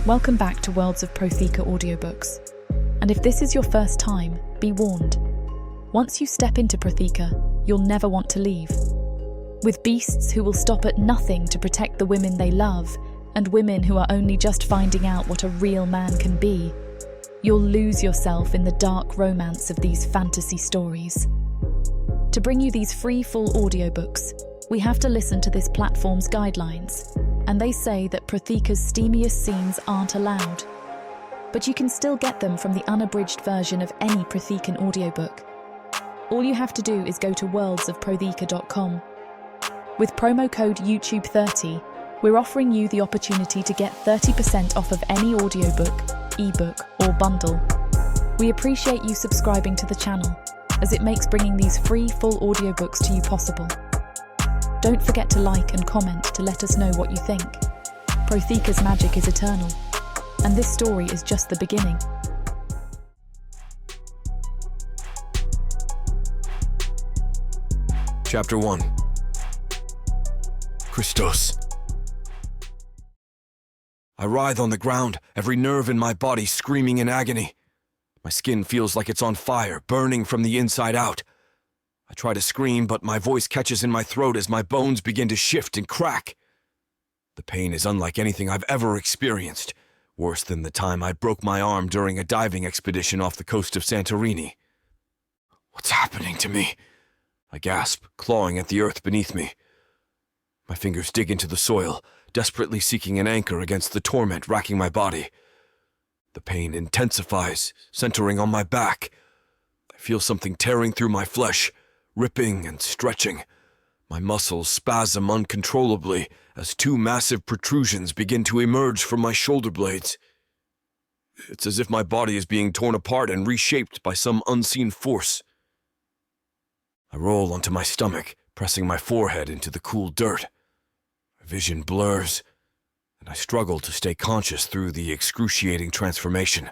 Welcome back to Worlds of Protheka audiobooks. And if this is your first time, be warned. Once you step into Protheka, you'll never want to leave. With beasts who will stop at nothing to protect the women they love, and women who are only just finding out what a real man can be, you'll lose yourself in the dark romance of these fantasy stories. To bring you these free full audiobooks, we have to listen to this platform's guidelines, and they say that Protheka's steamiest scenes aren't allowed. But you can still get them from the unabridged version of any Prothekan audiobook. All you have to do is go to worldsofprotheka.com. With promo code YouTube30, we're offering you the opportunity to get 30% off of any audiobook, ebook, or bundle. We appreciate you subscribing to the channel, as it makes bringing these free full audiobooks to you possible. Don't forget to like and comment to let us know what you think. Protheka's magic is eternal, and this story is just the beginning. Chapter 1. Christos. I writhe on the ground, every nerve in my body screaming in agony. My skin feels like it's on fire, burning from the inside out. I try to scream, but my voice catches in my throat as my bones begin to shift and crack. The pain is unlike anything I've ever experienced, worse than the time I broke my arm during a diving expedition off the coast of Santorini. What's happening to me? I gasp, clawing at the earth beneath me. My fingers dig into the soil, desperately seeking an anchor against the torment racking my body. The pain intensifies, centering on my back. I feel something tearing through my flesh, ripping and stretching. My muscles spasm uncontrollably as two massive protrusions begin to emerge from my shoulder blades. It's as if my body is being torn apart and reshaped by some unseen force. I roll onto my stomach, pressing my forehead into the cool dirt. My vision blurs, and I struggle to stay conscious through the excruciating transformation.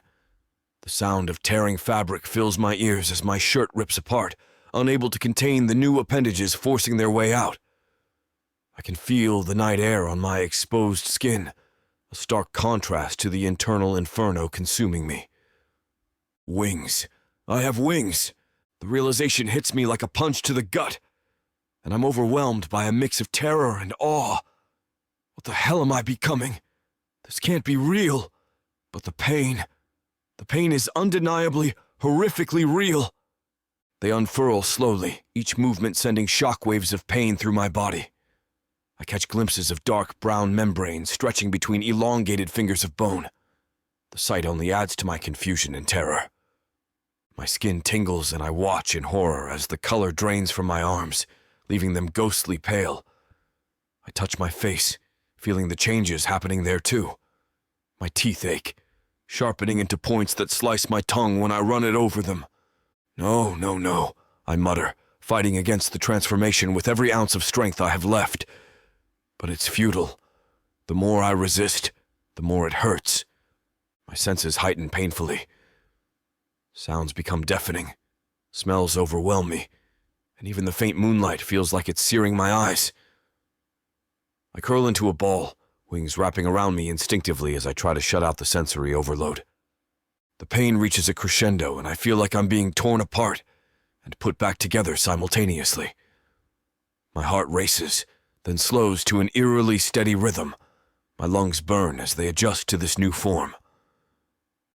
The sound of tearing fabric fills my ears as my shirt rips apart, unable to contain the new appendages forcing their way out. I can feel the night air on my exposed skin, a stark contrast to the internal inferno consuming me. Wings. I have wings. The realization hits me like a punch to the gut, and I'm overwhelmed by a mix of terror and awe. What the hell am I becoming? This can't be real. But the pain is undeniably, horrifically real. They unfurl slowly, each movement sending shockwaves of pain through my body. I catch glimpses of dark brown membranes stretching between elongated fingers of bone. The sight only adds to my confusion and terror. My skin tingles and I watch in horror as the color drains from my arms, leaving them ghostly pale. I touch my face, feeling the changes happening there too. My teeth ache, sharpening into points that slice my tongue when I run it over them. No, I mutter, fighting against the transformation with every ounce of strength I have left. But it's futile. The more I resist, the more it hurts. My senses heighten painfully. Sounds become deafening. Smells overwhelm me, and even the faint moonlight feels like it's searing my eyes. I curl into a ball, wings wrapping around me instinctively as I try to shut out the sensory overload. The pain reaches a crescendo, and I feel like I'm being torn apart and put back together simultaneously. My heart races, then slows to an eerily steady rhythm. My lungs burn as they adjust to this new form.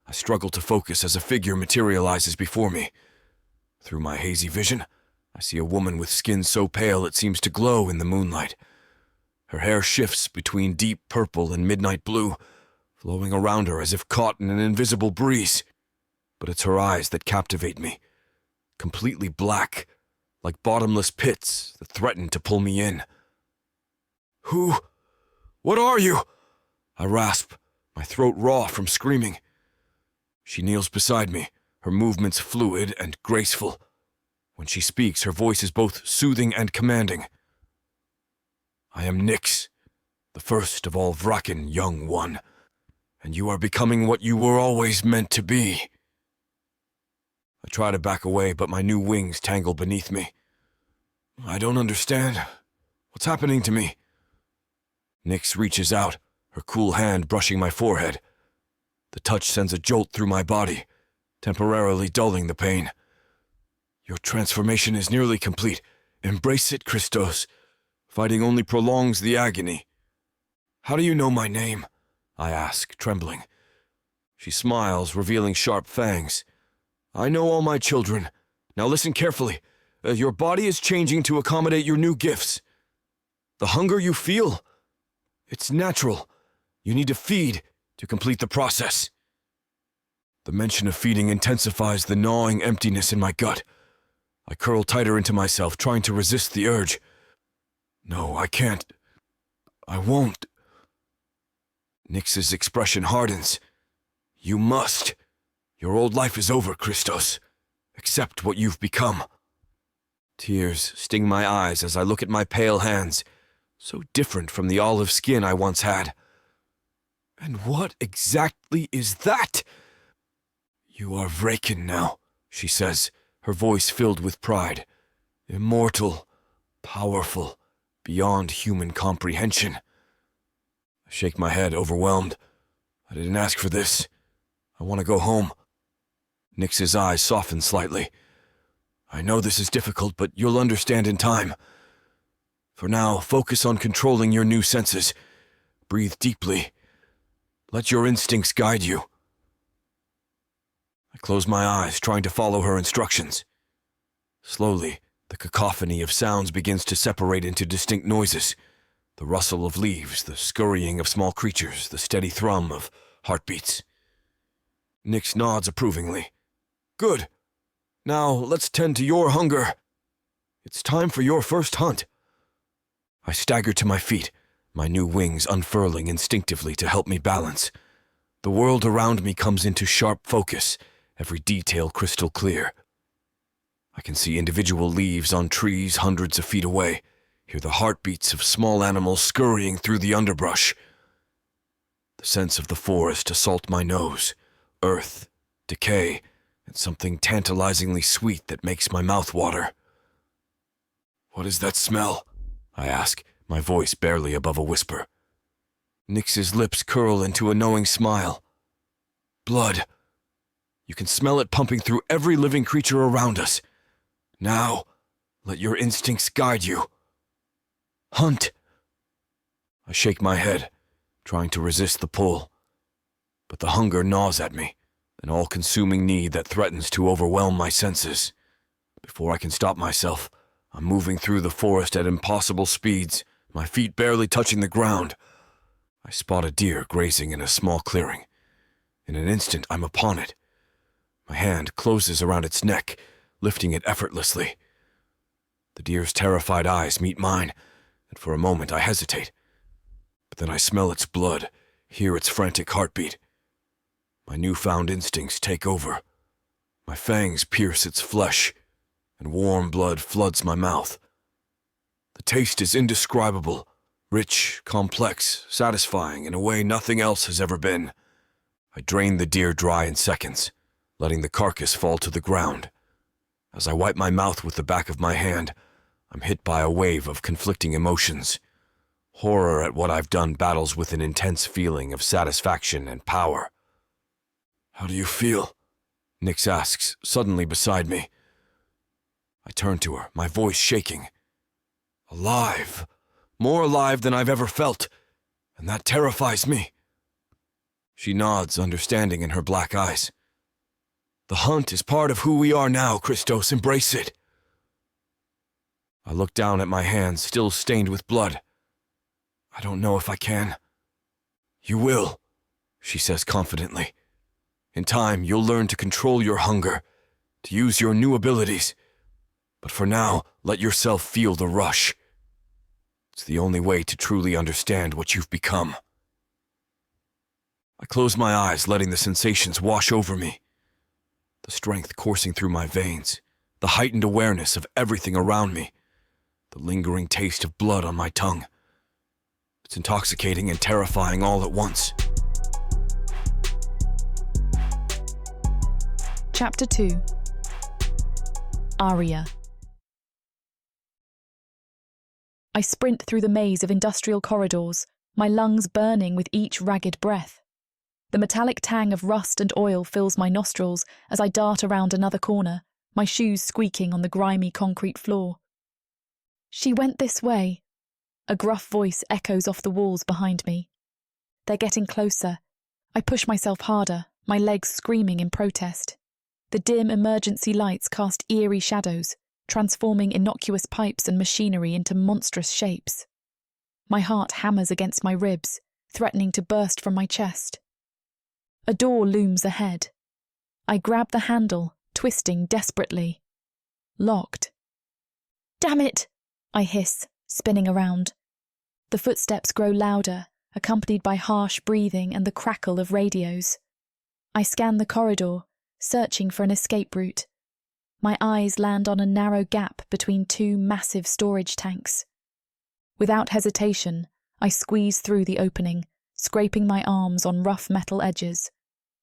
I struggle to focus as a figure materializes before me. Through my hazy vision, I see a woman with skin so pale it seems to glow in the moonlight. Her hair shifts between deep purple and midnight blue, flowing around her as if caught in an invisible breeze. But it's her eyes that captivate me, completely black, like bottomless pits that threaten to pull me in. Who? What are you? I rasp, my throat raw from screaming. She kneels beside me, her movements fluid and graceful. When she speaks, her voice is both soothing and commanding. I am Nyx, the first of all Vraken, young one, and you are becoming what you were always meant to be. I try to back away, but my new wings tangle beneath me. I don't understand. What's happening to me? Nyx reaches out, her cool hand brushing my forehead, The touch sends a jolt through my body, temporarily dulling the pain. Your transformation is nearly complete. Embrace it, Christos. Fighting only prolongs the agony. How do you know my name? I ask, trembling. She smiles, revealing sharp fangs. I know all my children. Now listen carefully. Your body is changing to accommodate your new gifts. The hunger you feel, it's natural. You need to feed to complete the process. The mention of feeding intensifies the gnawing emptiness in my gut. I curl tighter into myself, trying to resist the urge. No, I can't. I won't. Nyx's expression hardens. You must. Your old life is over, Christos. Accept what you've become. Tears sting my eyes as I look at my pale hands, so different from the olive skin I once had. And what exactly is that? You are Vraken now, she says, her voice filled with pride. Immortal, powerful, beyond human comprehension. I shake my head, overwhelmed. I didn't ask for this. I want to go home. Nyx's eyes soften slightly. I know this is difficult, but you'll understand in time. For now, focus on controlling your new senses. Breathe deeply. Let your instincts guide you. I close my eyes, trying to follow her instructions. Slowly, the cacophony of sounds begins to separate into distinct noises. The rustle of leaves, the scurrying of small creatures, the steady thrum of heartbeats. Nyx nods approvingly. Good. Now, let's tend to your hunger. It's time for your first hunt. I stagger to my feet, my new wings unfurling instinctively to help me balance. The world around me comes into sharp focus, every detail crystal clear. I can see individual leaves on trees hundreds of feet away, hear the heartbeats of small animals scurrying through the underbrush. The sense of the forest assault my nose, earth, decay, and something tantalizingly sweet that makes my mouth water. What is that smell? I ask, my voice barely above a whisper. Nyx's lips curl into a knowing smile. Blood. You can smell it pumping through every living creature around us. Now, let your instincts guide you. Hunt. I shake my head, trying to resist the pull. But the hunger gnaws at me, an all-consuming need that threatens to overwhelm my senses. Before I can stop myself, I'm moving through the forest at impossible speeds, my feet barely touching the ground. I spot a deer grazing in a small clearing. In an instant, I'm upon it. My hand closes around its neck, lifting it effortlessly. The deer's terrified eyes meet mine, and for a moment I hesitate. But then I smell its blood, hear its frantic heartbeat. My newfound instincts take over. My fangs pierce its flesh, and warm blood floods my mouth. The taste is indescribable, rich, complex, satisfying in a way nothing else has ever been. I drain the deer dry in seconds, letting the carcass fall to the ground. As I wipe my mouth with the back of my hand, I'm hit by a wave of conflicting emotions. Horror at what I've done battles with an intense feeling of satisfaction and power. How do you feel? Nyx asks, suddenly beside me. I turn to her, my voice shaking. Alive. More alive than I've ever felt, and that terrifies me. She nods, understanding in her black eyes. The hunt is part of who we are now, Christos. Embrace it. I look down at my hands, still stained with blood. I don't know if I can. You will, she says confidently. In time, you'll learn to control your hunger, to use your new abilities. But for now, let yourself feel the rush. It's the only way to truly understand what you've become. I close my eyes, letting the sensations wash over me. The strength coursing through my veins, the heightened awareness of everything around me, the lingering taste of blood on my tongue. It's intoxicating and terrifying all at once. Chapter 2. Aria. I sprint through the maze of industrial corridors, my lungs burning with each ragged breath. The metallic tang of rust and oil fills my nostrils as I dart around another corner, my shoes squeaking on the grimy concrete floor. "She went this way." A gruff voice echoes off the walls behind me. They're getting closer. I push myself harder, my legs screaming in protest. The dim emergency lights cast eerie shadows, transforming innocuous pipes and machinery into monstrous shapes. My heart hammers against my ribs, threatening to burst from my chest. A door looms ahead. I grab the handle, twisting desperately. Locked. "Damn it!" I hiss, spinning around. The footsteps grow louder, accompanied by harsh breathing and the crackle of radios. I scan the corridor, searching for an escape route. My eyes land on a narrow gap between two massive storage tanks. Without hesitation, I squeeze through the opening, scraping my arms on rough metal edges.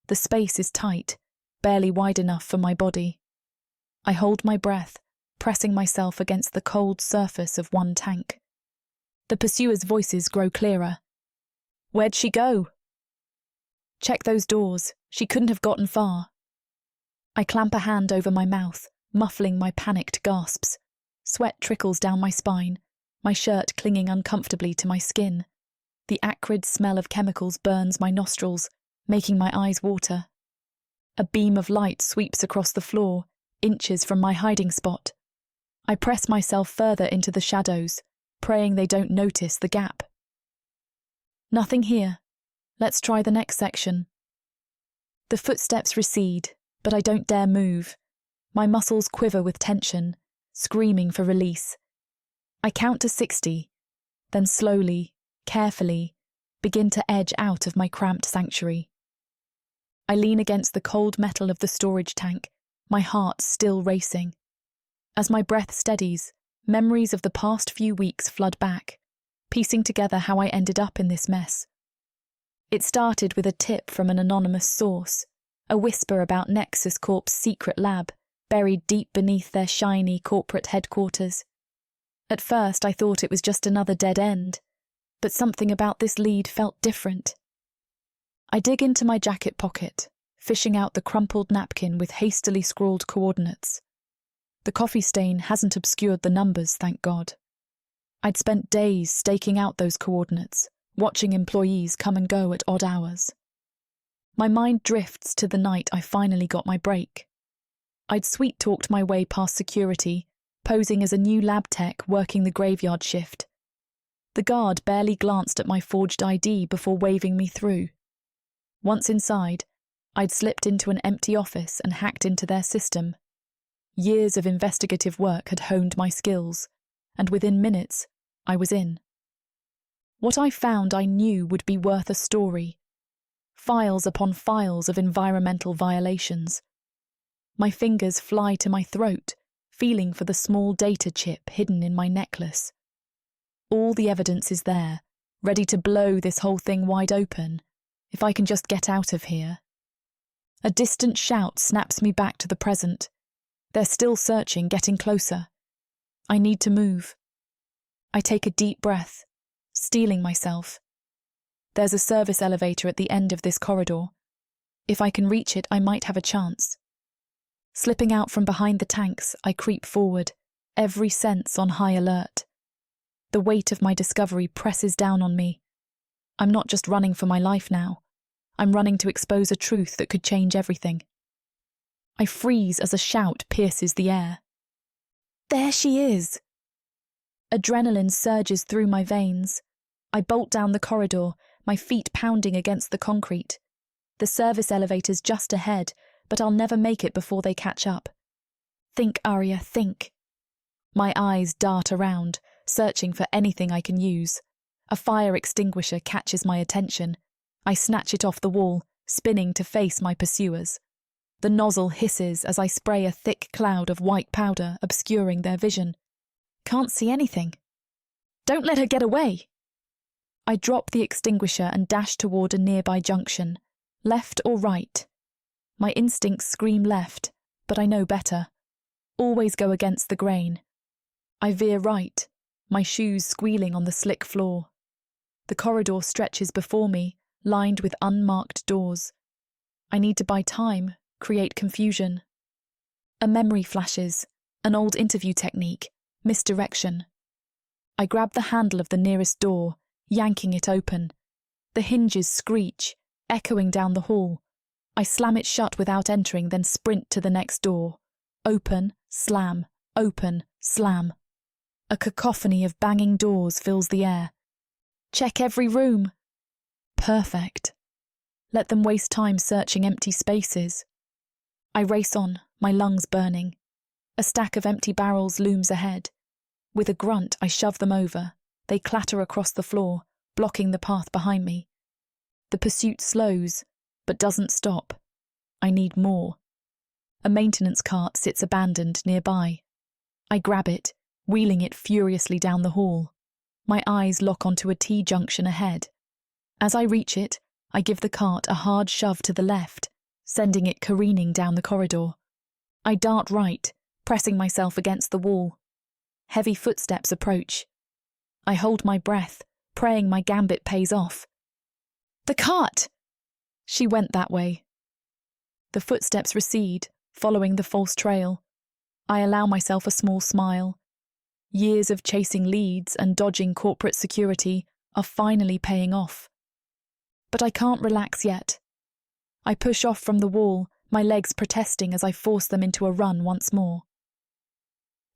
The space is tight, barely wide enough for my body. I hold my breath, pressing myself against the cold surface of one tank. The pursuers' voices grow clearer. "Where'd she go?" "Check those doors. She couldn't have gotten far." I clamp a hand over my mouth, muffling my panicked gasps. Sweat trickles down my spine, my shirt clinging uncomfortably to my skin. The acrid smell of chemicals burns my nostrils, making my eyes water. A beam of light sweeps across the floor, inches from my hiding spot. I press myself further into the shadows, praying they don't notice the gap. "Nothing here. Let's try the next section." The footsteps recede, but I don't dare move. My muscles quiver with tension, screaming for release. I count to 60, then slowly, carefully, begin to edge out of my cramped sanctuary. I lean against the cold metal of the storage tank, my heart still racing. As my breath steadies, memories of the past few weeks flood back, piecing together how I ended up in this mess. It started with a tip from an anonymous source, a whisper about Nexus Corp's secret lab, buried deep beneath their shiny corporate headquarters. At first I thought it was just another dead end, but something about this lead felt different. I dig into my jacket pocket, fishing out the crumpled napkin with hastily scrawled coordinates. The coffee stain hasn't obscured the numbers, thank God. I'd spent days staking out those coordinates, watching employees come and go at odd hours. My mind drifts to the night I finally got my break. I'd sweet-talked my way past security, posing as a new lab tech working the graveyard shift. The guard barely glanced at my forged ID before waving me through. Once inside, I'd slipped into an empty office and hacked into their system. Years of investigative work had honed my skills, and within minutes, I was in. What I found I knew would be worth a story. Files upon files of environmental violations. My fingers fly to my throat, feeling for the small data chip hidden in my necklace. All the evidence is there, ready to blow this whole thing wide open, if I can just get out of here. A distant shout snaps me back to the present. They're still searching, getting closer. I need to move. I take a deep breath, steeling myself. There's a service elevator at the end of this corridor. If I can reach it, I might have a chance. Slipping out from behind the tanks, I creep forward, every sense on high alert. The weight of my discovery presses down on me. I'm not just running for my life now. I'm running to expose a truth that could change everything. I freeze as a shout pierces the air. There she is! Adrenaline surges through my veins. I bolt down the corridor, my feet pounding against the concrete. The service elevator's just ahead, but I'll never make it before they catch up. Think, Arya, think. My eyes dart around, searching for anything I can use. A fire extinguisher catches my attention. I snatch it off the wall, spinning to face my pursuers. The nozzle hisses as I spray a thick cloud of white powder, obscuring their vision. Can't see anything. Don't let her get away! I drop the extinguisher and dash toward a nearby junction. Left or right? My instincts scream left, but I know better. Always go against the grain. I veer right, my shoes squealing on the slick floor. The corridor stretches before me, lined with unmarked doors. I need to buy time, create confusion. A memory flashes, an old interview technique, misdirection. I grab the handle of the nearest door, yanking it open. The hinges screech, echoing down the hall. I slam it shut without entering, then sprint to the next door. Open, slam, open, slam. A cacophony of banging doors fills the air. Check every room. Perfect. Let them waste time searching empty spaces. I race on, my lungs burning. A stack of empty barrels looms ahead. With a grunt, I shove them over. They clatter across the floor, blocking the path behind me. The pursuit slows, but doesn't stop. I need more. A maintenance cart sits abandoned nearby. I grab it, wheeling it furiously down the hall. My eyes lock onto a T-junction ahead. As I reach it, I give the cart a hard shove to the left, sending it careening down the corridor. I dart right, pressing myself against the wall. Heavy footsteps approach. I hold my breath, praying my gambit pays off. The cart! She went that way. The footsteps recede, following the false trail. I allow myself a small smile. Years of chasing leads and dodging corporate security are finally paying off. But I can't relax yet. I push off from the wall, my legs protesting as I force them into a run once more.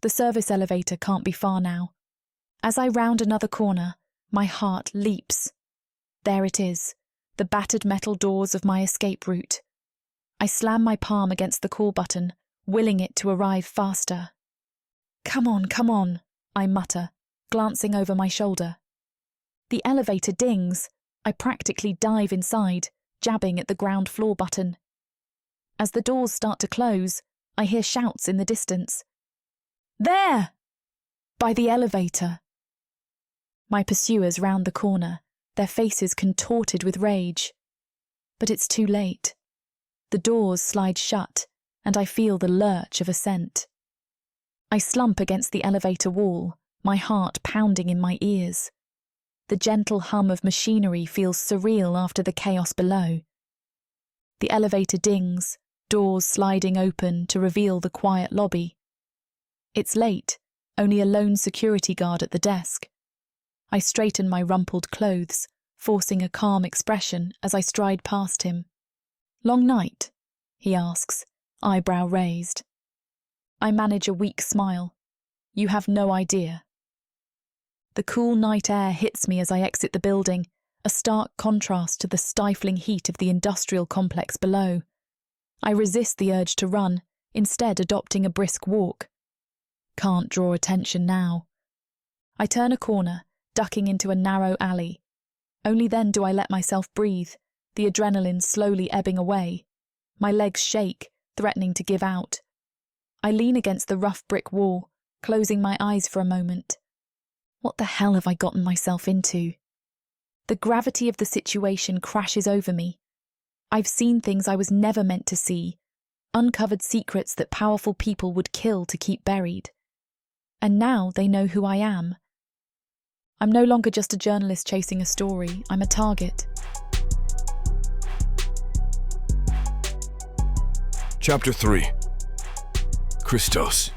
The service elevator can't be far now. As I round another corner, my heart leaps. There it is, the battered metal doors of my escape route. I slam my palm against the call button, willing it to arrive faster. Come on, I mutter, glancing over my shoulder. The elevator dings. I practically dive inside, jabbing at the ground floor button. As the doors start to close, I hear shouts in the distance. There! By the elevator. My pursuers round the corner, their faces contorted with rage. But it's too late. The doors slide shut, and I feel the lurch of ascent. I slump against the elevator wall, my heart pounding in my ears. The gentle hum of machinery feels surreal after the chaos below. The elevator dings, doors sliding open to reveal the quiet lobby. It's late, only a lone security guard at the desk. I straighten my rumpled clothes, forcing a calm expression as I stride past him. Long night? He asks, eyebrow raised. I manage a weak smile. You have no idea. The cool night air hits me as I exit the building, a stark contrast to the stifling heat of the industrial complex below. I resist the urge to run, instead adopting a brisk walk. Can't draw attention now. I turn a corner, ducking into a narrow alley. Only then do I let myself breathe, the adrenaline slowly ebbing away. My legs shake, threatening to give out. I lean against the rough brick wall, closing my eyes for a moment. What the hell have I gotten myself into? The gravity of the situation crashes over me. I've seen things I was never meant to see, uncovered secrets that powerful people would kill to keep buried. And now they know who I am. I'm no longer just a journalist chasing a story, I'm a target. Chapter 3. Christos.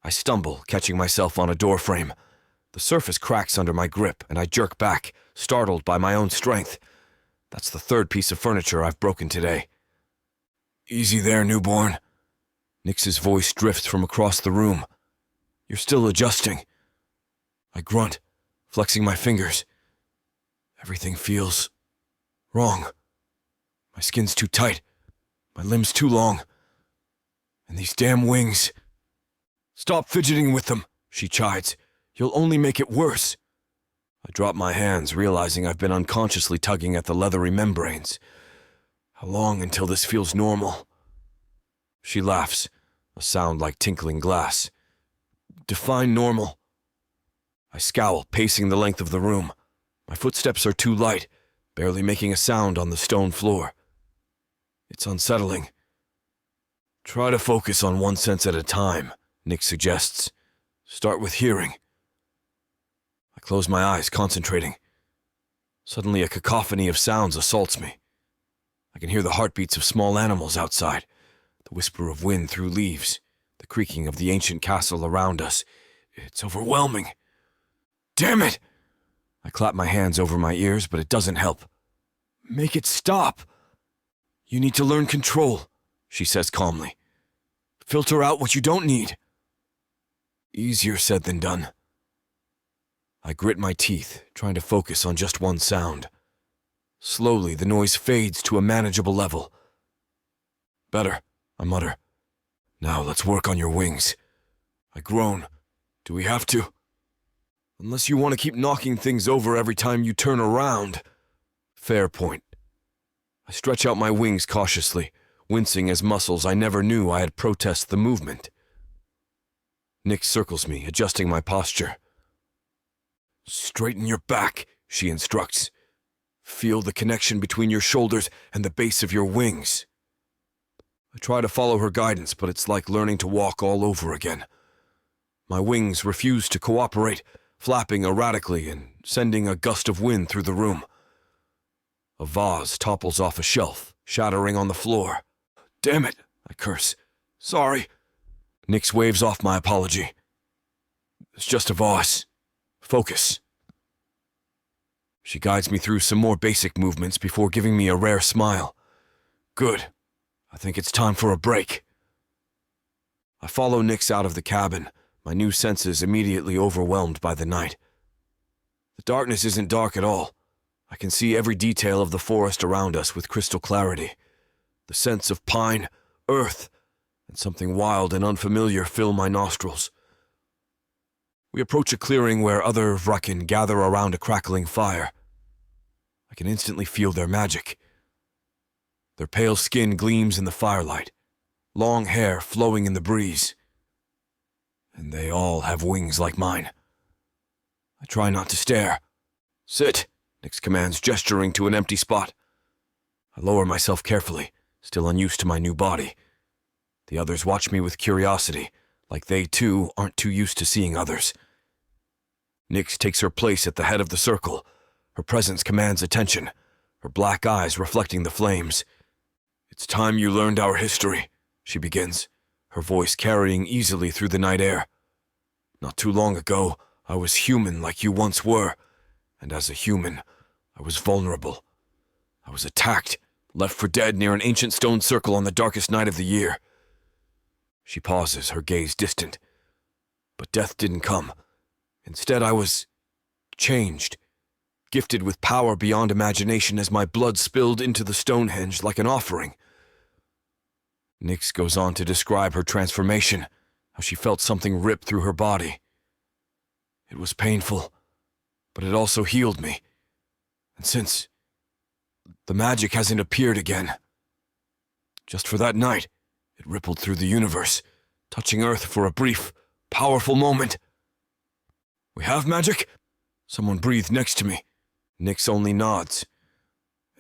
I stumble, catching myself on a doorframe. The surface cracks under my grip, and I jerk back, startled by my own strength. That's the third piece of furniture I've broken today. Easy there, newborn. Nix's voice drifts from across the room. You're still adjusting. I grunt, flexing my fingers. Everything feels wrong. My skin's too tight, my limbs too long, and these damn wings. Stop fidgeting with them, she chides. You'll only make it worse. I drop my hands, realizing I've been unconsciously tugging at the leathery membranes. How long until this feels normal? She laughs, a sound like tinkling glass. Define normal. I scowl, pacing the length of the room. My footsteps are too light, barely making a sound on the stone floor. It's unsettling. Try to focus on one sense at a time, Nick suggests. Start with hearing. I close my eyes, concentrating. Suddenly a cacophony of sounds assaults me. I can hear the heartbeats of small animals outside, the whisper of wind through leaves, the creaking of the ancient castle around us. It's overwhelming. Damn it! I clap my hands over my ears, but it doesn't help. Make it stop! You need to learn control, she says calmly. Filter out what you don't need. Easier said than done. I grit my teeth, trying to focus on just one sound. Slowly, the noise fades to a manageable level. Better, I mutter. Now let's work on your wings. I groan. Do we have to? Unless you want to keep knocking things over every time you turn around. Fair point. I stretch out my wings cautiously, wincing as muscles I never knew I had protest the movement. Nyx circles me, adjusting my posture. Straighten your back, she instructs. Feel the connection between your shoulders and the base of your wings. I try to follow her guidance, but it's like learning to walk all over again. My wings refuse to cooperate, flapping erratically and sending a gust of wind through the room. A vase topples off a shelf, shattering on the floor. Damn it, I curse. Sorry. Nyx waves off my apology. It's just a vase. Focus. She guides me through some more basic movements before giving me a rare smile. Good. I think it's time for a break. I follow Nyx out of the cabin, my new senses immediately overwhelmed by the night. The darkness isn't dark at all. I can see every detail of the forest around us with crystal clarity. The scents of pine, earth, and something wild and unfamiliar fill my nostrils. We approach a clearing where other Vrakin gather around a crackling fire. I can instantly feel their magic. Their pale skin gleams in the firelight, long hair flowing in the breeze. And they all have wings like mine. I try not to stare. Sit, Nyx commands, gesturing to an empty spot. I lower myself carefully, still unused to my new body. The others watch me with curiosity, like they too aren't too used to seeing others. Nyx takes her place at the head of the circle. Her presence commands attention, her black eyes reflecting the flames. It's time you learned our history, she begins, her voice carrying easily through the night air. Not too long ago, I was human like you once were, and as a human, I was vulnerable. I was attacked, left for dead near an ancient stone circle on the darkest night of the year. She pauses, her gaze distant. But death didn't come. Instead, I was changed, gifted with power beyond imagination as my blood spilled into the Stonehenge like an offering. Nyx goes on to describe her transformation, how she felt something rip through her body. It was painful, but it also healed me. And since, the magic hasn't appeared again. Just for that night, it rippled through the universe, touching Earth for a brief, powerful moment. We have magic? Someone breathed next to me. Nyx only nods.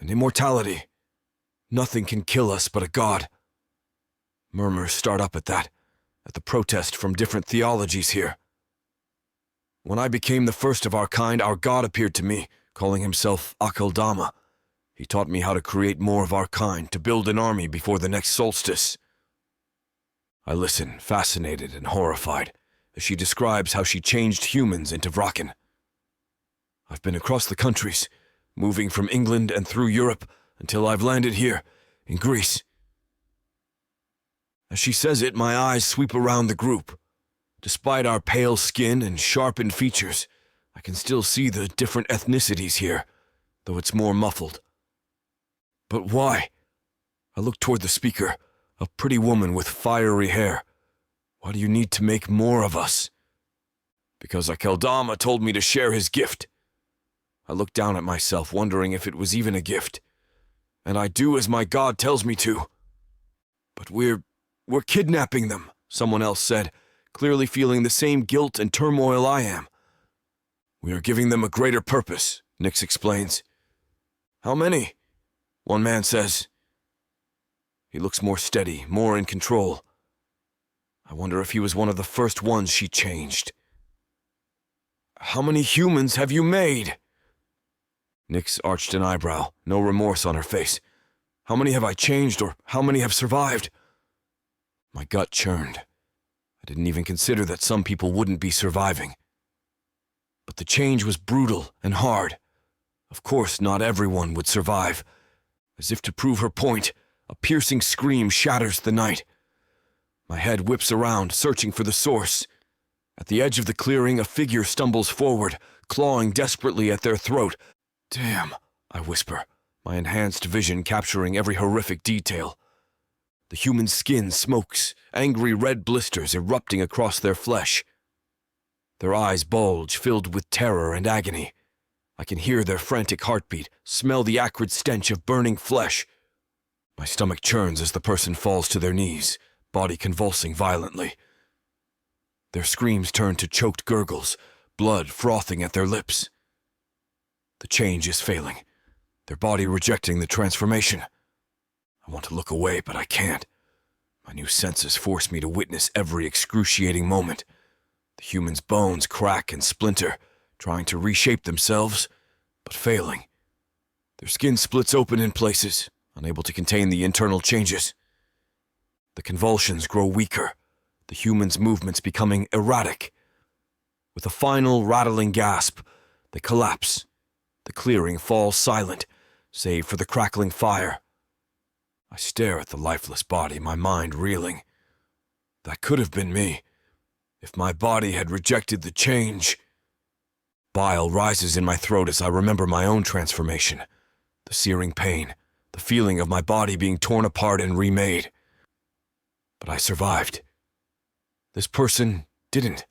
And immortality. Nothing can kill us but a god. Murmurs start up at that, at the protest from different theologies here. When I became the first of our kind, our god appeared to me, calling himself Akeldama. He taught me how to create more of our kind, to build an army before the next solstice. I listen, fascinated and horrified, as she describes how she changed humans into Vrakin. I've been across the countries, moving from England and through Europe until I've landed here, in Greece. As she says it, my eyes sweep around the group. Despite our pale skin and sharpened features, I can still see the different ethnicities here, though it's more muffled. But why? I look toward the speaker, a pretty woman with fiery hair. Why do you need to make more of us? Because Akeldama told me to share his gift. I look down at myself, wondering if it was even a gift. And I do as my god tells me to. But we're kidnapping them, someone else said, clearly feeling the same guilt and turmoil I am. We are giving them a greater purpose, Nyx explains. How many? One man says. He looks more steady, more in control. I wonder if he was one of the first ones she changed. How many humans have you made? Nyx arched an eyebrow, no remorse on her face. How many have I changed, or how many have survived? My gut churned. I didn't even consider that some people wouldn't be surviving. But the change was brutal and hard. Of course, not everyone would survive. As if to prove her point, a piercing scream shatters the night. My head whips around, searching for the source. At the edge of the clearing, a figure stumbles forward, clawing desperately at their throat. Damn, I whisper, my enhanced vision capturing every horrific detail. The human skin smokes, angry red blisters erupting across their flesh. Their eyes bulge, filled with terror and agony. I can hear their frantic heartbeat, smell the acrid stench of burning flesh. My stomach churns as the person falls to their knees, body convulsing violently. Their screams turn to choked gurgles, blood frothing at their lips. The change is failing, their body rejecting the transformation. I want to look away, but I can't. My new senses force me to witness every excruciating moment. The human's bones crack and splinter, trying to reshape themselves, but failing. Their skin splits open in places, unable to contain the internal changes. The convulsions grow weaker, the human's movements becoming erratic. With a final rattling gasp, they collapse. The clearing falls silent, save for the crackling fire. I stare at the lifeless body, my mind reeling. That could have been me, if my body had rejected the change. Bile rises in my throat as I remember my own transformation, the searing pain, the feeling of my body being torn apart and remade. But I survived. This person didn't.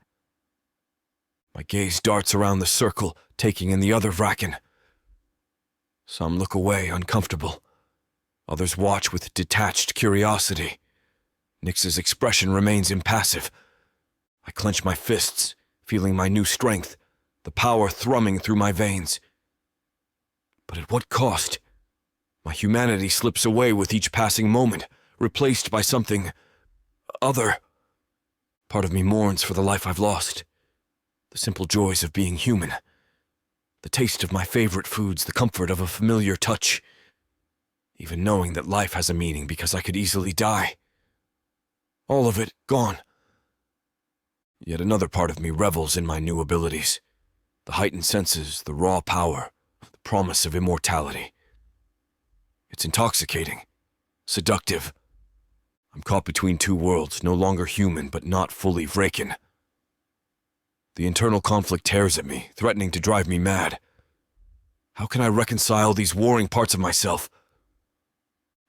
My gaze darts around the circle, taking in the other Vraken. Some look away, uncomfortable. Others watch with detached curiosity. Nyx's expression remains impassive. I clench my fists, feeling my new strength, the power thrumming through my veins. But at what cost? My humanity slips away with each passing moment, replaced by something other. Part of me mourns for the life I've lost, the simple joys of being human, the taste of my favorite foods, the comfort of a familiar touch, even knowing that life has a meaning because I could easily die. All of it gone. Yet another part of me revels in my new abilities, the heightened senses, the raw power, the promise of immortality. It's intoxicating, seductive. I'm caught between two worlds, no longer human, but not fully Vraken. The internal conflict tears at me, threatening to drive me mad. How can I reconcile these warring parts of myself?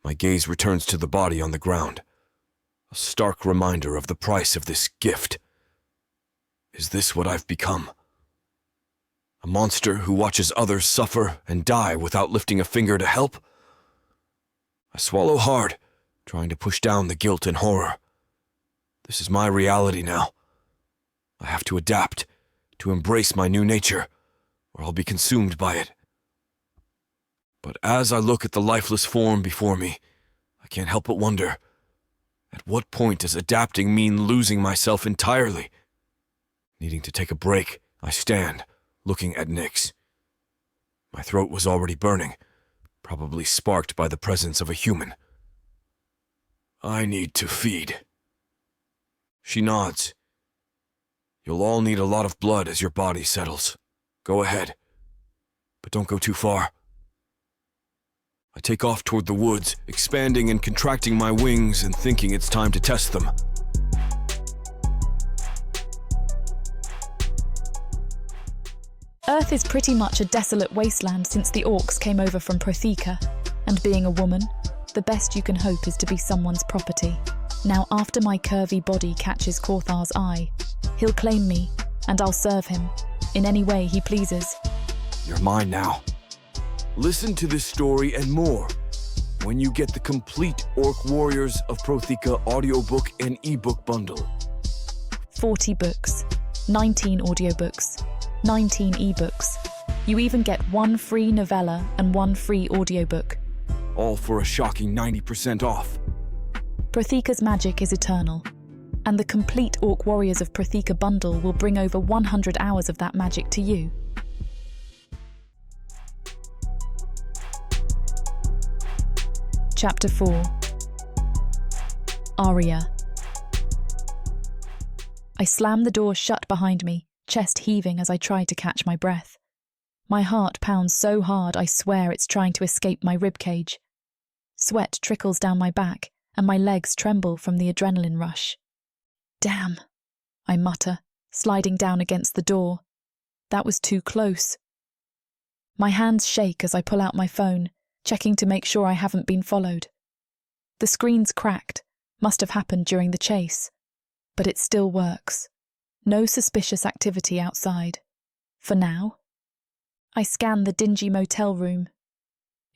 My gaze returns to the body on the ground, a stark reminder of the price of this gift. Is this what I've become? A monster who watches others suffer and die without lifting a finger to help? I swallow hard, trying to push down the guilt and horror. This is my reality now. I have to adapt, to embrace my new nature, or I'll be consumed by it. But as I look at the lifeless form before me, I can't help but wonder, at what point does adapting mean losing myself entirely? Needing to take a break, I stand, looking at Nyx. My throat was already burning, probably sparked by the presence of a human. I need to feed. She nods. You'll all need a lot of blood as your body settles. Go ahead, but don't go too far. I take off toward the woods, expanding and contracting my wings and thinking it's time to test them. Earth is pretty much a desolate wasteland since the orcs came over from Protheka, and being a woman, the best you can hope is to be someone's property. Now, after my curvy body catches Korthar's eye, he'll claim me, and I'll serve him, in any way he pleases. You're mine now. Listen to this story and more when you get the complete Orc Warriors of Protheka audiobook and ebook bundle. 40 books, 19 audiobooks, 19 ebooks. You even get 1 free novella and 1 free audiobook. All for a shocking 90% off. Protheka's magic is eternal, and the complete Orc Warriors of Protheka bundle will bring over 100 hours of that magic to you. Chapter 4. Aria. I slam the door shut behind me, chest heaving as I try to catch my breath. My heart pounds so hard I swear it's trying to escape my ribcage. Sweat trickles down my back and my legs tremble from the adrenaline rush. Damn, I mutter, sliding down against the door. That was too close. My hands shake as I pull out my phone, checking to make sure I haven't been followed. The screen's cracked, must have happened during the chase, but it still works. No suspicious activity outside. For now. I scan the dingy motel room.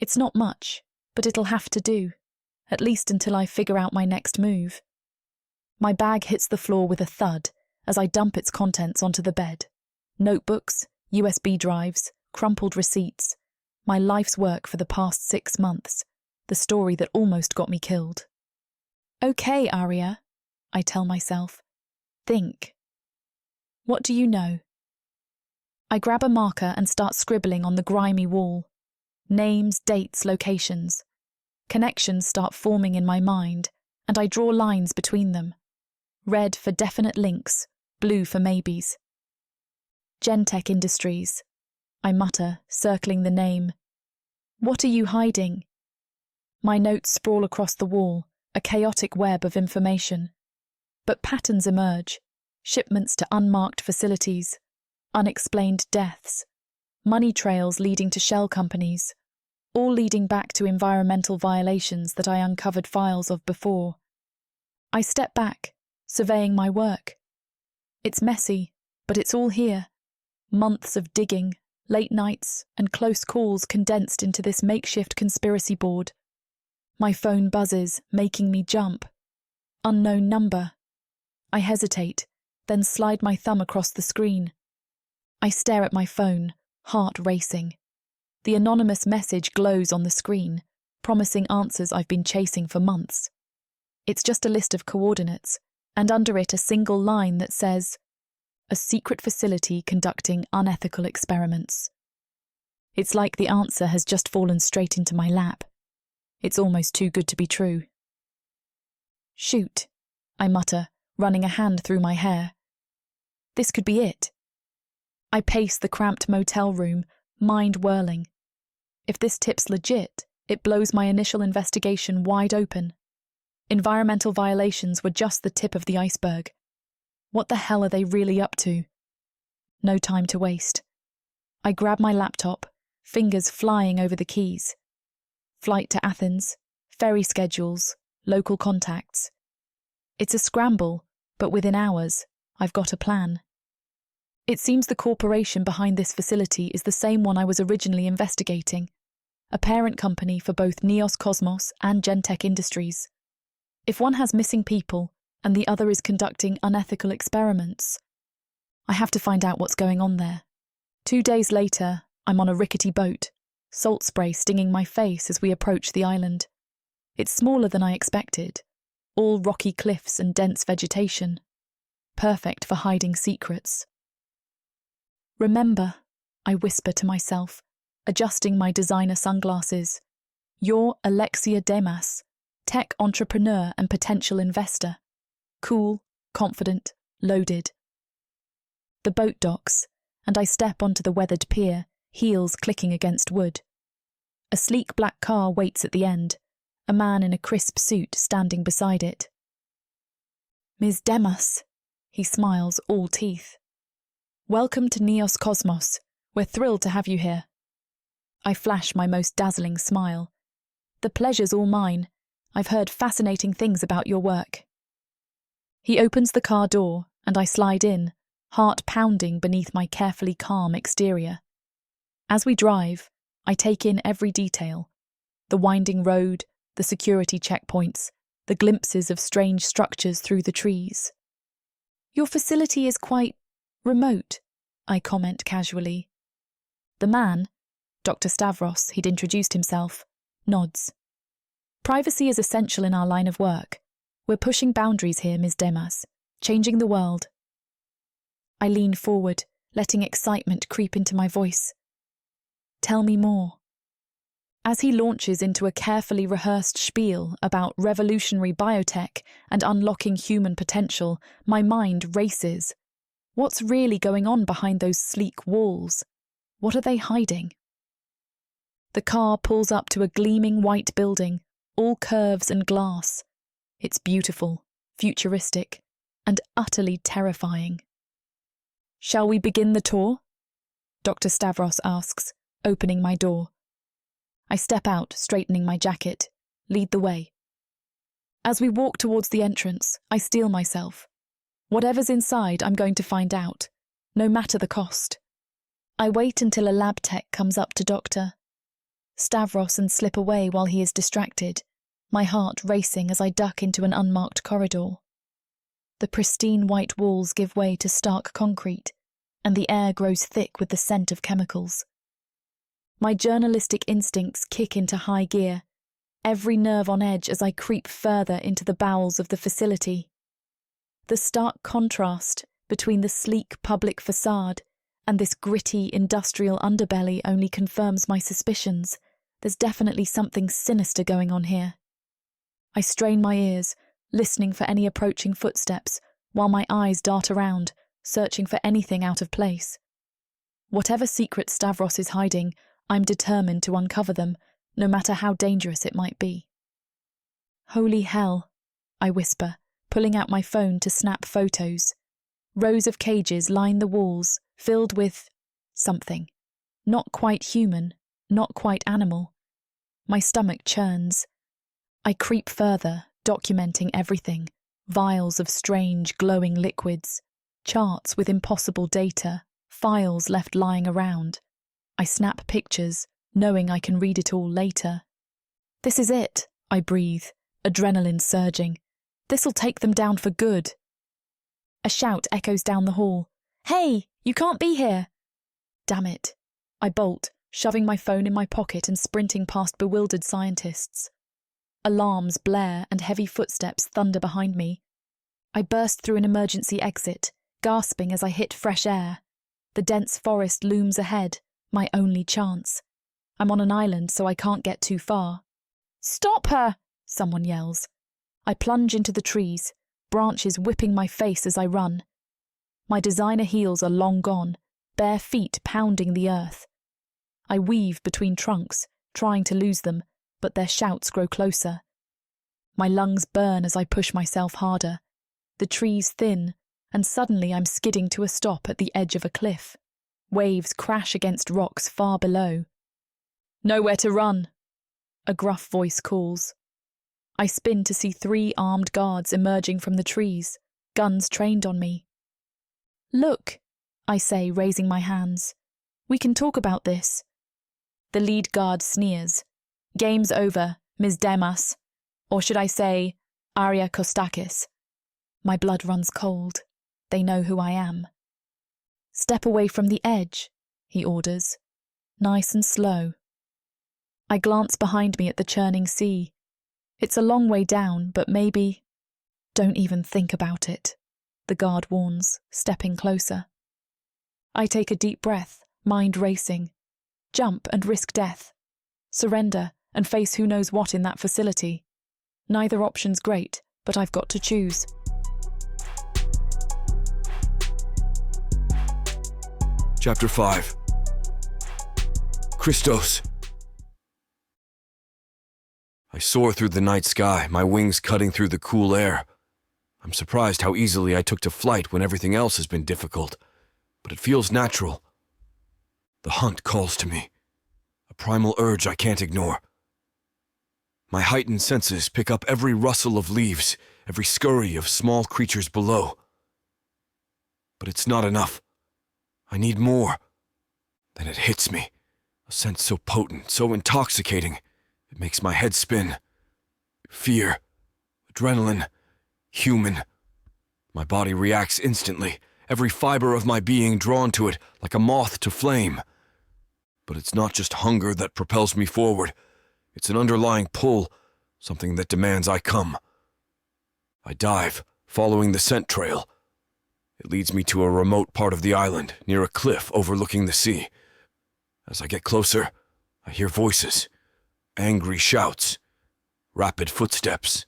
It's not much, but it'll have to do, at least until I figure out my next move. My bag hits the floor with a thud as I dump its contents onto the bed. Notebooks, USB drives, crumpled receipts, my life's work for the past 6 months, the story that almost got me killed. Okay, Arya, I tell myself. Think. What do you know? I grab a marker and start scribbling on the grimy wall. Names, dates, locations. Connections start forming in my mind, and I draw lines between them. Red for definite links, blue for maybes. Gentech Industries, I mutter, circling the name. What are you hiding? My notes sprawl across the wall, a chaotic web of information. But patterns emerge. Shipments to unmarked facilities, unexplained deaths, money trails leading to shell companies, all leading back to environmental violations that I uncovered files of before. I step back, surveying my work. It's messy, but it's all here. Months of digging, late nights, and close calls condensed into this makeshift conspiracy board. My phone buzzes, making me jump. Unknown number. I hesitate, then slide my thumb across the screen. I stare at my phone, heart racing. The anonymous message glows on the screen, promising answers I've been chasing for months. It's just a list of coordinates, and under it a single line that says, "A secret facility conducting unethical experiments." It's like the answer has just fallen straight into my lap. It's almost too good to be true. Shoot, I mutter, running a hand through my hair. This could be it. I pace the cramped motel room, mind whirling. If this tip's legit, it blows my initial investigation wide open. Environmental violations were just the tip of the iceberg. What the hell are they really up to? No time to waste. I grab my laptop, fingers flying over the keys. Flight to Athens, ferry schedules, local contacts. It's a scramble, but within hours, I've got a plan. It seems the corporation behind this facility is the same one I was originally investigating, a parent company for both Neos Cosmos and Gentech Industries. If one has missing people and the other is conducting unethical experiments, I have to find out what's going on there. 2 days later, I'm on a rickety boat, salt spray stinging my face as we approach the island. It's smaller than I expected, all rocky cliffs and dense vegetation. Perfect for hiding secrets. Remember, I whisper to myself, adjusting my designer sunglasses, you're Alexia Demas, tech entrepreneur and potential investor. Cool, confident, loaded. The boat docks, and I step onto the weathered pier, heels clicking against wood. A sleek black car waits at the end, a man in a crisp suit standing beside it. Ms. Demas, he smiles, all teeth. Welcome to Neos Cosmos. We're thrilled to have you here. I flash my most dazzling smile. The pleasure's all mine. I've heard fascinating things about your work. He opens the car door, and I slide in, heart pounding beneath my carefully calm exterior. As we drive, I take in every detail. The winding road, the security checkpoints, the glimpses of strange structures through the trees. Your facility is quite remote, I comment casually. The man, Dr. Stavros, he'd introduced himself, nods. Privacy is essential in our line of work. We're pushing boundaries here, Ms. Demas, changing the world. I lean forward, letting excitement creep into my voice. Tell me more. As he launches into a carefully rehearsed spiel about revolutionary biotech and unlocking human potential, my mind races. What's really going on behind those sleek walls? What are they hiding? The car pulls up to a gleaming white building, all curves and glass. It's beautiful, futuristic, and utterly terrifying. "Shall we begin the tour?" Dr. Stavros asks, opening my door. I step out, straightening my jacket, lead the way. As we walk towards the entrance, I steel myself. Whatever's inside, I'm going to find out, no matter the cost. I wait until a lab tech comes up to Dr. Stavros and slip away while he is distracted, my heart racing as I duck into an unmarked corridor. The pristine white walls give way to stark concrete, and the air grows thick with the scent of chemicals. My journalistic instincts kick into high gear, every nerve on edge as I creep further into the bowels of the facility. The stark contrast between the sleek public facade and this gritty industrial underbelly only confirms my suspicions. There's definitely something sinister going on here. I strain my ears, listening for any approaching footsteps, while my eyes dart around, searching for anything out of place. Whatever secret Stavros is hiding, I'm determined to uncover them, no matter how dangerous it might be. "Holy hell," I whisper, pulling out my phone to snap photos. Rows of cages line the walls, filled with something. Not quite human, not quite animal. My stomach churns. I creep further, documenting everything. Vials of strange, glowing liquids, charts with impossible data, files left lying around. I snap pictures, knowing I can read it all later. "This is it," I breathe, adrenaline surging. "This'll take them down for good." A shout echoes down the hall. "Hey, you can't be here!" Damn it. I bolt, shoving my phone in my pocket and sprinting past bewildered scientists. Alarms blare and heavy footsteps thunder behind me. I burst through an emergency exit, gasping as I hit fresh air. The dense forest looms ahead, my only chance. I'm on an island, so I can't get too far. "Stop her!" someone yells. I plunge into the trees, branches whipping my face as I run. My designer heels are long gone, bare feet pounding the earth. I weave between trunks, trying to lose them, but their shouts grow closer. My lungs burn as I push myself harder. The trees thin, and suddenly I'm skidding to a stop at the edge of a cliff. Waves crash against rocks far below. "Nowhere to run," a gruff voice calls. I spin to see 3 armed guards emerging from the trees, guns trained on me. "Look," I say, raising my hands. "We can talk about this." The lead guard sneers. "Game's over, Ms. Demas. Or should I say, Arya Kostakis." My blood runs cold. They know who I am. "Step away from the edge," he orders. Nice and slow. I glance behind me at the churning sea. It's a long way down, but maybe... "Don't even think about it," the guard warns, stepping closer. I take a deep breath, mind racing. Jump and risk death. Surrender and face who knows what in that facility. Neither option's great, but I've got to choose. Chapter 5. Christos. I soar through the night sky, my wings cutting through the cool air. I'm surprised how easily I took to flight when everything else has been difficult, but it feels natural. The hunt calls to me, a primal urge I can't ignore. My heightened senses pick up every rustle of leaves, every scurry of small creatures below. But it's not enough. I need more. Then it hits me, a scent so potent, so intoxicating, it makes my head spin. Fear, adrenaline, human. My body reacts instantly, every fiber of my being drawn to it like a moth to flame. But it's not just hunger that propels me forward. It's an underlying pull, something that demands I come. I dive, following the scent trail. It leads me to a remote part of the island, near a cliff overlooking the sea. As I get closer, I hear voices. Angry shouts. Rapid footsteps.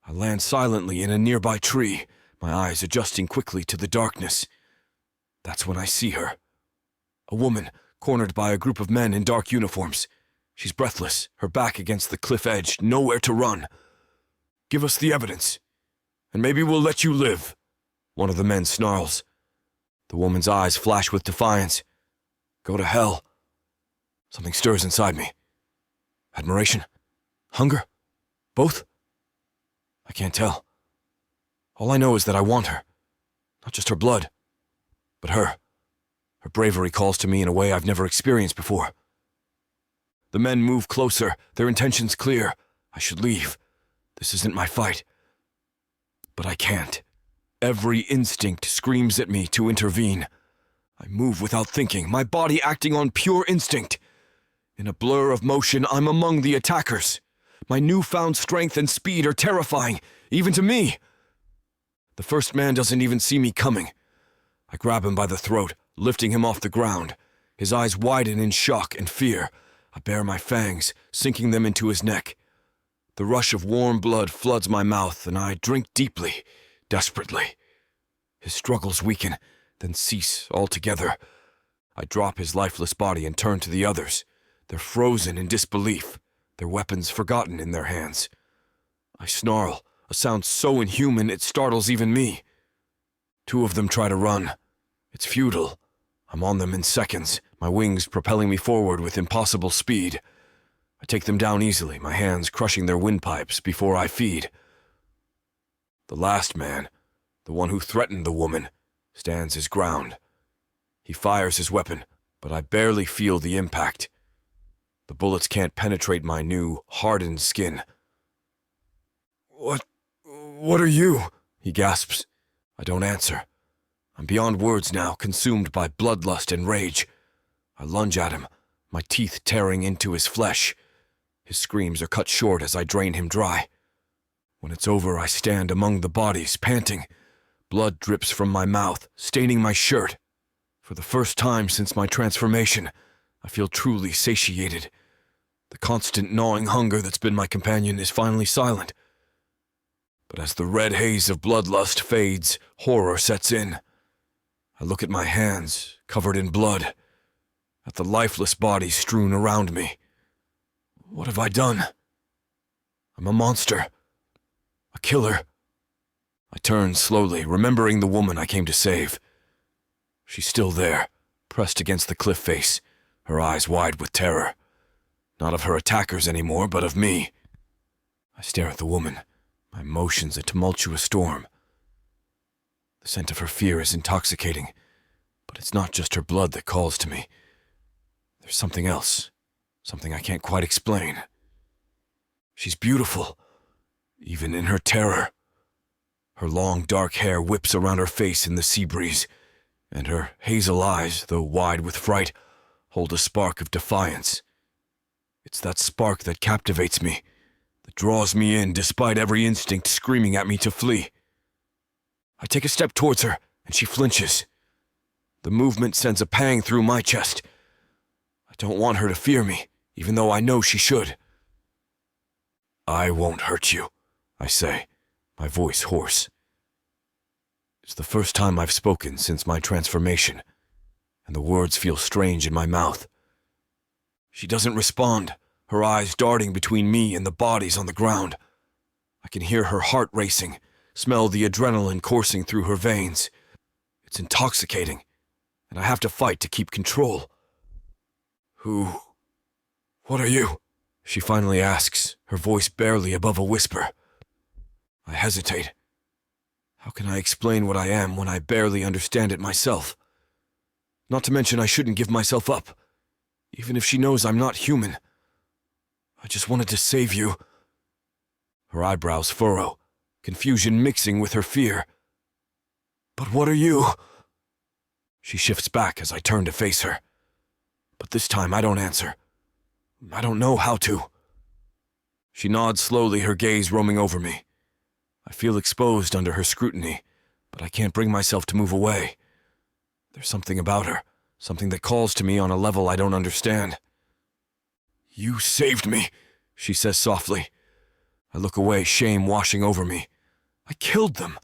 I land silently in a nearby tree, my eyes adjusting quickly to the darkness. That's when I see her. A woman, cornered by a group of men in dark uniforms. She's breathless, her back against the cliff edge, nowhere to run. "Give us the evidence, and maybe we'll let you live," one of the men snarls. The woman's eyes flash with defiance. Go to hell. Something stirs inside me. Admiration? Hunger? Both? I can't tell. All I know is that I want her. Not just her blood, but her. Her bravery calls to me in a way I've never experienced before. The men move closer, their intentions clear. I should leave. This isn't my fight. But I can't. Every instinct screams at me to intervene. I move without thinking, my body acting on pure instinct. In a blur of motion, I'm among the attackers. My newfound strength and speed are terrifying, even to me. The first man doesn't even see me coming. I grab him by the throat, lifting him off the ground. His eyes widen in shock and fear. I bare my fangs, sinking them into his neck. The rush of warm blood floods my mouth, and I drink deeply, desperately. His struggles weaken, then cease altogether. I drop his lifeless body and turn to the others. They're frozen in disbelief, their weapons forgotten in their hands. I snarl, a sound so inhuman it startles even me. Two of them try to run. It's futile. I'm on them in seconds, my wings propelling me forward with impossible speed. I take them down easily, my hands crushing their windpipes before I feed. The last man, the one who threatened the woman, stands his ground. He fires his weapon, but I barely feel the impact. The bullets can't penetrate my new, hardened skin. What are you?" he gasps. I don't answer. I'm beyond words now, consumed by bloodlust and rage. I lunge at him, my teeth tearing into his flesh. His screams are cut short as I drain him dry. When it's over, I stand among the bodies, panting. Blood drips from my mouth, staining my shirt. For the first time since my transformation, I feel truly satiated. The constant gnawing hunger that's been my companion is finally silent. But as the red haze of bloodlust fades, horror sets in. I look at my hands, covered in blood, at the lifeless bodies strewn around me. What have I done? I'm a monster. A killer. I turn slowly, remembering the woman I came to save. She's still there, pressed against the cliff face, her eyes wide with terror. Not of her attackers anymore, but of me. I stare at the woman, my emotions a tumultuous storm. The scent of her fear is intoxicating, but it's not just her blood that calls to me. There's something else, something I can't quite explain. She's beautiful, even in her terror. Her long, dark hair whips around her face in the sea breeze, and her hazel eyes, though wide with fright, hold a spark of defiance. It's that spark that captivates me, that draws me in despite every instinct screaming at me to flee. I take a step towards her, and she flinches. The movement sends a pang through my chest. I don't want her to fear me, even though I know she should. "I won't hurt you," I say, my voice hoarse. It's the first time I've spoken since my transformation, and the words feel strange in my mouth. She doesn't respond, her eyes darting between me and the bodies on the ground. I can hear her heart racing, smell the adrenaline coursing through her veins. It's intoxicating, and I have to fight to keep control. What are you?" she finally asks, her voice barely above a whisper. I hesitate. How can I explain what I am when I barely understand it myself? Not to mention I shouldn't give myself up, even if she knows I'm not human. I just wanted to save you. Her eyebrows furrow, confusion mixing with her fear. "But what are you?" She shifts back as I turn to face her. But this time I don't answer. I don't know how to. She nods slowly, her gaze roaming over me. I feel exposed under her scrutiny, but I can't bring myself to move away. There's something about her, something that calls to me on a level I don't understand. You saved me, she says softly. I look away, shame washing over me. I killed them.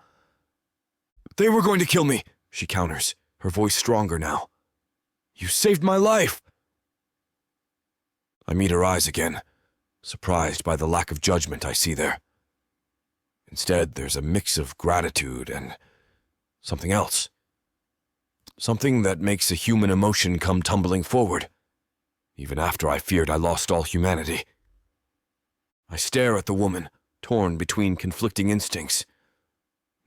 They were going to kill me, she counters, her voice stronger now. You saved my life. I meet her eyes again, surprised by the lack of judgment I see there. Instead, there's a mix of gratitude and something else. Something that makes a human emotion come tumbling forward, even after I feared I lost all humanity. I stare at the woman, torn between conflicting instincts.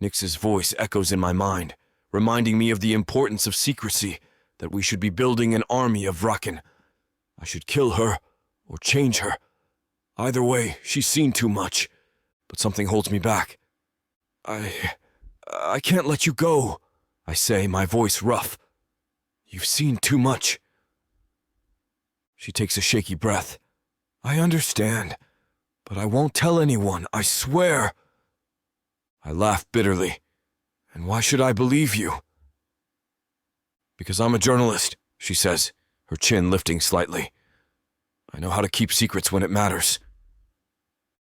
Nyx's voice echoes in my mind, reminding me of the importance of secrecy, that we should be building an army of Vraken. I should kill her or change her. Either way, she's seen too much, but something holds me back. I can't let you go, I say, my voice rough. You've seen too much. She takes a shaky breath. I understand, but I won't tell anyone, I swear. I laugh bitterly. And why should I believe you? Because I'm a journalist, she says, her chin lifting slightly. I know how to keep secrets when it matters.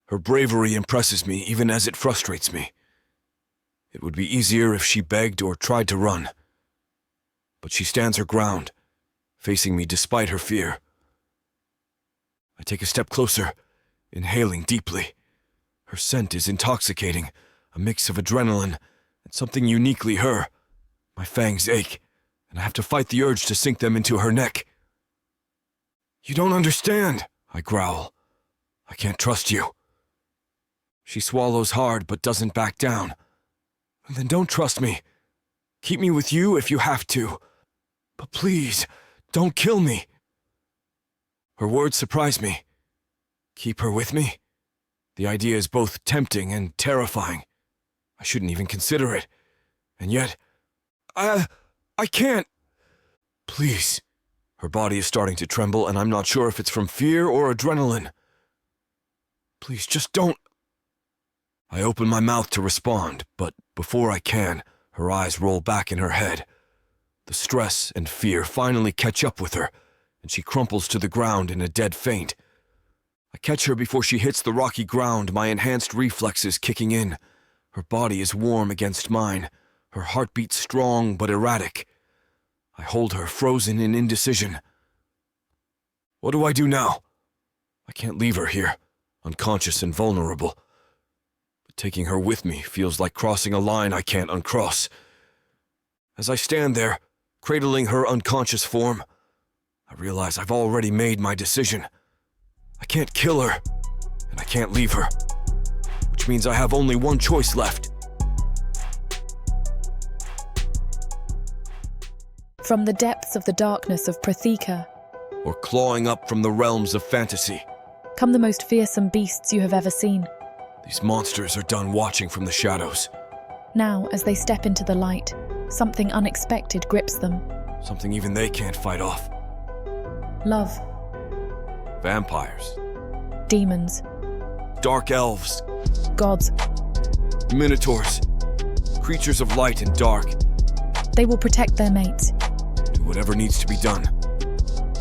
Her bravery impresses me even as it frustrates me. It would be easier if she begged or tried to run. But she stands her ground, facing me despite her fear. I take a step closer, inhaling deeply. Her scent is intoxicating, a mix of adrenaline and something uniquely her. My fangs ache, and I have to fight the urge to sink them into her neck. You don't understand, I growl. I can't trust you. She swallows hard but doesn't back down. Then don't trust me. Keep me with you if you have to. But please, don't kill me. Her words surprise me. Keep her with me? The idea is both tempting and terrifying. I shouldn't even consider it. And yet, I can't. Please. Her body is starting to tremble, and I'm not sure if it's from fear or adrenaline. Please, just don't. I open my mouth to respond, but before I can, her eyes roll back in her head. The stress and fear finally catch up with her, and she crumples to the ground in a dead faint. I catch her before she hits the rocky ground, my enhanced reflexes kicking in. Her body is warm against mine, her heartbeat strong but erratic. I hold her, frozen in indecision. What do I do now? I can't leave her here, unconscious and vulnerable. But taking her with me feels like crossing a line I can't uncross. As I stand there, cradling her unconscious form, I realize I've already made my decision. I can't kill her, and I can't leave her, which means I have only one choice left. From the depths of the darkness of Protheka, Or clawing up from the realms of fantasy. come the most fearsome beasts you have ever seen. These monsters are done watching from the shadows. Now, as they step into the light, something unexpected grips them. Something even they can't fight off. Love, Vampires. demons, Dark elves. gods. Minotaurs. Creatures of light and dark. They will protect their mates. Do whatever needs to be done.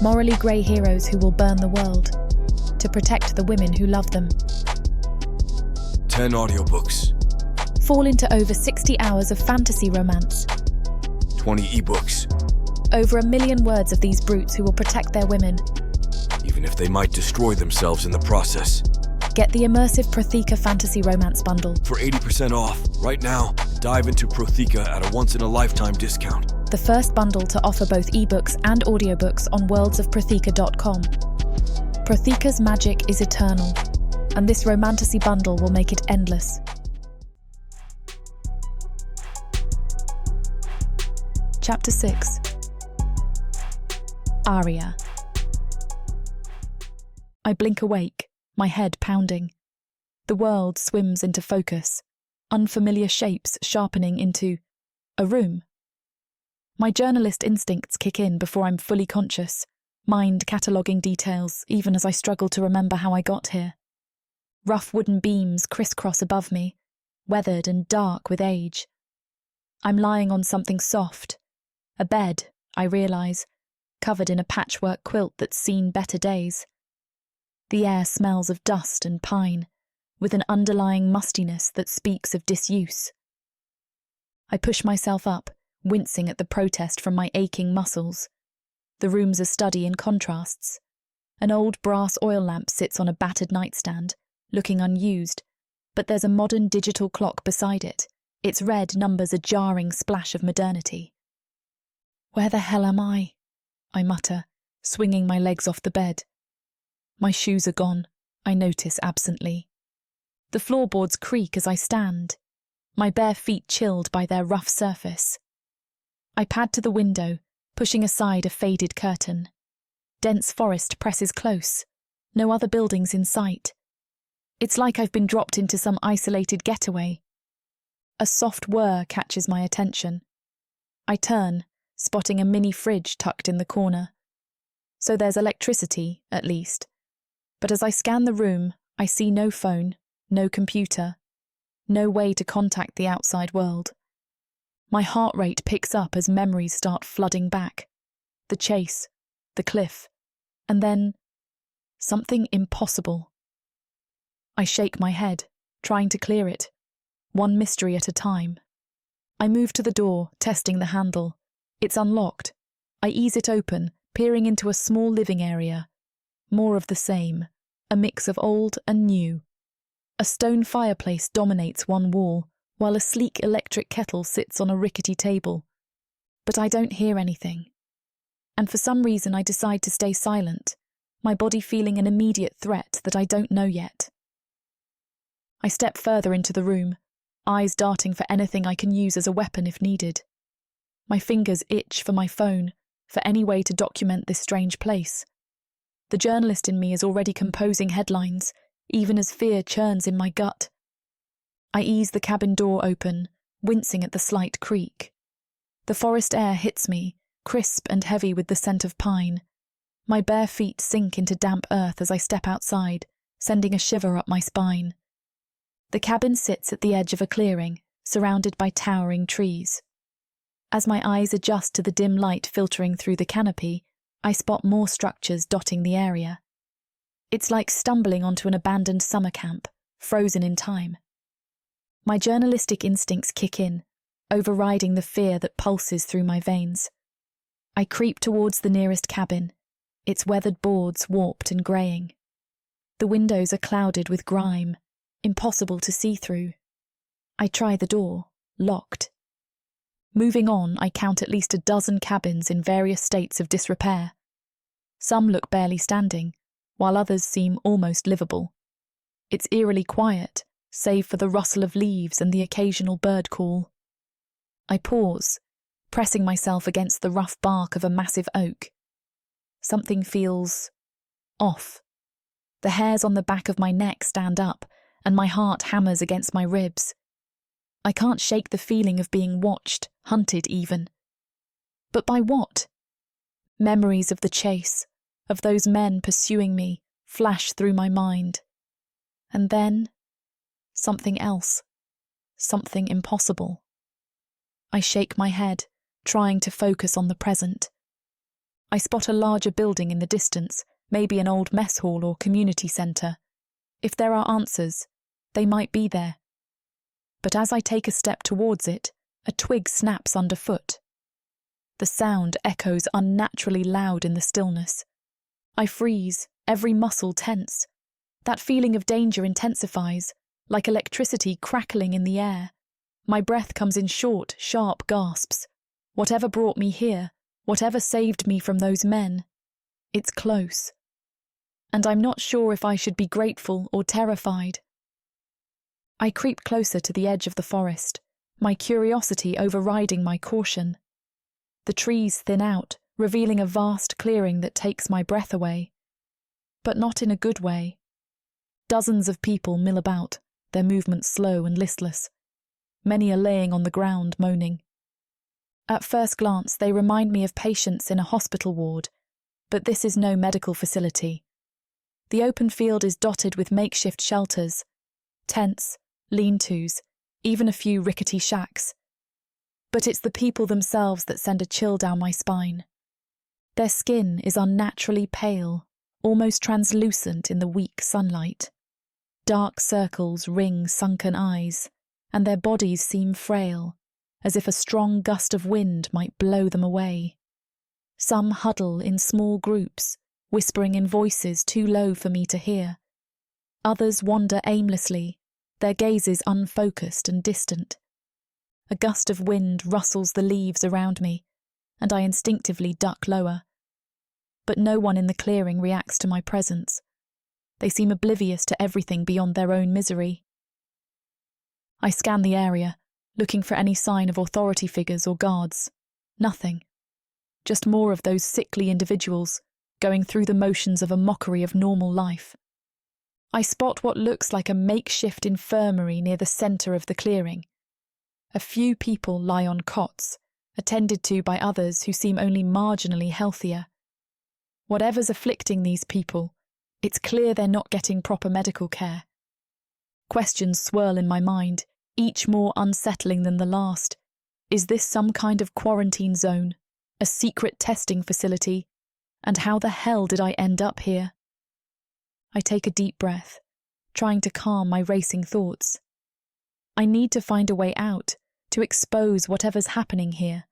Morally grey heroes who will burn the world to protect the women who love them. 10 audiobooks. Fall into over 60 hours of fantasy romance. 20 ebooks. Over 1 million words of these brutes who will protect their women. Even if they might destroy themselves in the process. Get the immersive Protheka fantasy romance bundle. For 80% off, right now, dive into Protheka at a once-in-a-lifetime discount. The first bundle to offer both ebooks and audiobooks on worldsofprotheka.com. Protheka's magic is eternal, and this romantasy bundle will make it endless. Chapter 6. Aria. I blink awake, my head pounding. The world swims into focus, unfamiliar shapes sharpening into a room. My journalist instincts kick in before I'm fully conscious, mind cataloguing details even as I struggle to remember how I got here. Rough wooden beams crisscross above me, weathered and dark with age. I'm lying on something soft, a bed, I realise, covered in a patchwork quilt that's seen better days. The air smells of dust and pine, with an underlying mustiness that speaks of disuse. I push myself up, wincing at the protest from my aching muscles. The room's a study in contrasts. An old brass oil lamp sits on a battered nightstand, looking unused, but there's a modern digital clock beside it. Its red numbers a jarring splash of modernity. "Where the hell am I?" I mutter, swinging my legs off the bed. My shoes are gone, I notice absently. The floorboards creak as I stand, my bare feet chilled by their rough surface. I pad to the window, pushing aside a faded curtain. Dense forest presses close, no other buildings in sight. It's like I've been dropped into some isolated getaway. A soft whir catches my attention. I turn, spotting a mini fridge tucked in the corner. So there's electricity, at least. But as I scan the room, I see no phone, no computer, no way to contact the outside world. My heart rate picks up as memories start flooding back. The chase, the cliff, and then something impossible. I shake my head, trying to clear it, one mystery at a time. I move to the door, testing the handle. It's unlocked. I ease it open, peering into a small living area. More of the same, a mix of old and new. A stone fireplace dominates one wall, while a sleek electric kettle sits on a rickety table. But I don't hear anything. And for some reason I decide to stay silent, my body feeling an immediate threat that I don't know yet. I step further into the room, eyes darting for anything I can use as a weapon if needed. My fingers itch for my phone, for any way to document this strange place. The journalist in me is already composing headlines, even as fear churns in my gut. I ease the cabin door open, wincing at the slight creak. The forest air hits me, crisp and heavy with the scent of pine. My bare feet sink into damp earth as I step outside, sending a shiver up my spine. The cabin sits at the edge of a clearing, surrounded by towering trees. As my eyes adjust to the dim light filtering through the canopy, I spot more structures dotting the area. It's like stumbling onto an abandoned summer camp, frozen in time. My journalistic instincts kick in, overriding the fear that pulses through my veins. I creep towards the nearest cabin, its weathered boards warped and greying. The windows are clouded with grime, impossible to see through. I try the door, locked. Moving on, I count at least a dozen cabins in various states of disrepair. Some look barely standing, while others seem almost livable. It's eerily quiet, save for the rustle of leaves and the occasional bird call. I pause, pressing myself against the rough bark of a massive oak. Something feels off. The hairs on the back of my neck stand up, and my heart hammers against my ribs. I can't shake the feeling of being watched, hunted even. But by what? Memories of the chase, of those men pursuing me, flash through my mind. And then, something else, something impossible. I shake my head, trying to focus on the present. I spot a larger building in the distance, maybe an old mess hall or community centre. If there are answers, they might be there. But as I take a step towards it, a twig snaps underfoot. The sound echoes unnaturally loud in the stillness. I freeze, every muscle tense. That feeling of danger intensifies, like electricity crackling in the air. My breath comes in short, sharp gasps. Whatever brought me here, whatever saved me from those men, it's close. And I'm not sure if I should be grateful or terrified. I creep closer to the edge of the forest, my curiosity overriding my caution. The trees thin out, revealing a vast clearing that takes my breath away. But not in a good way. Dozens of people mill about, their movements slow and listless. Many are laying on the ground, moaning. At first glance, they remind me of patients in a hospital ward, but this is no medical facility. The open field is dotted with makeshift shelters, tents, lean-tos, even a few rickety shacks. But it's the people themselves that send a chill down my spine. Their skin is unnaturally pale, almost translucent in the weak sunlight. Dark circles ring sunken eyes, and their bodies seem frail, as if a strong gust of wind might blow them away. Some huddle in small groups, whispering in voices too low for me to hear. Others wander aimlessly, their gazes unfocused and distant. A gust of wind rustles the leaves around me, and I instinctively duck lower. But no one in the clearing reacts to my presence. They seem oblivious to everything beyond their own misery. I scan the area, looking for any sign of authority figures or guards. Nothing. Just more of those sickly individuals, going through the motions of a mockery of normal life. I spot what looks like a makeshift infirmary near the centre of the clearing. A few people lie on cots, attended to by others who seem only marginally healthier. Whatever's afflicting these people, it's clear they're not getting proper medical care. Questions swirl in my mind, each more unsettling than the last. Is this some kind of quarantine zone, a secret testing facility? And how the hell did I end up here? I take a deep breath, trying to calm my racing thoughts. I need to find a way out, to expose whatever's happening here.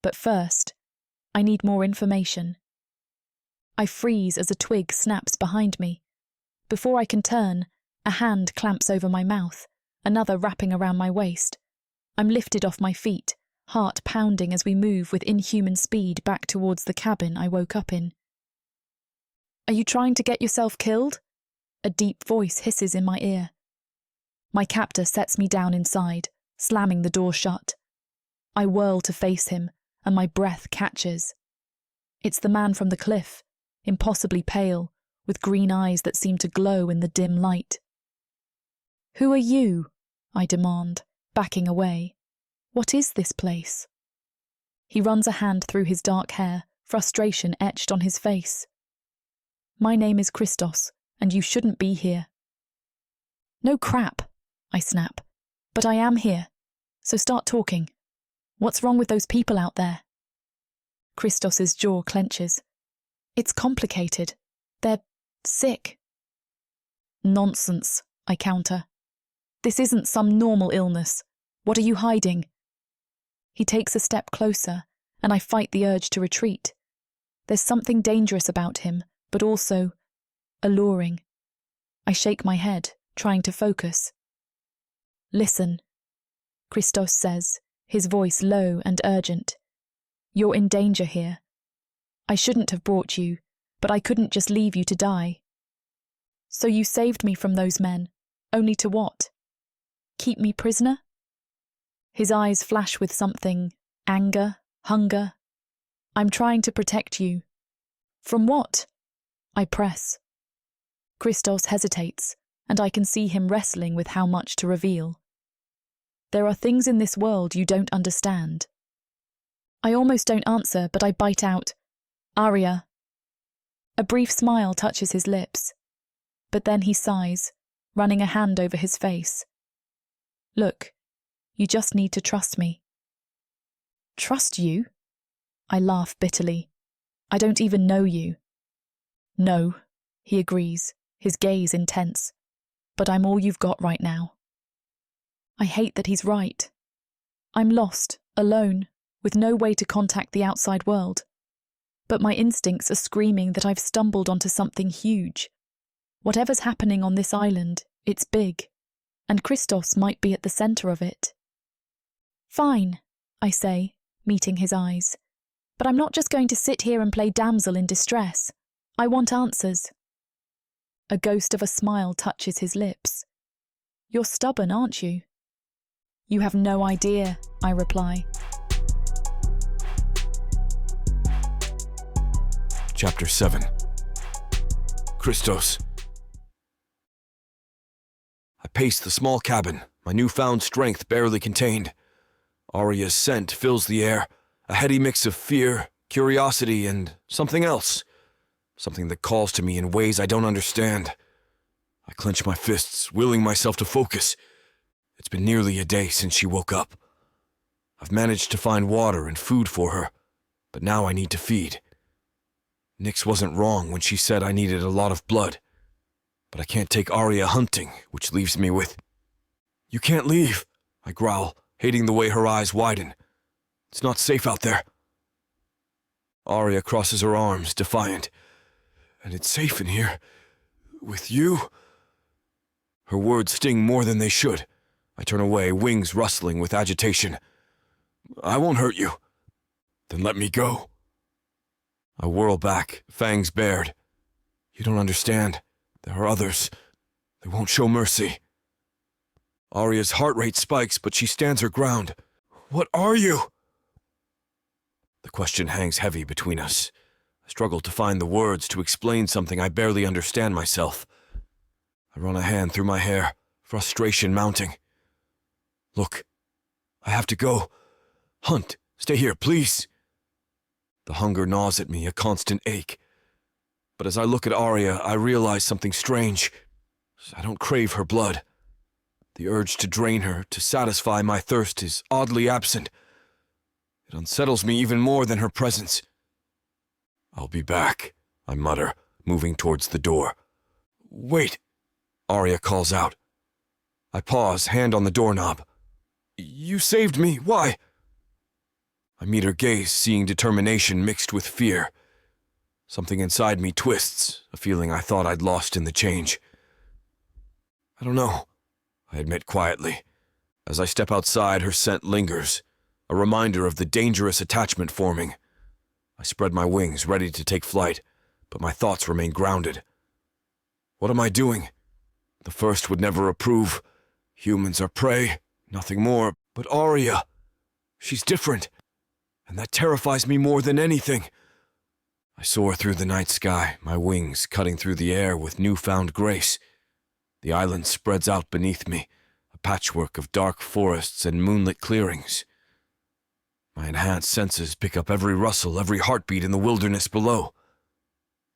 But first, I need more information. I freeze as a twig snaps behind me. Before I can turn, a hand clamps over my mouth, another wrapping around my waist. I'm lifted off my feet, heart pounding as we move with inhuman speed back towards the cabin I woke up in. Are you trying to get yourself killed? A deep voice hisses in my ear. My captor sets me down inside, slamming the door shut. I whirl to face him, and my breath catches. It's the man from the cliff, impossibly pale, with green eyes that seem to glow in the dim light. Who are you? I demand, backing away. What is this place? He runs a hand through his dark hair, frustration etched on his face. My name is Christos, and you shouldn't be here. No crap, I snap. But I am here, so start talking. What's wrong with those people out there? Christos's jaw clenches. It's complicated. They're sick. Nonsense, I counter. This isn't some normal illness. What are you hiding? He takes a step closer, and I fight the urge to retreat. There's something dangerous about him, but also alluring. I shake my head, trying to focus. Listen, Christos says, his voice low and urgent. You're in danger here. I shouldn't have brought you, but I couldn't just leave you to die. So you saved me from those men, only to what? Keep me prisoner? His eyes flash with something, anger, hunger. I'm trying to protect you. From what? I press. Christos hesitates, and I can see him wrestling with how much to reveal. There are things in this world you don't understand. I almost don't answer, but I bite out, Arya. A brief smile touches his lips, but then he sighs, running a hand over his face. Look, you just need to trust me. Trust you? I laugh bitterly. I don't even know you. No, he agrees, his gaze intense. But I'm all you've got right now. I hate that he's right. I'm lost, alone, with no way to contact the outside world. But my instincts are screaming that I've stumbled onto something huge. Whatever's happening on this island, it's big, and Christos might be at the centre of it. Fine, I say, meeting his eyes. But I'm not just going to sit here and play damsel in distress. I want answers. A ghost of a smile touches his lips. You're stubborn, aren't you? You have no idea, I reply. Chapter 7. Christos. I pace the small cabin, my newfound strength barely contained. Aria's scent fills the air, a heady mix of fear, curiosity, and something else. Something that calls to me in ways I don't understand. I clench my fists, willing myself to focus. It's been nearly a day since she woke up. I've managed to find water and food for her, but now I need to feed. Nyx wasn't wrong when she said I needed a lot of blood. But I can't take Arya hunting, which leaves me with... You can't leave, I growl, hating the way her eyes widen. It's not safe out there. Arya crosses her arms, defiant. And it's safe in here. With you? Her words sting more than they should. I turn away, wings rustling with agitation. I won't hurt you. Then let me go. I whirl back, fangs bared. You don't understand. There are others. They won't show mercy. Arya's heart rate spikes, but she stands her ground. What are you? The question hangs heavy between us. I struggle to find the words to explain something I barely understand myself. I run a hand through my hair, frustration mounting. Look, I have to go. Hunt, stay here, please. The hunger gnaws at me, a constant ache. But as I look at Arya, I realize something strange. I don't crave her blood. The urge to drain her, to satisfy my thirst, is oddly absent. It unsettles me even more than her presence. I'll be back, I mutter, moving towards the door. Wait, Arya calls out. I pause, hand on the doorknob. You saved me, why? I meet her gaze, seeing determination mixed with fear. Something inside me twists, a feeling I thought I'd lost in the change. I don't know, I admit quietly. As I step outside, her scent lingers, a reminder of the dangerous attachment forming. I spread my wings, ready to take flight, but my thoughts remain grounded. What am I doing? The first would never approve. Humans are prey, nothing more. But Arya, she's different, and that terrifies me more than anything. I soar through the night sky, my wings cutting through the air with newfound grace. The island spreads out beneath me, a patchwork of dark forests and moonlit clearings. My enhanced senses pick up every rustle, every heartbeat in the wilderness below.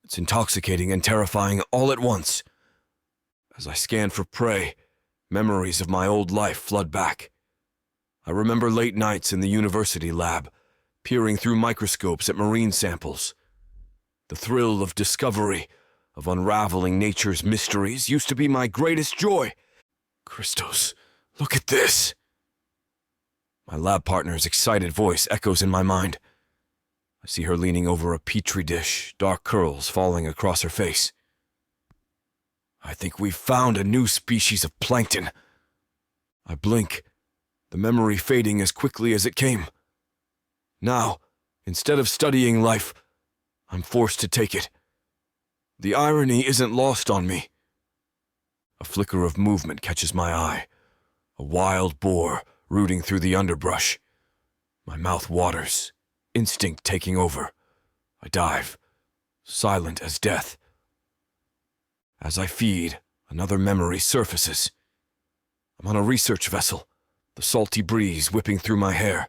It's intoxicating and terrifying all at once. As I scan for prey, memories of my old life flood back. I remember late nights in the university lab, peering through microscopes at marine samples. The thrill of discovery, of unraveling nature's mysteries, used to be my greatest joy. Christos, look at this! My lab partner's excited voice echoes in my mind. I see her leaning over a petri dish, dark curls falling across her face. I think we've found a new species of plankton. I blink, the memory fading as quickly as it came. Now, instead of studying life, I'm forced to take it. The irony isn't lost on me. A flicker of movement catches my eye. A wild boar rooting through the underbrush. My mouth waters, instinct taking over. I dive, silent as death. As I feed, another memory surfaces. I'm on a research vessel, the salty breeze whipping through my hair.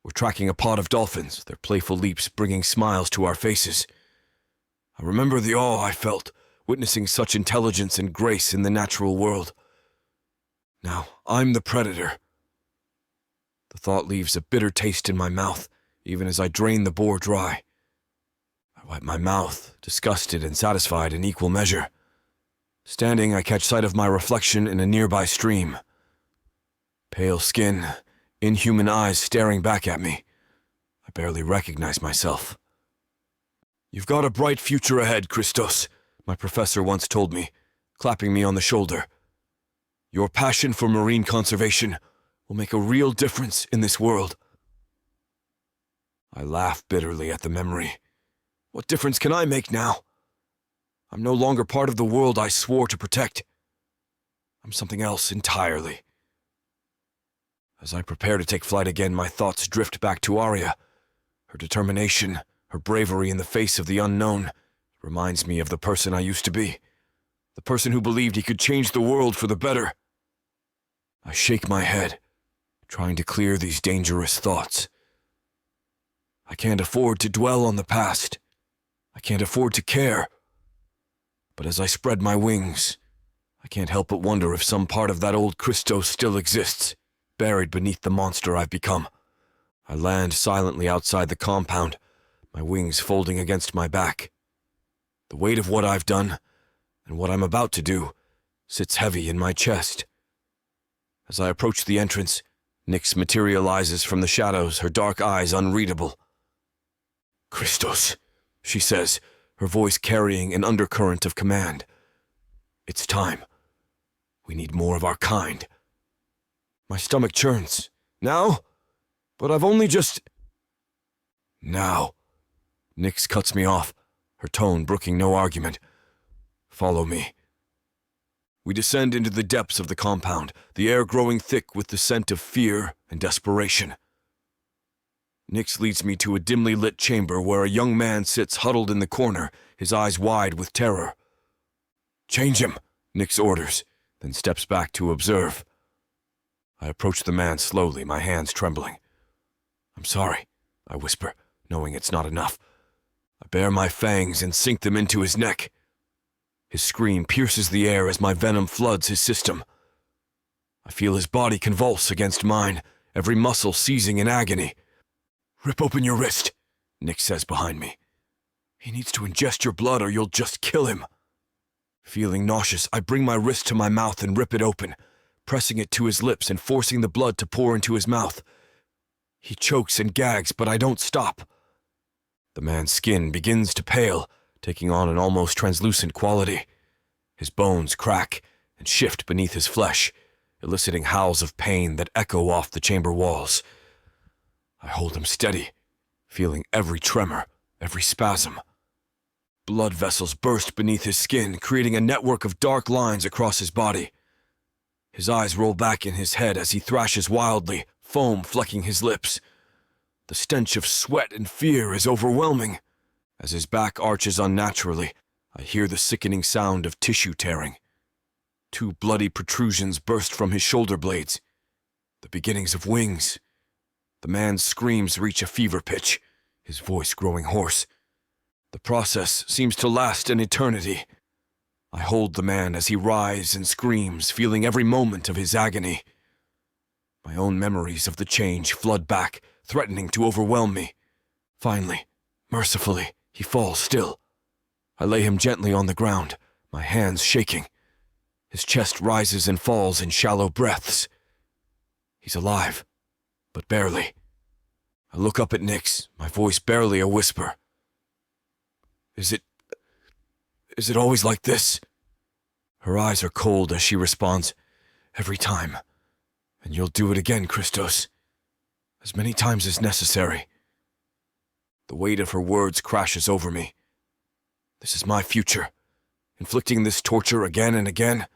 We're tracking a pod of dolphins, their playful leaps bringing smiles to our faces. I remember the awe I felt, witnessing such intelligence and grace in the natural world. Now, I'm the predator. The thought leaves a bitter taste in my mouth, even as I drain the boar dry. I wipe my mouth, disgusted and satisfied in equal measure. Standing, I catch sight of my reflection in a nearby stream. Pale skin, inhuman eyes staring back at me. I barely recognize myself. You've got a bright future ahead, Christos, my professor once told me, clapping me on the shoulder. Your passion for marine conservation will make a real difference in this world. I laugh bitterly at the memory. What difference can I make now? I'm no longer part of the world I swore to protect. I'm something else entirely. As I prepare to take flight again, my thoughts drift back to Arya. Her determination, her bravery in the face of the unknown, reminds me of the person I used to be. The person who believed he could change the world for the better. I shake my head, trying to clear these dangerous thoughts. I can't afford to dwell on the past. I can't afford to care. But as I spread my wings, I can't help but wonder if some part of that old Christos still exists, buried beneath the monster I've become. I land silently outside the compound, my wings folding against my back. The weight of what I've done, and what I'm about to do, sits heavy in my chest. As I approach the entrance, Nyx materializes from the shadows, her dark eyes unreadable. "Christos," she says, her voice carrying an undercurrent of command. "It's time. We need more of our kind." My stomach churns. "Now? But I've only just—" "Now." Nyx cuts me off, her tone brooking no argument. "Follow me." We descend into the depths of the compound, the air growing thick with the scent of fear and desperation. Nyx leads me to a dimly lit chamber where a young man sits huddled in the corner, his eyes wide with terror. "Change him," Nyx orders, then steps back to observe. I approach the man slowly, my hands trembling. "I'm sorry," I whisper, knowing it's not enough. I bare my fangs and sink them into his neck. His scream pierces the air as my venom floods his system. I feel his body convulse against mine, every muscle seizing in agony. "Rip open your wrist," Nyx says behind me. "He needs to ingest your blood or you'll just kill him." Feeling nauseous, I bring my wrist to my mouth and rip it open, pressing it to his lips and forcing the blood to pour into his mouth. He chokes and gags, but I don't stop. The man's skin begins to pale, taking on an almost translucent quality. His bones crack and shift beneath his flesh, eliciting howls of pain that echo off the chamber walls. I hold him steady, feeling every tremor, every spasm. Blood vessels burst beneath his skin, creating a network of dark lines across his body. His eyes roll back in his head as he thrashes wildly, foam flecking his lips. The stench of sweat and fear is overwhelming. As his back arches unnaturally, I hear the sickening sound of tissue tearing. 2 bloody protrusions burst from his shoulder blades, the beginnings of wings. The man's screams reach a fever pitch, his voice growing hoarse. The process seems to last an eternity. I hold the man as he writhes and screams, feeling every moment of his agony. My own memories of the change flood back, threatening to overwhelm me. Finally, mercifully, he falls still. I lay him gently on the ground, my hands shaking. His chest rises and falls in shallow breaths. He's alive, but barely. I look up at Nyx, my voice barely a whisper. Is it always like this?" Her eyes are cold as she responds, "Every time. And you'll do it again, Christos. As many times as necessary." The weight of her words crashes over me. This is my future. Inflicting this torture again and again.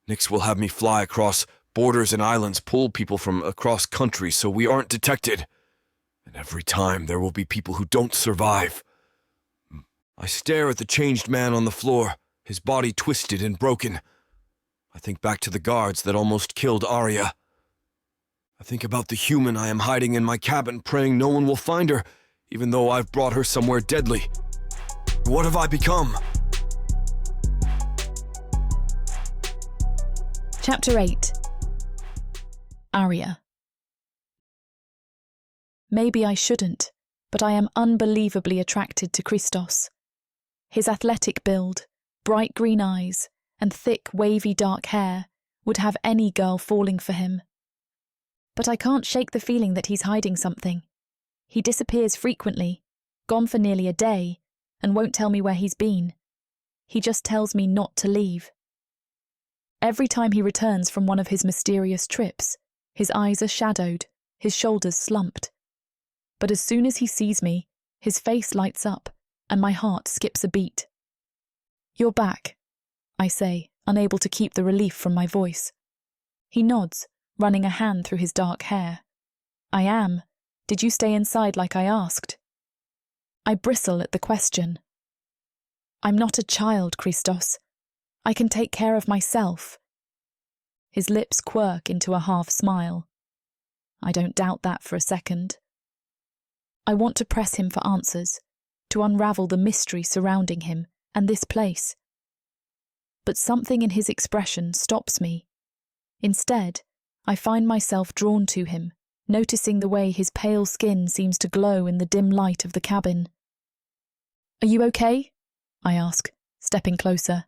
Nyx will have me fly across borders and islands, pull people from across countries so we aren't detected. And every time there will be people who don't survive. I stare at the changed man on the floor, his body twisted and broken. I think back to the guards that almost killed Arya. I think about the human I am hiding in my cabin, praying no one will find her, even though I've brought her somewhere deadly. What have I become? Chapter 8. Aria. Maybe I shouldn't, but I am unbelievably attracted to Christos. His athletic build, bright green eyes, and thick, wavy dark hair would have any girl falling for him. But I can't shake the feeling that he's hiding something. He disappears frequently, gone for nearly a day, and won't tell me where he's been. He just tells me not to leave. Every time he returns from one of his mysterious trips, his eyes are shadowed, his shoulders slumped. But as soon as he sees me, his face lights up, and my heart skips a beat. "You're back," I say, unable to keep the relief from my voice. He nods, running a hand through his dark hair. "I am. Did you stay inside like I asked?" I bristle at the question. "I'm not a child, Christos. I can take care of myself." His lips quirk into a half smile. I don't doubt that for a second. I want to press him for answers, to unravel the mystery surrounding him and this place. But something in his expression stops me. Instead, I find myself drawn to him, noticing the way his pale skin seems to glow in the dim light of the cabin. "Are you okay?" I ask, stepping closer.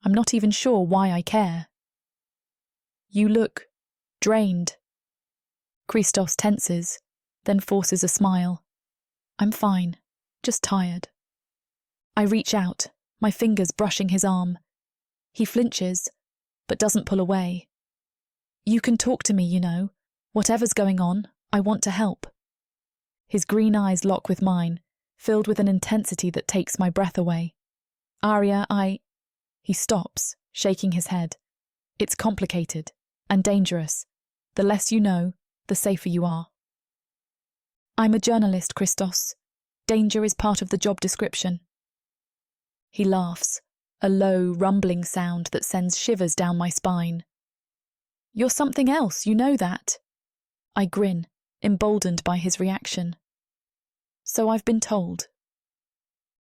I'm not even sure why I care. "You look drained." Christos tenses, then forces a smile. "I'm fine, just tired." I reach out, my fingers brushing his arm. He flinches, but doesn't pull away. "You can talk to me, you know. Whatever's going on, I want to help." His green eyes lock with mine, filled with an intensity that takes my breath away. "Arya, He stops, shaking his head. "It's complicated and dangerous. The less you know, the safer you are." "I'm a journalist, Christos. Danger is part of the job description." He laughs, a low, rumbling sound that sends shivers down my spine. "You're something else, you know that." I grin, emboldened by his reaction. "So I've been told."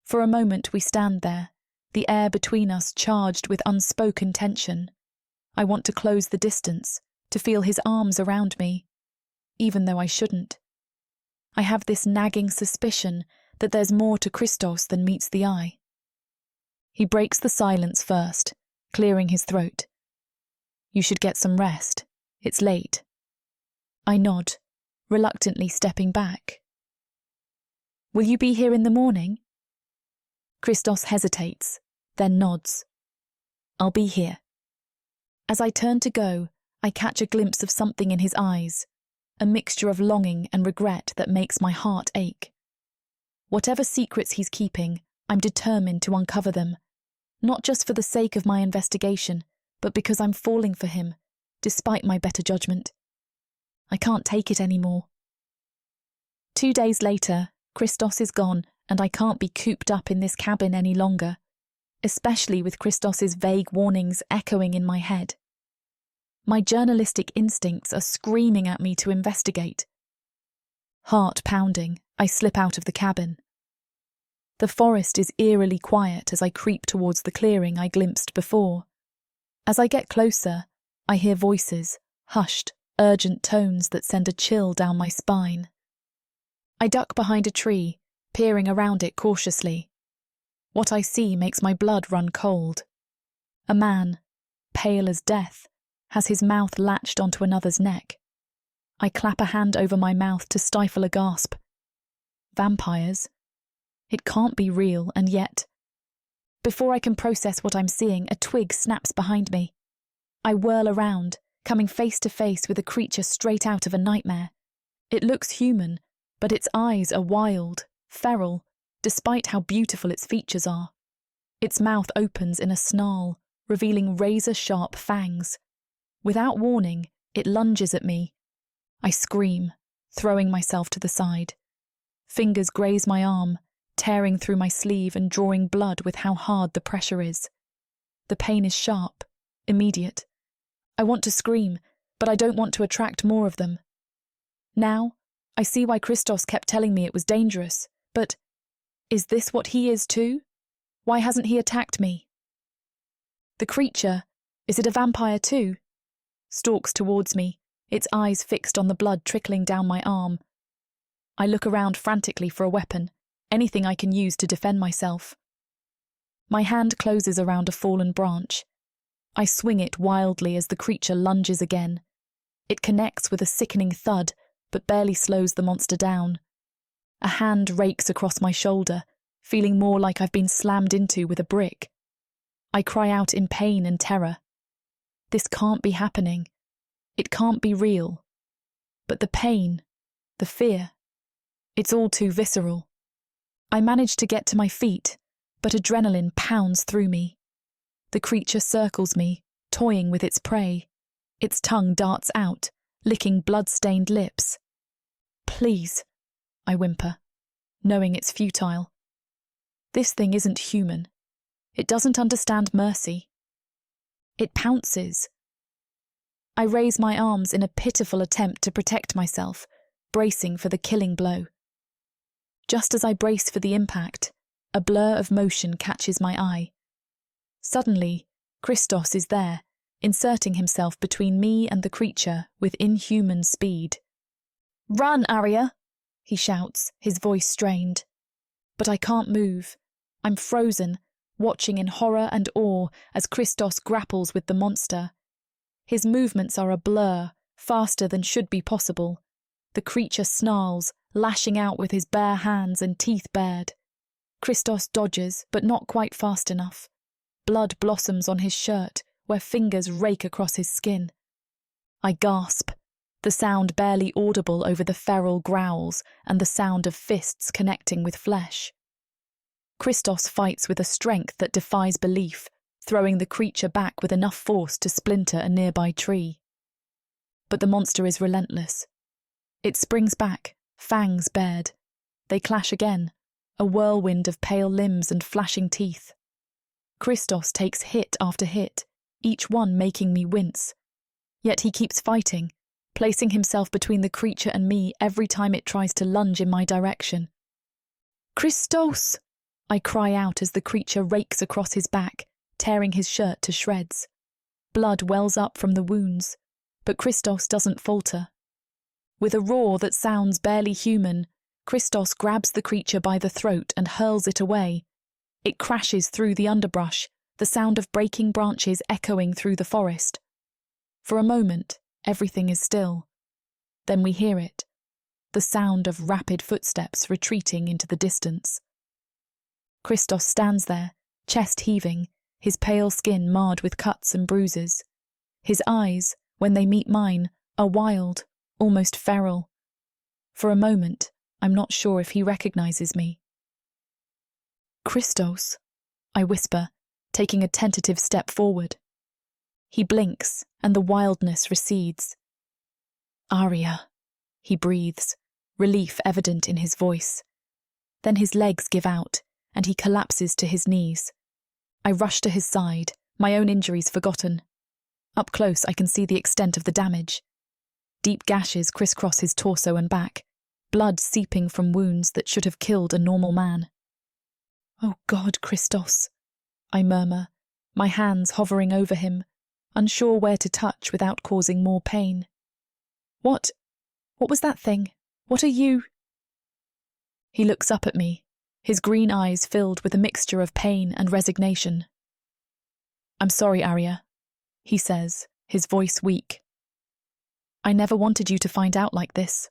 For a moment we stand there, the air between us charged with unspoken tension. I want to close the distance, to feel his arms around me, even though I shouldn't. I have this nagging suspicion that there's more to Christos than meets the eye. He breaks the silence first, clearing his throat. "You should get some rest. It's late." I nod, reluctantly stepping back. "Will you be here in the morning?" Christos hesitates, then nods. "I'll be here." As I turn to go, I catch a glimpse of something in his eyes, a mixture of longing and regret that makes my heart ache. Whatever secrets he's keeping, I'm determined to uncover them, not just for the sake of my investigation, but because I'm falling for him, despite my better judgment. I can't take it anymore. 2 days later, Christos is gone, and I can't be cooped up in this cabin any longer, especially with Christos's vague warnings echoing in my head. My journalistic instincts are screaming at me to investigate. Heart pounding, I slip out of the cabin. The forest is eerily quiet as I creep towards the clearing I glimpsed before. As I get closer, I hear voices, hushed, urgent tones that send a chill down my spine. I duck behind a tree, peering around it cautiously. What I see makes my blood run cold. A man, pale as death, has his mouth latched onto another's neck. I clap a hand over my mouth to stifle a gasp. Vampires? It can't be real, and yet... Before I can process what I'm seeing, a twig snaps behind me. I whirl around, coming face to face with a creature straight out of a nightmare. It looks human, but its eyes are wild, feral, despite how beautiful its features are. Its mouth opens in a snarl, revealing razor-sharp fangs. Without warning, it lunges at me. I scream, throwing myself to the side. Fingers graze my arm, tearing through my sleeve and drawing blood with how hard the pressure is. The pain is sharp, immediate. I want to scream, but I don't want to attract more of them. Now, I see why Christos kept telling me it was dangerous, but is this what he is too? Why hasn't he attacked me? The creature, is it a vampire too? Stalks towards me, its eyes fixed on the blood trickling down my arm. I look around frantically for a weapon, anything I can use to defend myself. My hand closes around a fallen branch. I swing it wildly as the creature lunges again. It connects with a sickening thud, but barely slows the monster down. A hand rakes across my shoulder, feeling more like I've been slammed into with a brick. I cry out in pain and terror. This can't be happening. It can't be real. But the pain, the fear, it's all too visceral. I manage to get to my feet, but adrenaline pounds through me. The creature circles me, toying with its prey. Its tongue darts out, licking blood-stained lips. "Please," I whimper, knowing it's futile. This thing isn't human. It doesn't understand mercy. It pounces. I raise my arms in a pitiful attempt to protect myself, bracing for the killing blow. Just as I brace for the impact, a blur of motion catches my eye. Suddenly, Christos is there, inserting himself between me and the creature with inhuman speed. "Run, Arya!" he shouts, his voice strained. But I can't move. I'm frozen, watching in horror and awe as Christos grapples with the monster. His movements are a blur, faster than should be possible. The creature snarls, lashing out with his bare hands and teeth bared. Christos dodges, but not quite fast enough. Blood blossoms on his shirt, where fingers rake across his skin. I gasp, the sound barely audible over the feral growls and the sound of fists connecting with flesh. Christos fights with a strength that defies belief, throwing the creature back with enough force to splinter a nearby tree. But the monster is relentless. It springs back, fangs bared. They clash again, a whirlwind of pale limbs and flashing teeth. Christos takes hit after hit, each one making me wince. Yet he keeps fighting, placing himself between the creature and me every time it tries to lunge in my direction. "Christos!" I cry out as the creature rakes across his back, tearing his shirt to shreds. Blood wells up from the wounds, but Christos doesn't falter. With a roar that sounds barely human, Christos grabs the creature by the throat and hurls it away. It crashes through the underbrush, the sound of breaking branches echoing through the forest. For a moment, everything is still. Then we hear it, the sound of rapid footsteps retreating into the distance. Christos stands there, chest heaving, his pale skin marred with cuts and bruises. His eyes, when they meet mine, are wild, almost feral. For a moment, I'm not sure if he recognizes me. "Christos," I whisper, taking a tentative step forward. He blinks, and the wildness recedes. "Arya," he breathes, relief evident in his voice. Then his legs give out, and he collapses to his knees. I rush to his side, my own injuries forgotten. Up close, I can see the extent of the damage. Deep gashes crisscross his torso and back, blood seeping from wounds that should have killed a normal man. "Oh God, Christos," I murmur, my hands hovering over him, unsure where to touch without causing more pain. What was that thing? What are you?" He looks up at me, his green eyes filled with a mixture of pain and resignation. "I'm sorry, Arya," he says, his voice weak. "I never wanted you to find out like this."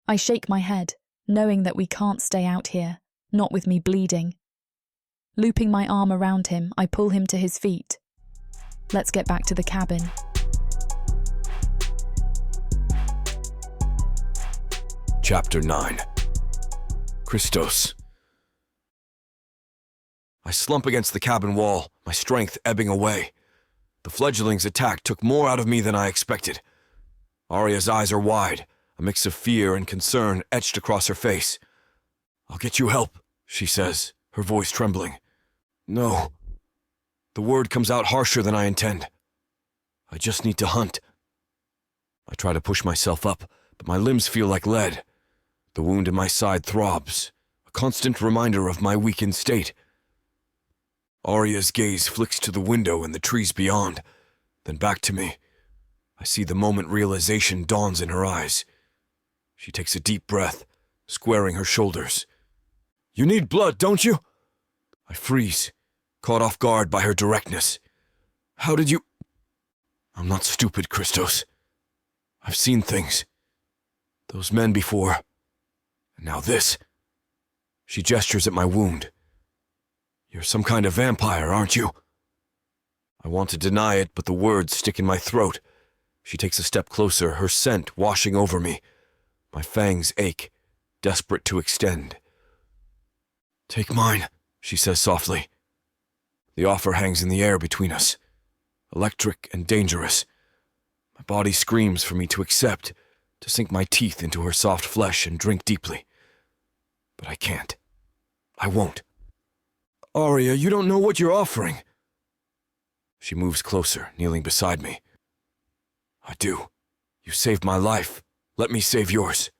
I shake my head, knowing that we can't stay out here, not with me bleeding. Looping my arm around him, I pull him to his feet. Let's get back to the cabin. Chapter 9. Christos. I slump against the cabin wall, my strength ebbing away. The fledgling's attack took more out of me than I expected. Aria's eyes are wide, a mix of fear and concern etched across her face. "I'll get you help," she says, her voice trembling. "No." The word comes out harsher than I intend. "I just need to hunt." I try to push myself up, but my limbs feel like lead. The wound in my side throbs, a constant reminder of my weakened state. Aria's gaze flicks to the window and the trees beyond, then back to me. I see the moment realization dawns in her eyes. She takes a deep breath, squaring her shoulders. "You need blood, don't you?" I freeze, caught off guard by her directness. "How did you—" "I'm not stupid, Christos. I've seen things. Those men before. And now this." She gestures at my wound. "You're some kind of vampire, aren't you?" I want to deny it, but the words stick in my throat. She takes a step closer, her scent washing over me. My fangs ache, desperate to extend. "Take mine," she says softly. The offer hangs in the air between us, electric and dangerous. My body screams for me to accept, to sink my teeth into her soft flesh and drink deeply. But I can't. I won't. "Arya, you don't know what you're offering." She moves closer, kneeling beside me. "I do. You saved my life. Let me save yours."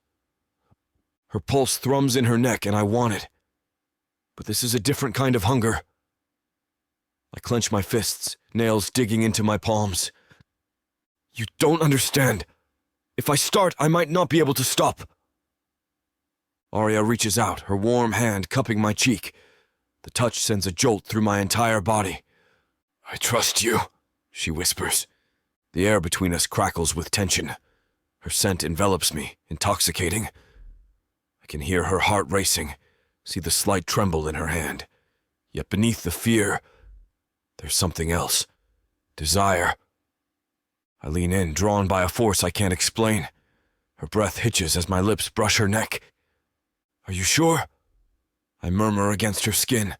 Her pulse thrums in her neck, and I want it. But this is a different kind of hunger. I clench my fists, nails digging into my palms. "You don't understand. If I start, I might not be able to stop. Arya reaches out, her warm hand cupping my cheek. The touch sends a jolt through my entire body. I trust you, she whispers. The air between us crackles with tension. Her scent envelops me, intoxicating. I can hear her heart racing, see the slight tremble in her hand. Yet beneath the fear, there's something else. Desire. I lean in, drawn by a force I can't explain. Her breath hitches as my lips brush her neck. Are you sure? I murmur against her skin.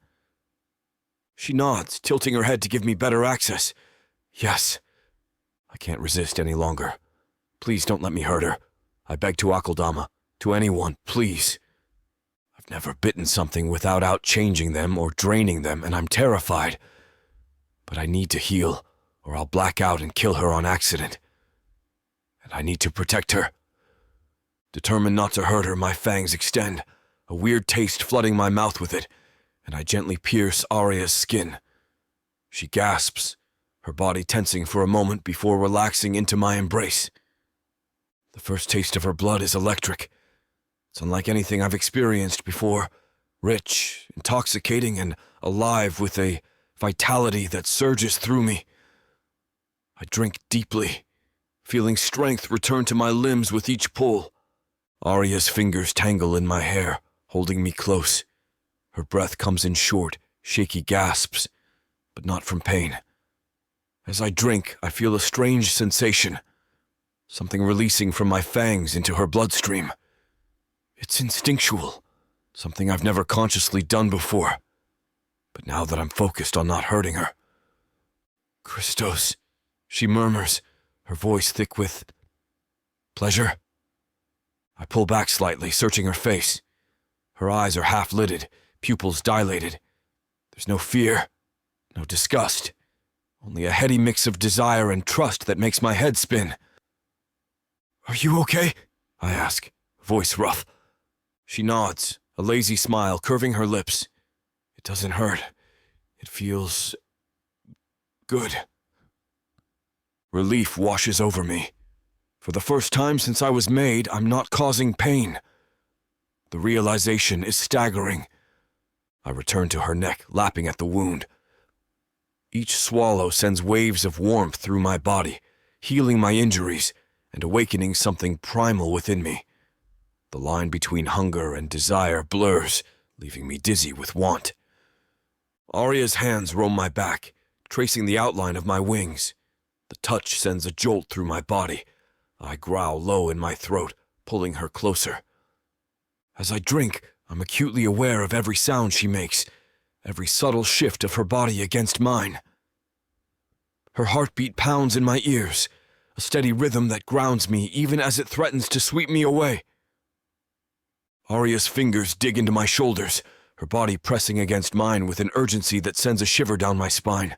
She nods, tilting her head to give me better access. Yes. I can't resist any longer. Please don't let me hurt her. I beg to Akaldama, to anyone, please. I've never bitten something without out-changing them or draining them, and I'm terrified. But I need to heal, or I'll black out and kill her on accident. And I need to protect her. Determined not to hurt her, my fangs extend, a weird taste flooding my mouth with it, and I gently pierce Arya's skin. She gasps, her body tensing for a moment before relaxing into my embrace. The first taste of her blood is electric. It's unlike anything I've experienced before, rich, intoxicating, and alive with a vitality that surges through me. I drink deeply, feeling strength return to my limbs with each pull. Arya's fingers tangle in my hair, holding me close. Her breath comes in short, shaky gasps, but not from pain. As I drink, I feel a strange sensation, something releasing from my fangs into her bloodstream. It's instinctual, something I've never consciously done before. But now that I'm focused on not hurting her. Christos, she murmurs, her voice thick with pleasure. I pull back slightly, searching her face. Her eyes are half-lidded, pupils dilated. There's no fear, no disgust, only a heady mix of desire and trust that makes my head spin. Are you okay? I ask, voice rough. She nods, a lazy smile curving her lips. It doesn't hurt. It feels good. Relief washes over me. For the first time since I was made, I'm not causing pain. The realization is staggering. I return to her neck, lapping at the wound. Each swallow sends waves of warmth through my body, healing my injuries and awakening something primal within me. The line between hunger and desire blurs, leaving me dizzy with want. Arya's hands roam my back, tracing the outline of my wings. The touch sends a jolt through my body. I growl low in my throat, pulling her closer. As I drink, I'm acutely aware of every sound she makes, every subtle shift of her body against mine. Her heartbeat pounds in my ears, a steady rhythm that grounds me even as it threatens to sweep me away. Arya's fingers dig into my shoulders, her body pressing against mine with an urgency that sends a shiver down my spine.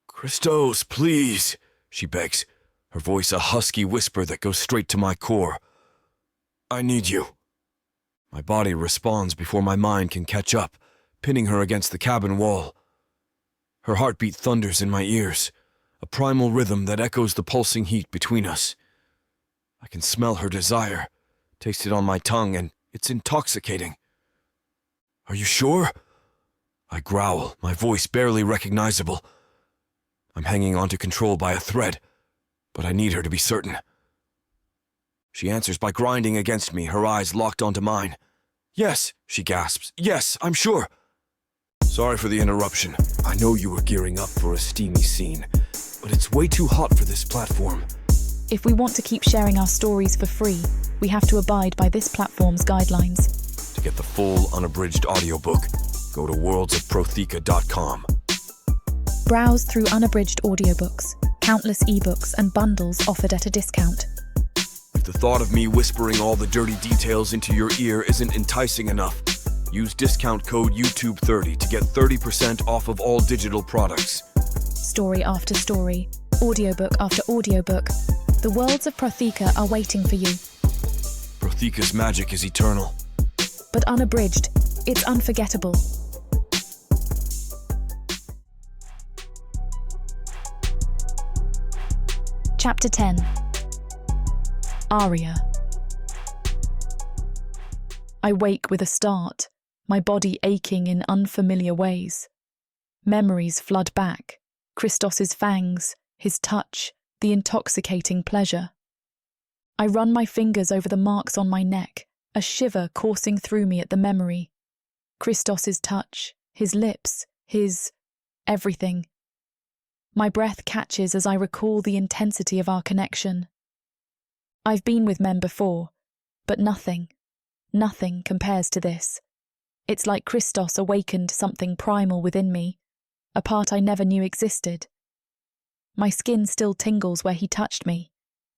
Christos, please, she begs, her voice a husky whisper that goes straight to my core. I need you. My body responds before my mind can catch up, pinning her against the cabin wall. Her heartbeat thunders in my ears, a primal rhythm that echoes the pulsing heat between us. I can smell her desire, taste it on my tongue, and it's intoxicating. Are you sure? I growl, my voice barely recognizable. I'm hanging on to control by a thread, but I need her to be certain. She answers by grinding against me, her eyes locked onto mine. Yes, she gasps. Yes, I'm sure. Sorry for the interruption. I know you were gearing up for a steamy scene, but it's way too hot for this platform. If we want to keep sharing our stories for free, we have to abide by this platform's guidelines. To get the full unabridged audiobook, go to worldsofprotheka.com. Browse through unabridged audiobooks, countless ebooks, and bundles offered at a discount. If the thought of me whispering all the dirty details into your ear isn't enticing enough, use discount code YouTube30 to get 30% off of all digital products. Story after story, audiobook after audiobook, the worlds of Protheka are waiting for you. Protheka's magic is eternal. But unabridged, it's unforgettable. Chapter 10. Arya. I wake with a start, my body aching in unfamiliar ways. Memories flood back, Christos's fangs, his touch, the intoxicating pleasure. I run my fingers over the marks on my neck, a shiver coursing through me at the memory. Christos's touch, his lips, his everything. My breath catches as I recall the intensity of our connection. I've been with men before, but nothing compares to this. It's like Christos awakened something primal within me, a part I never knew existed. My skin still tingles where he touched me,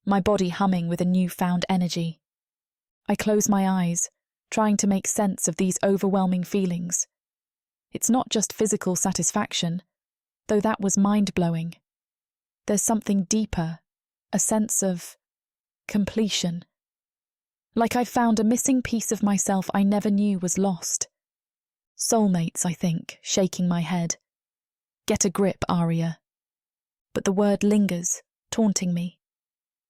my body humming with a newfound energy. I close my eyes, trying to make sense of these overwhelming feelings. It's not just physical satisfaction, though that was mind-blowing. There's something deeper, a sense of completion. Like I've found a missing piece of myself I never knew was lost. Soulmates, I think, shaking my head. Get a grip, Aria. But the word lingers, taunting me.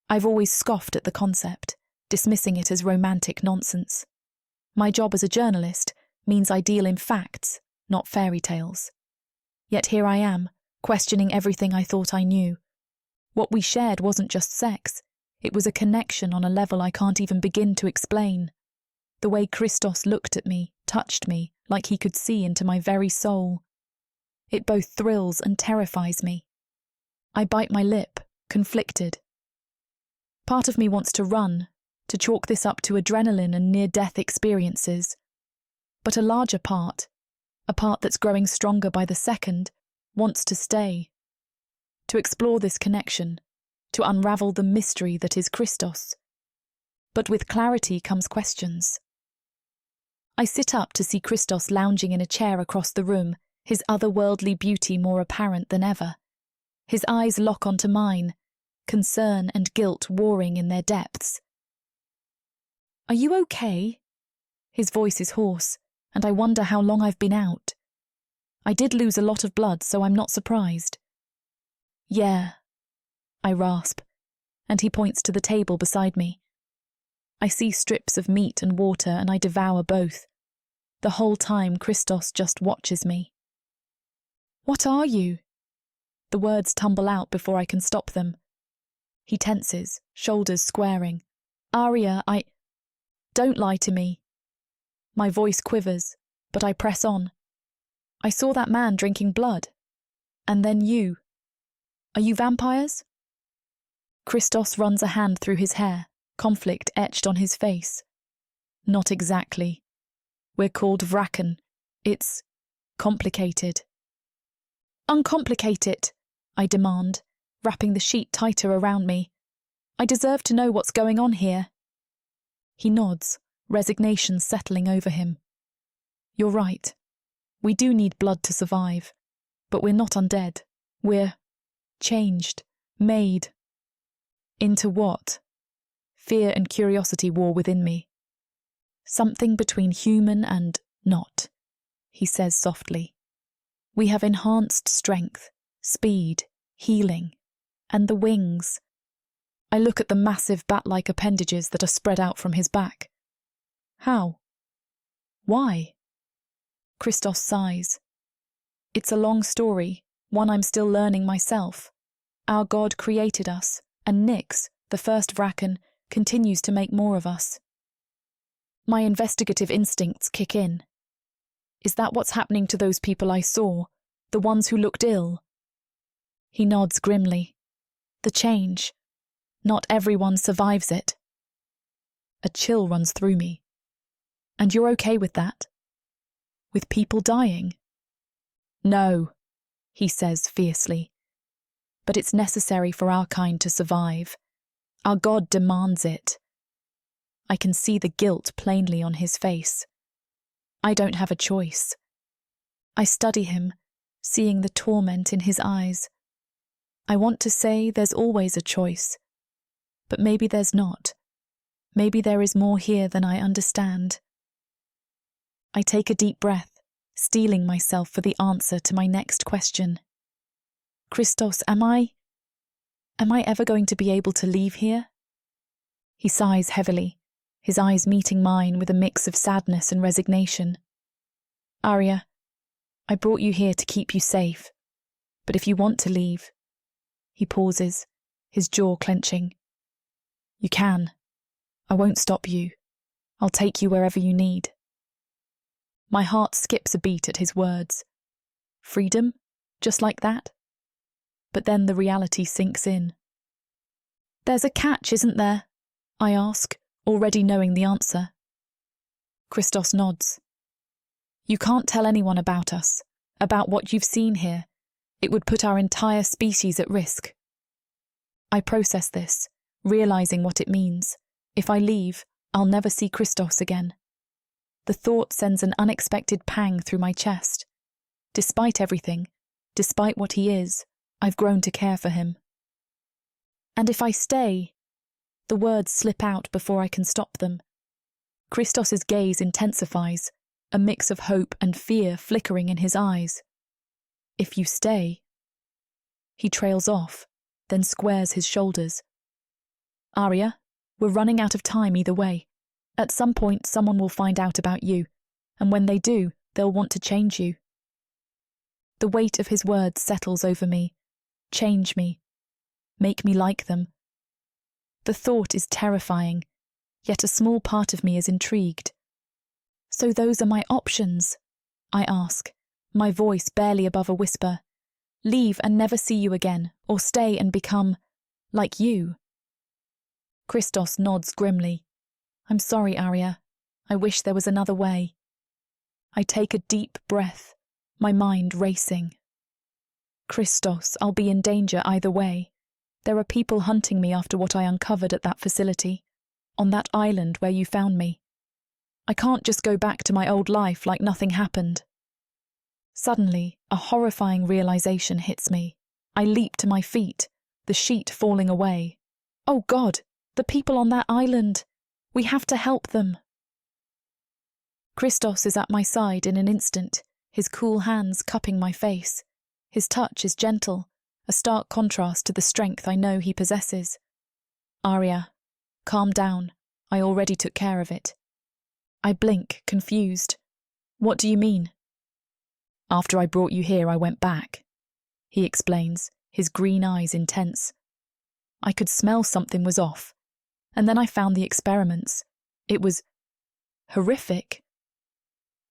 I've always scoffed at the concept, dismissing it as romantic nonsense. My job as a journalist means I deal in facts, not fairy tales. Yet here I am, questioning everything I thought I knew. What we shared wasn't just sex, it was a connection on a level I can't even begin to explain. The way Christos looked at me, touched me, like he could see into my very soul. It both thrills and terrifies me. I bite my lip, conflicted. Part of me wants to run, to chalk this up to adrenaline and near-death experiences. But a larger part, a part that's growing stronger by the second, wants to stay. To explore this connection, to unravel the mystery that is Christos. But with clarity comes questions. I sit up to see Christos lounging in a chair across the room, his otherworldly beauty more apparent than ever. His eyes lock onto mine, concern and guilt warring in their depths. Are you okay? His voice is hoarse, and I wonder how long I've been out. I did lose a lot of blood, so I'm not surprised. Yeah, I rasp, and he points to the table beside me. I see strips of meat and water, and I devour both. The whole time Christos just watches me. What are you? The words tumble out before I can stop them. He tenses, shoulders squaring. Arya, Don't lie to me. My voice quivers, but I press on. I saw that man drinking blood. And then you. Are you vampires? Christos runs a hand through his hair, conflict etched on his face. Not exactly. We're called Vraken. It's complicated. Uncomplicate it, I demand, wrapping the sheet tighter around me. I deserve to know what's going on here. He nods, resignation settling over him. You're right. We do need blood to survive. But we're not undead. We're changed, made. Into what? Fear and curiosity war within me. Something between human and not, he says softly. We have enhanced strength, speed, healing, and the wings. I look at the massive bat-like appendages that are spread out from his back. How? Why? Christos sighs. It's a long story, one I'm still learning myself. Our God created us, and Nyx, the first Vraken, continues to make more of us. My investigative instincts kick in. Is that what's happening to those people I saw, the ones who looked ill? He nods grimly. The change. Not everyone survives it. A chill runs through me. And you're okay with that? With people dying? No, he says fiercely. But it's necessary for our kind to survive. Our God demands it. I can see the guilt plainly on his face. I don't have a choice. I study him, seeing the torment in his eyes. I want to say there's always a choice. But maybe there's not. Maybe there is more here than I understand. I take a deep breath, steeling myself for the answer to my next question. Christos, am I ever going to be able to leave here? He sighs heavily, his eyes meeting mine with a mix of sadness and resignation. Arya, I brought you here to keep you safe, but if you want to leave... He pauses, his jaw clenching. You can. I won't stop you. I'll take you wherever you need. My heart skips a beat at his words. Freedom? Just like that? But then the reality sinks in. There's a catch, isn't there? I ask, already knowing the answer. Christos nods. You can't tell anyone about us, about what you've seen here. It would put our entire species at risk. I process this, realizing what it means. If I leave, I'll never see Christos again. The thought sends an unexpected pang through my chest. Despite everything, despite what he is, I've grown to care for him. And if I stay... The words slip out before I can stop them. Christos's gaze intensifies, a mix of hope and fear flickering in his eyes. If you stay... He trails off, then squares his shoulders. Arya, we're running out of time either way. At some point, someone will find out about you, and when they do, they'll want to change you. The weight of his words settles over me. Change me. Make me like them. The thought is terrifying, yet a small part of me is intrigued. So those are my options? I ask, my voice barely above a whisper. Leave and never see you again, or stay and become like you. Christos nods grimly. I'm sorry, Arya. I wish there was another way. I take a deep breath, my mind racing. Christos, I'll be in danger either way. There are people hunting me after what I uncovered at that facility, on that island where you found me. I can't just go back to my old life like nothing happened. Suddenly, a horrifying realization hits me. I leap to my feet, the sheet falling away. Oh God, the people on that island! We have to help them. Christos is at my side in an instant, his cool hands cupping my face. His touch is gentle, a stark contrast to the strength I know he possesses. Arya, calm down. I already took care of it. I blink, confused. What do you mean? After I brought you here, I went back. He explains, his green eyes intense. I could smell something was off. And then I found the experiments. It was horrific.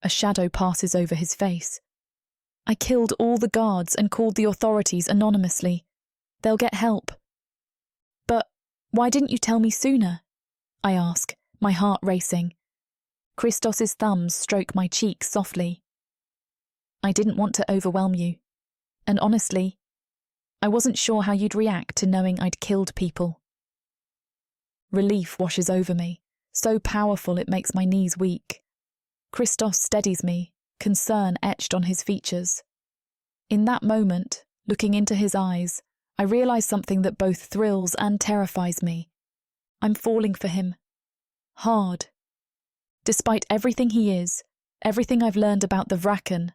A shadow passes over his face. I killed all the guards and called the authorities anonymously. They'll get help. But why didn't you tell me sooner? I ask, my heart racing. Christos's thumbs stroke my cheek softly. I didn't want to overwhelm you. And honestly, I wasn't sure how you'd react to knowing I'd killed people. Relief washes over me, so powerful it makes my knees weak. Christos steadies me, concern etched on his features. In that moment, looking into his eyes, I realize something that both thrills and terrifies me. I'm falling for him. Hard. Despite everything he is, everything I've learned about the Vraken,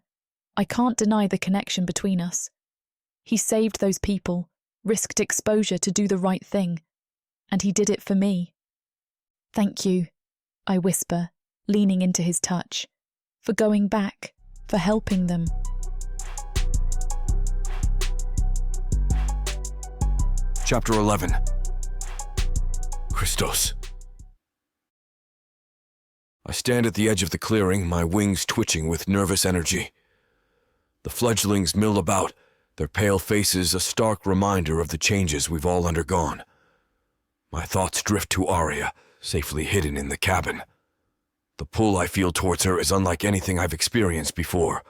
I can't deny the connection between us. He saved those people, risked exposure to do the right thing, and he did it for me. Thank you, I whisper, leaning into his touch, for going back, for helping them. Chapter 11. Christos. I stand at the edge of the clearing, my wings twitching with nervous energy. The fledglings mill about, their pale faces a stark reminder of the changes we've all undergone. My thoughts drift to Aria, safely hidden in the cabin. The pull I feel towards her is unlike anything I've experienced before.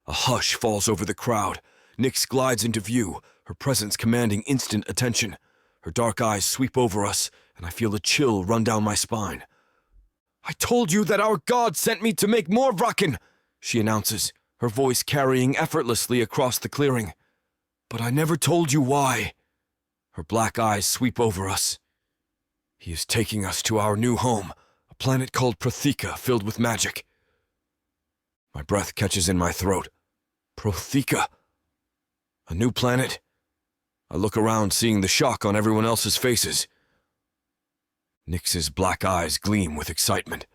A hush falls over the crowd. Nyx glides into view, her presence commanding instant attention. Her dark eyes sweep over us, and I feel a chill run down my spine. I told you that our god sent me to make more Vraken, she announces, her voice carrying effortlessly across the clearing. But I never told you why. Her black eyes sweep over us. He is taking us to our new home, a planet called Protheka filled with magic. My breath catches in my throat. Protheka? A new planet? I look around, seeing the shock on everyone else's faces. Nyx's black eyes gleam with excitement.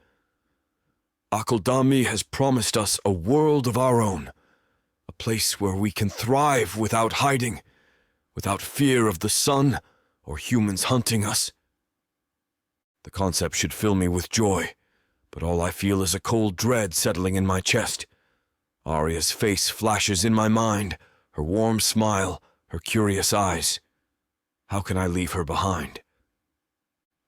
Akaldami has promised us a world of our own, a place where we can thrive without hiding, without fear of the sun or humans hunting us. The concept should fill me with joy, but all I feel is a cold dread settling in my chest. Aria's face flashes in my mind, her warm smile, her curious eyes. How can I leave her behind?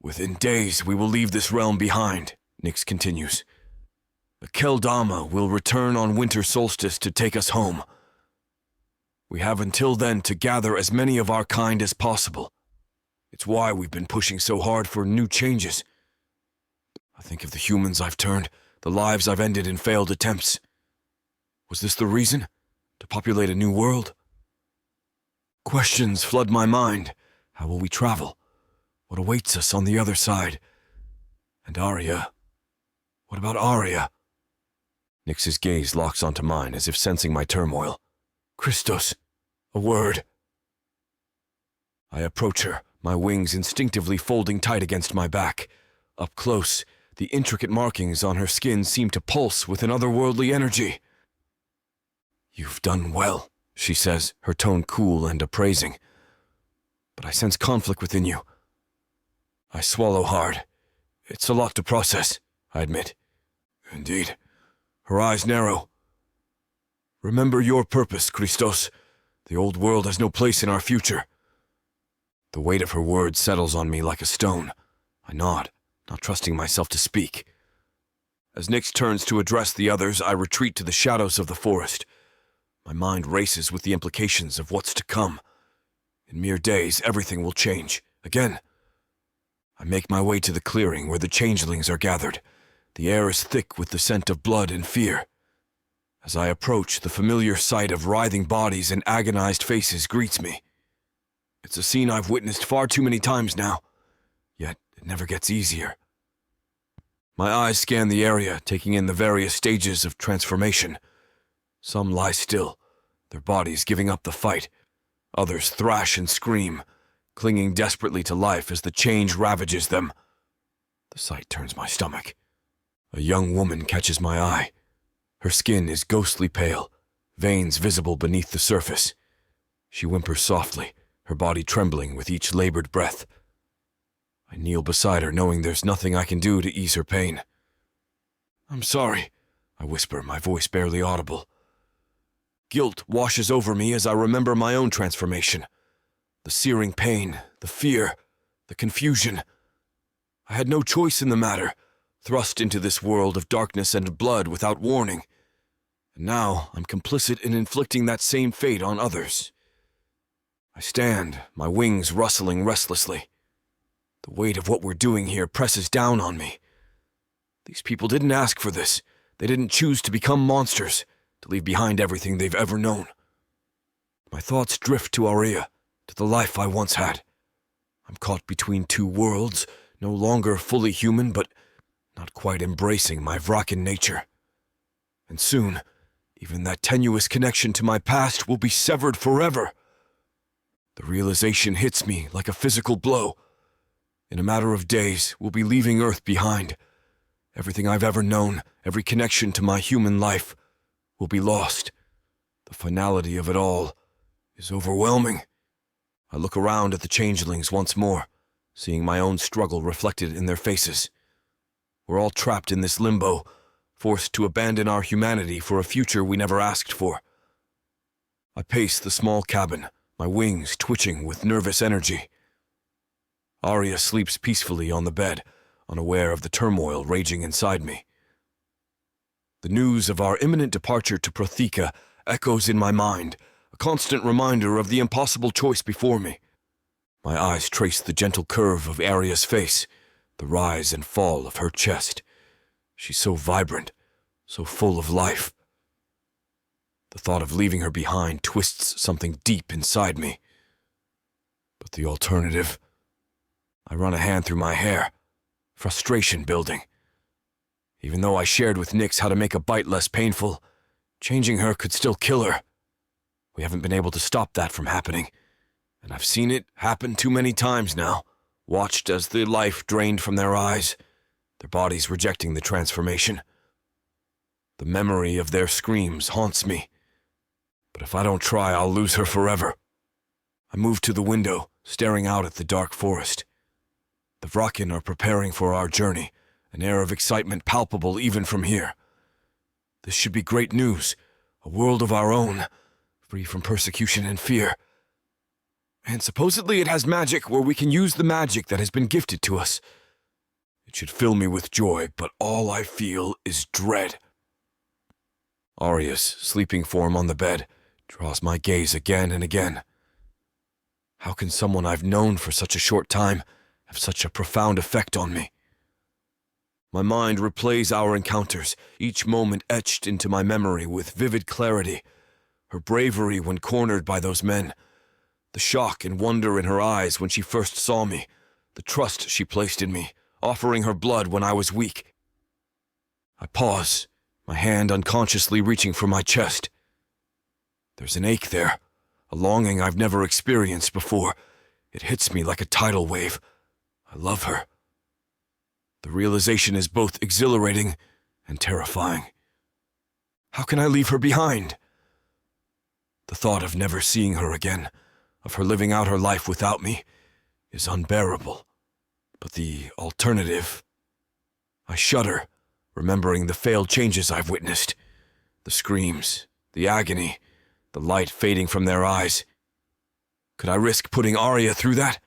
Within days we will leave this realm behind, Nyx continues. The Keldama will return on winter solstice to take us home. We have until then to gather as many of our kind as possible. It's why we've been pushing so hard for new changes. I think of the humans I've turned, the lives I've ended in failed attempts. Was this the reason? To populate a new world? Questions flood my mind. How will we travel? What awaits us on the other side? And Arya? What about Arya? Nyx's gaze locks onto mine as if sensing my turmoil. Christos, a word. I approach her, my wings instinctively folding tight against my back. Up close, the intricate markings on her skin seem to pulse with an otherworldly energy. You've done well, she says, her tone cool and appraising. But I sense conflict within you. I swallow hard. It's a lot to process, I admit. Indeed. Her eyes narrow. Remember your purpose, Christos. The old world has no place in our future. The weight of her words settles on me like a stone. I nod, not trusting myself to speak. As Nyx turns to address the others, I retreat to the shadows of the forest. My mind races with the implications of what's to come. In mere days, everything will change. Again. I make my way to the clearing where the changelings are gathered. The air is thick with the scent of blood and fear. As I approach, the familiar sight of writhing bodies and agonized faces greets me. It's a scene I've witnessed far too many times now, yet it never gets easier. My eyes scan the area, taking in the various stages of transformation. Some lie still, their bodies giving up the fight. Others thrash and scream, clinging desperately to life as the change ravages them. The sight turns my stomach. A young woman catches my eye. Her skin is ghostly pale, veins visible beneath the surface. She whimpers softly, her body trembling with each labored breath. I kneel beside her, knowing there's nothing I can do to ease her pain. I'm sorry, I whisper, my voice barely audible. Guilt washes over me as I remember my own transformation. The searing pain, the fear, the confusion. I had no choice in the matter, thrust into this world of darkness and blood without warning. And now I'm complicit in inflicting that same fate on others. I stand, my wings rustling restlessly. The weight of what we're doing here presses down on me. These people didn't ask for this. They didn't choose to become monsters, to leave behind everything they've ever known. My thoughts drift to Aria, to the life I once had. I'm caught between two worlds, no longer fully human, but not quite embracing my Vrakan nature. And soon, even that tenuous connection to my past will be severed forever. The realization hits me like a physical blow. In a matter of days, we'll be leaving Earth behind. Everything I've ever known, every connection to my human life, will be lost. The finality of it all is overwhelming. I look around at the changelings once more, seeing my own struggle reflected in their faces. We're all trapped in this limbo, forced to abandon our humanity for a future we never asked for. I pace the small cabin, my wings twitching with nervous energy. Arya sleeps peacefully on the bed, unaware of the turmoil raging inside me. The news of our imminent departure to Protheka echoes in my mind, a constant reminder of the impossible choice before me. My eyes trace the gentle curve of Arya's face, the rise and fall of her chest. She's so vibrant, so full of life. The thought of leaving her behind twists something deep inside me. But the alternative? I run a hand through my hair, frustration building. Even though I shared with Nyx how to make a bite less painful, changing her could still kill her. We haven't been able to stop that from happening, and I've seen it happen too many times now, watched as the life drained from their eyes, their bodies rejecting the transformation. The memory of their screams haunts me, but if I don't try, I'll lose her forever. I move to the window, staring out at the dark forest. The Vraken are preparing for our journey, an air of excitement palpable even from here. This should be great news, a world of our own, free from persecution and fear. And supposedly it has magic where we can use the magic that has been gifted to us. It should fill me with joy, but all I feel is dread. Arya's sleeping form on the bed draws my gaze again and again. How can someone I've known for such a short time have such a profound effect on me? My mind replays our encounters, each moment etched into my memory with vivid clarity. Her bravery when cornered by those men, the shock and wonder in her eyes when she first saw me, the trust she placed in me, offering her blood when I was weak. I pause, my hand unconsciously reaching for my chest. There's an ache there, a longing I've never experienced before. It hits me like a tidal wave. I love her. The realization is both exhilarating and terrifying. How can I leave her behind? The thought of never seeing her again, of her living out her life without me, is unbearable. But the alternative... I shudder, remembering the failed changes I've witnessed. The screams, the agony, the light fading from their eyes. Could I risk putting Arya through that?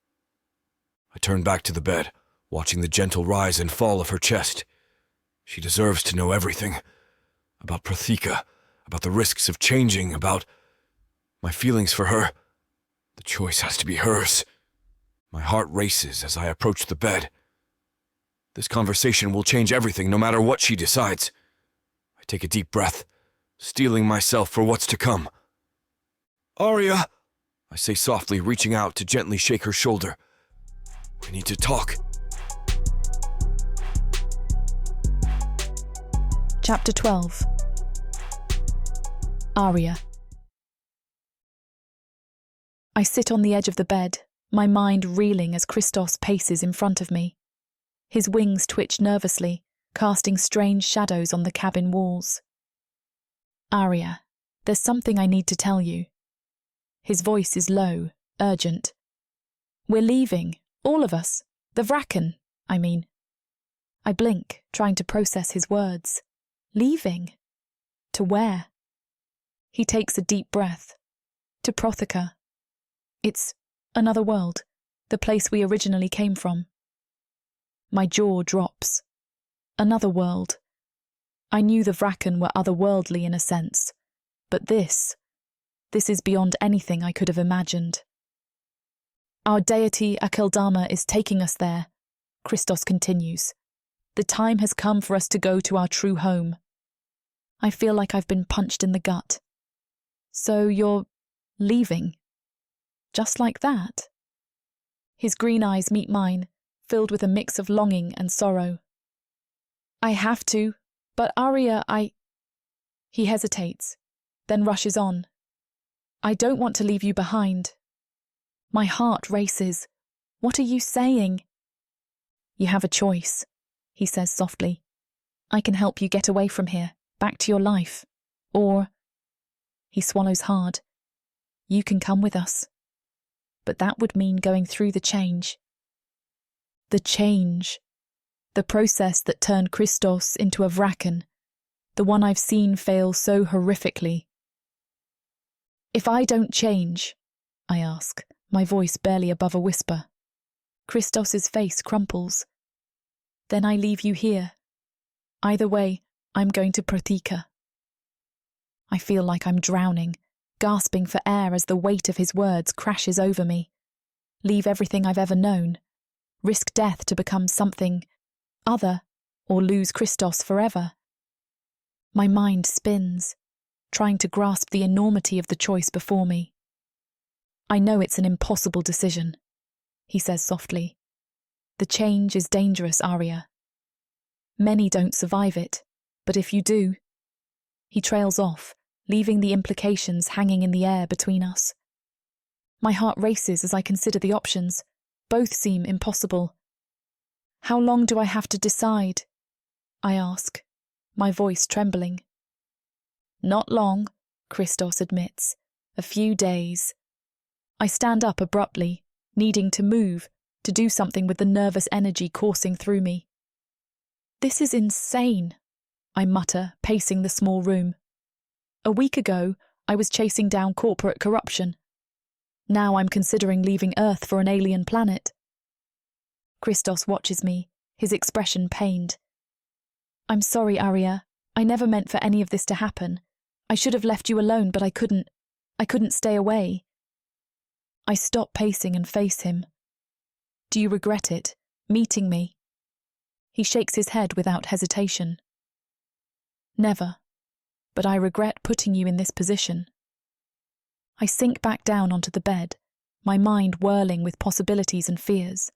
I turn back to the bed, watching the gentle rise and fall of her chest. She deserves to know everything. About Protheka, about the risks of changing, about my feelings for her. The choice has to be hers. My heart races as I approach the bed. This conversation will change everything, no matter what she decides. I take a deep breath, steeling myself for what's to come. Arya, I say softly, reaching out to gently shake her shoulder. We need to talk. Chapter 12. Aria. I sit on the edge of the bed, my mind reeling as Christos paces in front of me. His wings twitch nervously, casting strange shadows on the cabin walls. Arya, there's something I need to tell you. His voice is low, urgent. We're leaving, all of us. The Vraken, I mean. I blink, trying to process his words. Leaving? To where? He takes a deep breath. To Protheka. It's another world, the place we originally came from. My jaw drops. Another world. I knew the Vraken were otherworldly in a sense, but this is beyond anything I could have imagined. Our deity Akeldama is taking us there, Christos continues. The time has come for us to go to our true home. I feel like I've been punched in the gut. So you're leaving? Just like that? His green eyes meet mine, filled with a mix of longing and sorrow. I have to, but Arya, He hesitates, then rushes on. I don't want to leave you behind. My heart races. What are you saying? You have a choice, he says softly. I can help you get away from here, back to your life. Or, he swallows hard, you can come with us. But that would mean going through the change. The change. The process that turned Christos into a Vraken. The one I've seen fail so horrifically. If I don't change, I ask, my voice barely above a whisper. Christos's face crumples. Then I leave you here. Either way, I'm going to Protheka. I feel like I'm drowning, gasping for air as the weight of his words crashes over me. Leave everything I've ever known. Risk death to become something other, or lose Christos forever. My mind spins, trying to grasp the enormity of the choice before me. I know it's an impossible decision, he says softly. The change is dangerous, Arya. Many don't survive it, but if you do... He trails off, leaving the implications hanging in the air between us. My heart races as I consider the options, both seem impossible. How long do I have to decide? I ask, my voice trembling. Not long, Christos admits. A few days. I stand up abruptly, needing to move, to do something with the nervous energy coursing through me. This is insane, I mutter, pacing the small room. A week ago, I was chasing down corporate corruption. Now I'm considering leaving Earth for an alien planet. Christos watches me, his expression pained. I'm sorry, Arya. I never meant for any of this to happen. I should have left you alone, but I couldn't stay away. I stop pacing and face him. Do you regret it, meeting me? He shakes his head without hesitation. Never, but I regret putting you in this position. I sink back down onto the bed, my mind whirling with possibilities and fears.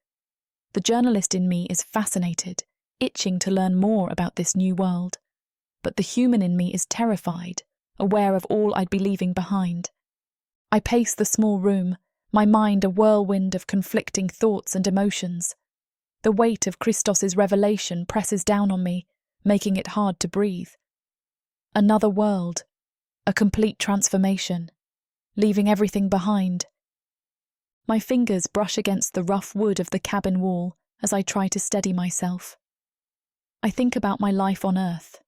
The journalist in me is fascinated, itching to learn more about this new world. But the human in me is terrified, aware of all I'd be leaving behind. I pace the small room, my mind a whirlwind of conflicting thoughts and emotions. The weight of Christos's revelation presses down on me, making it hard to breathe. Another world, a complete transformation, leaving everything behind. My fingers brush against the rough wood of the cabin wall as I try to steady myself. I think about my life on Earth,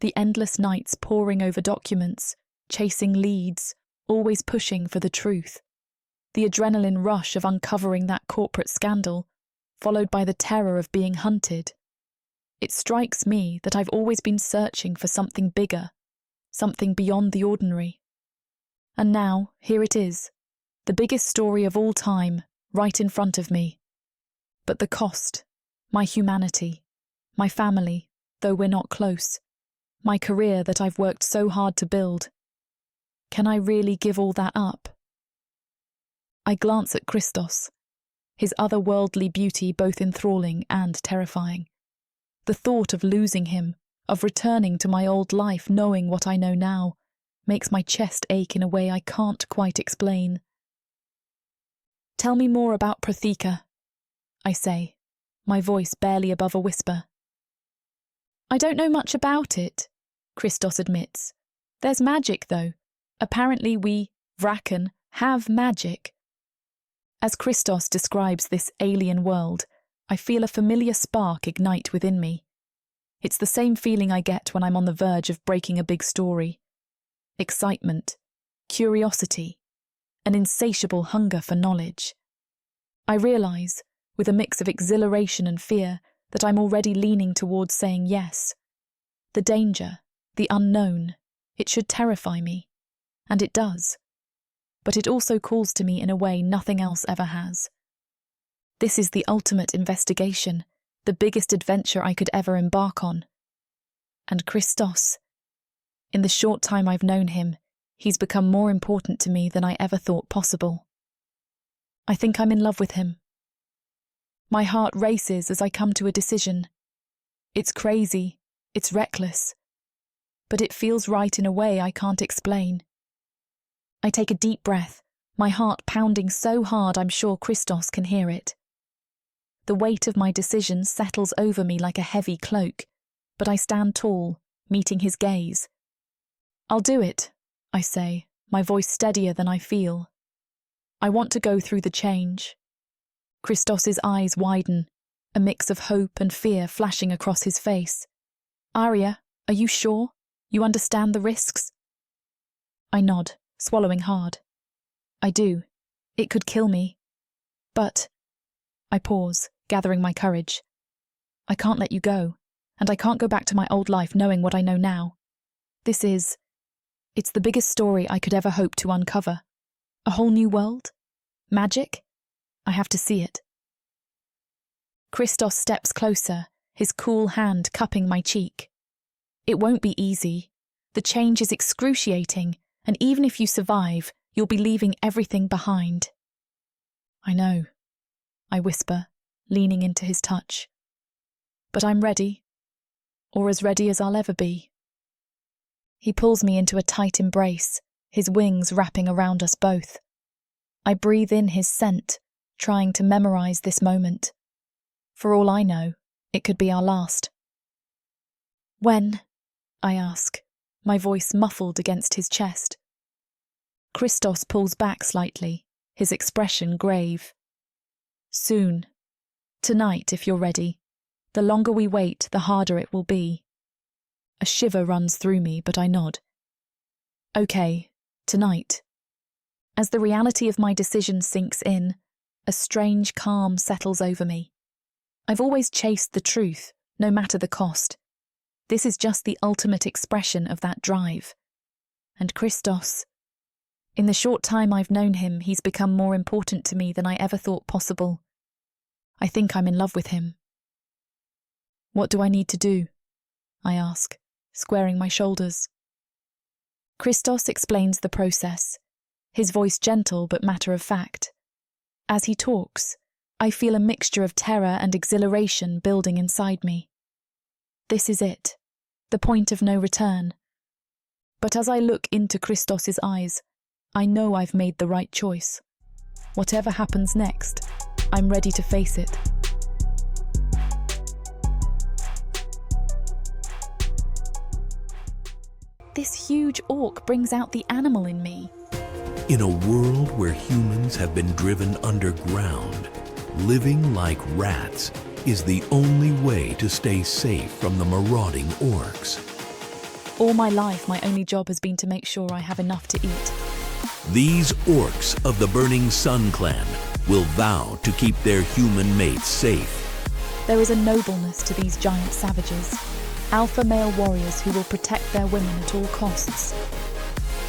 the endless nights poring over documents, chasing leads, always pushing for the truth. The adrenaline rush of uncovering that corporate scandal, followed by the terror of being hunted. It strikes me that I've always been searching for something bigger, something beyond the ordinary. And now, here it is, the biggest story of all time, right in front of me. But the cost, my humanity, my family, though we're not close, my career that I've worked so hard to build. Can I really give all that up? I glance at Christos, his otherworldly beauty both enthralling and terrifying. The thought of losing him, of returning to my old life knowing what I know now, makes my chest ache in a way I can't quite explain. Tell me more about Protheka, I say, my voice barely above a whisper. I don't know much about it, Christos admits. There's magic, though. Apparently we, Vraken, have magic. As Christos describes this alien world, I feel a familiar spark ignite within me. It's the same feeling I get when I'm on the verge of breaking a big story. Excitement, curiosity, an insatiable hunger for knowledge. I realise, with a mix of exhilaration and fear, that I'm already leaning towards saying yes. The danger, the unknown, it should terrify me. And it does. But it also calls to me in a way nothing else ever has. This is the ultimate investigation, the biggest adventure I could ever embark on. And Christos, in the short time I've known him, he's become more important to me than I ever thought possible. I think I'm in love with him. My heart races as I come to a decision. It's crazy, it's reckless, but it feels right in a way I can't explain. I take a deep breath, my heart pounding so hard I'm sure Christos can hear it. The weight of my decision settles over me like a heavy cloak, but I stand tall, meeting his gaze. I'll do it, I say, my voice steadier than I feel. I want to go through the change. Christos's eyes widen, a mix of hope and fear flashing across his face. Arya, are you sure? You understand the risks? I nod, swallowing hard. I do. It could kill me. But... I pause, gathering my courage. I can't let you go, and I can't go back to my old life knowing what I know now. It's the biggest story I could ever hope to uncover. A whole new world? Magic? I have to see it. Christos steps closer, his cool hand cupping my cheek. It won't be easy. The change is excruciating, and even if you survive, you'll be leaving everything behind. I know, I whisper, leaning into his touch. But I'm ready, or as ready as I'll ever be. He pulls me into a tight embrace, his wings wrapping around us both. I breathe in his scent, trying to memorize this moment. For all I know, it could be our last. When? I ask, my voice muffled against his chest. Christos pulls back slightly, his expression grave. Soon. Tonight, if you're ready. The longer we wait, the harder it will be. A shiver runs through me, but I nod. Okay, tonight. As the reality of my decision sinks in, a strange calm settles over me. I've always chased the truth, no matter the cost. This is just the ultimate expression of that drive. And Christos. In the short time I've known him, he's become more important to me than I ever thought possible. I think I'm in love with him. What do I need to do? I ask, squaring my shoulders. Christos explains the process, his voice gentle but matter of fact. As he talks, I feel a mixture of terror and exhilaration building inside me. This is it, the point of no return. But as I look into Christos's eyes, I know I've made the right choice. Whatever happens next, I'm ready to face it. This huge orc brings out the animal in me. In a world where humans have been driven underground, living like rats is the only way to stay safe from the marauding orcs. All my life, my only job has been to make sure I have enough to eat. These orcs of the Burning Sun clan will vow to keep their human mates safe. There is a nobleness to these giant savages, alpha male warriors who will protect their women at all costs.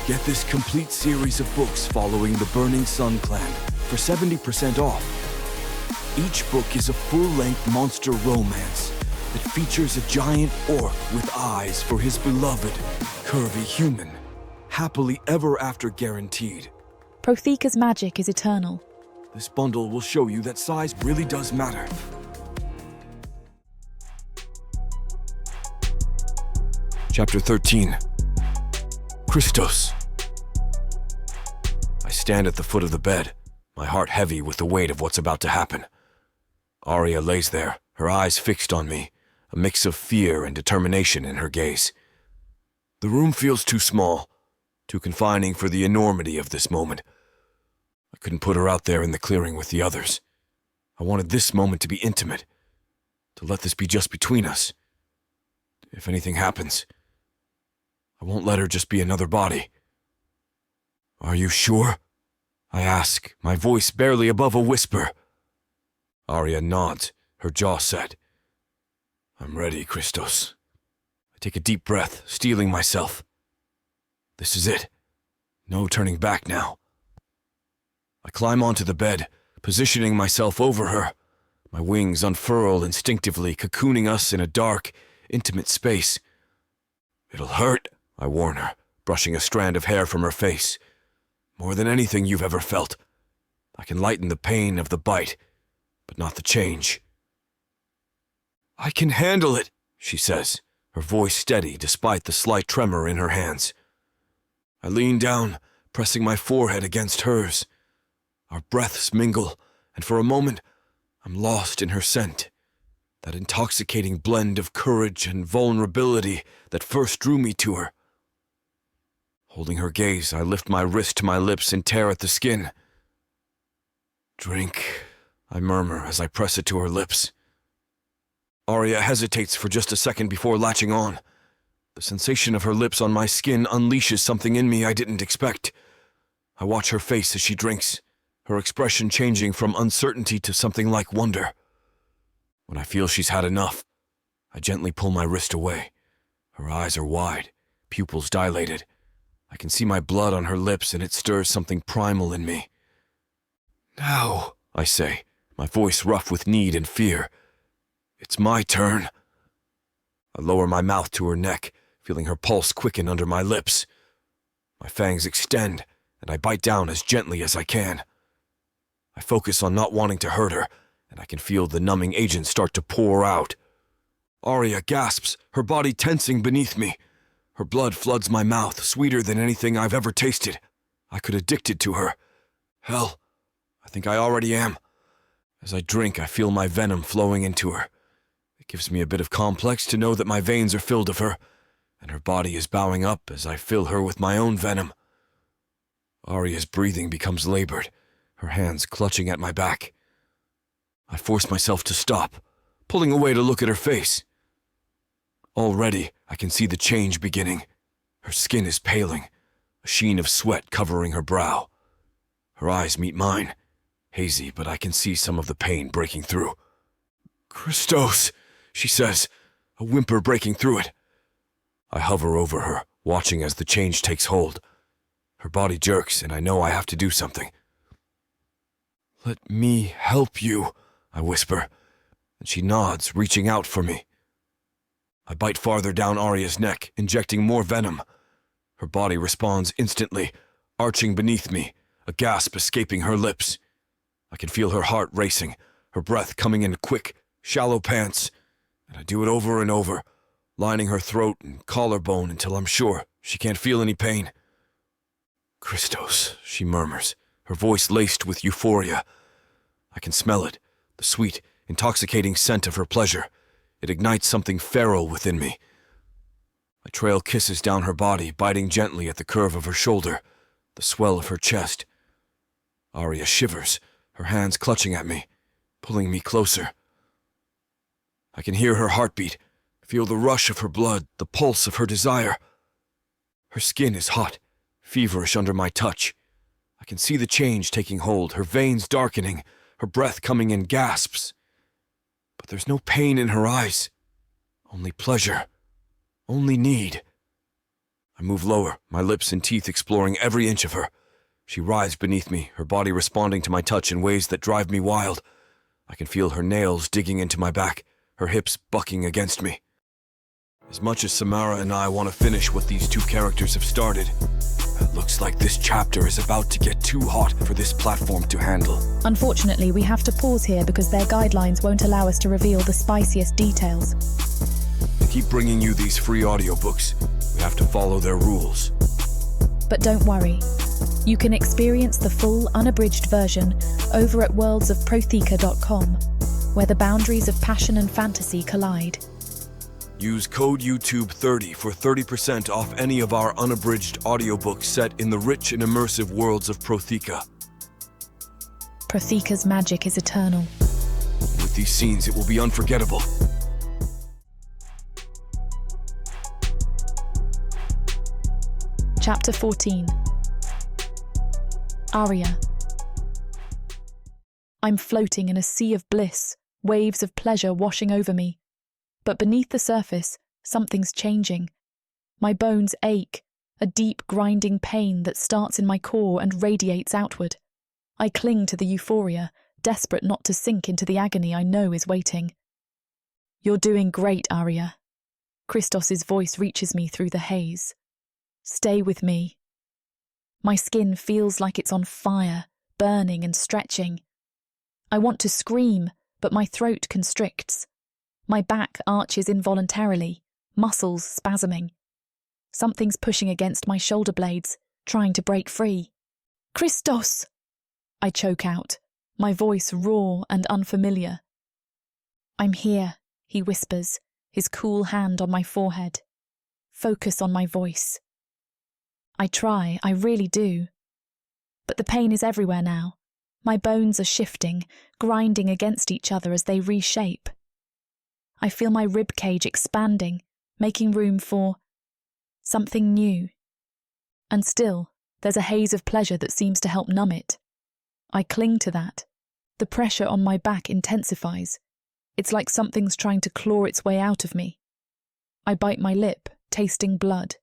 Get this complete series of books following the Burning Sun clan for 70% off. Each book is a full-length monster romance that features a giant orc with eyes for his beloved, curvy human. Happily ever after guaranteed. Protheka's magic is eternal. This bundle will show you that size really does matter. Chapter 13. Christos. I stand at the foot of the bed, my heart heavy with the weight of what's about to happen. Arya lays there, her eyes fixed on me, a mix of fear and determination in her gaze. The room feels too small, too confining for the enormity of this moment. I couldn't put her out there in the clearing with the others. I wanted this moment to be intimate, to let this be just between us. If anything happens, I won't let her just be another body. Are you sure? I ask, my voice barely above a whisper. Arya nods, her jaw set. I'm ready, Christos. I take a deep breath, steeling myself. This is it. No turning back now. I climb onto the bed, positioning myself over her. My wings unfurl instinctively, cocooning us in a dark, intimate space. It'll hurt, I warn her, brushing a strand of hair from her face. More than anything you've ever felt. I can lighten the pain of the bite, but not the change. I can handle it, she says, her voice steady despite the slight tremor in her hands. I lean down, pressing my forehead against hers. Our breaths mingle, and for a moment, I'm lost in her scent. That intoxicating blend of courage and vulnerability that first drew me to her. Holding her gaze, I lift my wrist to my lips and tear at the skin. Drink, I murmur as I press it to her lips. Arya hesitates for just a second before latching on. The sensation of her lips on my skin unleashes something in me I didn't expect. I watch her face as she drinks, her expression changing from uncertainty to something like wonder. When I feel she's had enough, I gently pull my wrist away. Her eyes are wide, pupils dilated. I can see my blood on her lips and it stirs something primal in me. Now, I say, my voice rough with need and fear. It's my turn. I lower my mouth to her neck, feeling her pulse quicken under my lips. My fangs extend, and I bite down as gently as I can. I focus on not wanting to hurt her, and I can feel the numbing agent start to pour out. Arya gasps, her body tensing beneath me. Her blood floods my mouth, sweeter than anything I've ever tasted. I could addicted to her. Hell, I think I already am. As I drink, I feel my venom flowing into her. It gives me a bit of complex to know that my veins are filled of her, and her body is bowing up as I fill her with my own venom. Arya's breathing becomes labored, her hands clutching at my back. I force myself to stop, pulling away to look at her face. Already, I can see the change beginning. Her skin is paling, a sheen of sweat covering her brow. Her eyes meet mine, hazy, but I can see some of the pain breaking through. "Christos," she says, a whimper breaking through it. I hover over her, watching as the change takes hold. Her body jerks, and I know I have to do something. "Let me help you," I whisper, and she nods, reaching out for me. I bite farther down Arya's neck, injecting more venom. Her body responds instantly, arching beneath me, a gasp escaping her lips. I can feel her heart racing, her breath coming in quick, shallow pants, and I do it over and over, lining her throat and collarbone until I'm sure she can't feel any pain. "Christos," she murmurs, her voice laced with euphoria. I can smell it, the sweet, intoxicating scent of her pleasure. It ignites something feral within me. I trail kisses down her body, biting gently at the curve of her shoulder, the swell of her chest. Arya shivers, her hands clutching at me, pulling me closer. I can hear her heartbeat, feel the rush of her blood, the pulse of her desire. Her skin is hot, feverish under my touch. I can see the change taking hold, her veins darkening, her breath coming in gasps. But there's no pain in her eyes. Only pleasure. Only need. I move lower, my lips and teeth exploring every inch of her. She writhes beneath me, her body responding to my touch in ways that drive me wild. I can feel her nails digging into my back, her hips bucking against me. As much as Samara and I want to finish what these two characters have started, it looks like this chapter is about to get too hot for this platform to handle. Unfortunately, we have to pause here because their guidelines won't allow us to reveal the spiciest details. To keep bringing you these free audiobooks, we have to follow their rules. But don't worry. You can experience the full, unabridged version over at worldsofprotheka.com, where the boundaries of passion and fantasy collide. Use code YouTube30 for 30% off any of our unabridged audiobooks set in the rich and immersive worlds of Protheka. Protheka's magic is eternal. With these scenes, it will be unforgettable. Chapter 14. Aria. I'm floating in a sea of bliss, waves of pleasure washing over me. But beneath the surface, something's changing. My bones ache, a deep grinding pain that starts in my core and radiates outward. I cling to the euphoria, desperate not to sink into the agony I know is waiting. "You're doing great, Arya." Christos's voice reaches me through the haze. "Stay with me." My skin feels like it's on fire, burning and stretching. I want to scream, but my throat constricts. My back arches involuntarily, muscles spasming. Something's pushing against my shoulder blades, trying to break free. "Christos!" I choke out, my voice raw and unfamiliar. "I'm here," he whispers, his cool hand on my forehead. "Focus on my voice." I try, I really do. But the pain is everywhere now. My bones are shifting, grinding against each other as they reshape. I feel my rib cage expanding, making room for something new. And still, there's a haze of pleasure that seems to help numb it. I cling to that. The pressure on my back intensifies. It's like something's trying to claw its way out of me. I bite my lip, tasting blood.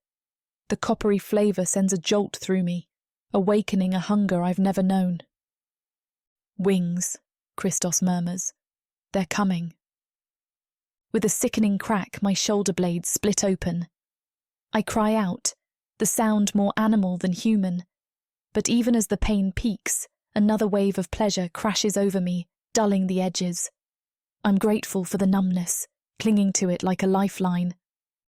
The coppery flavour sends a jolt through me, awakening a hunger I've never known. "Wings," Christos murmurs. "They're coming." With a sickening crack, my shoulder blades split open. I cry out, the sound more animal than human. But even as the pain peaks, another wave of pleasure crashes over me, dulling the edges. I'm grateful for the numbness, clinging to it like a lifeline.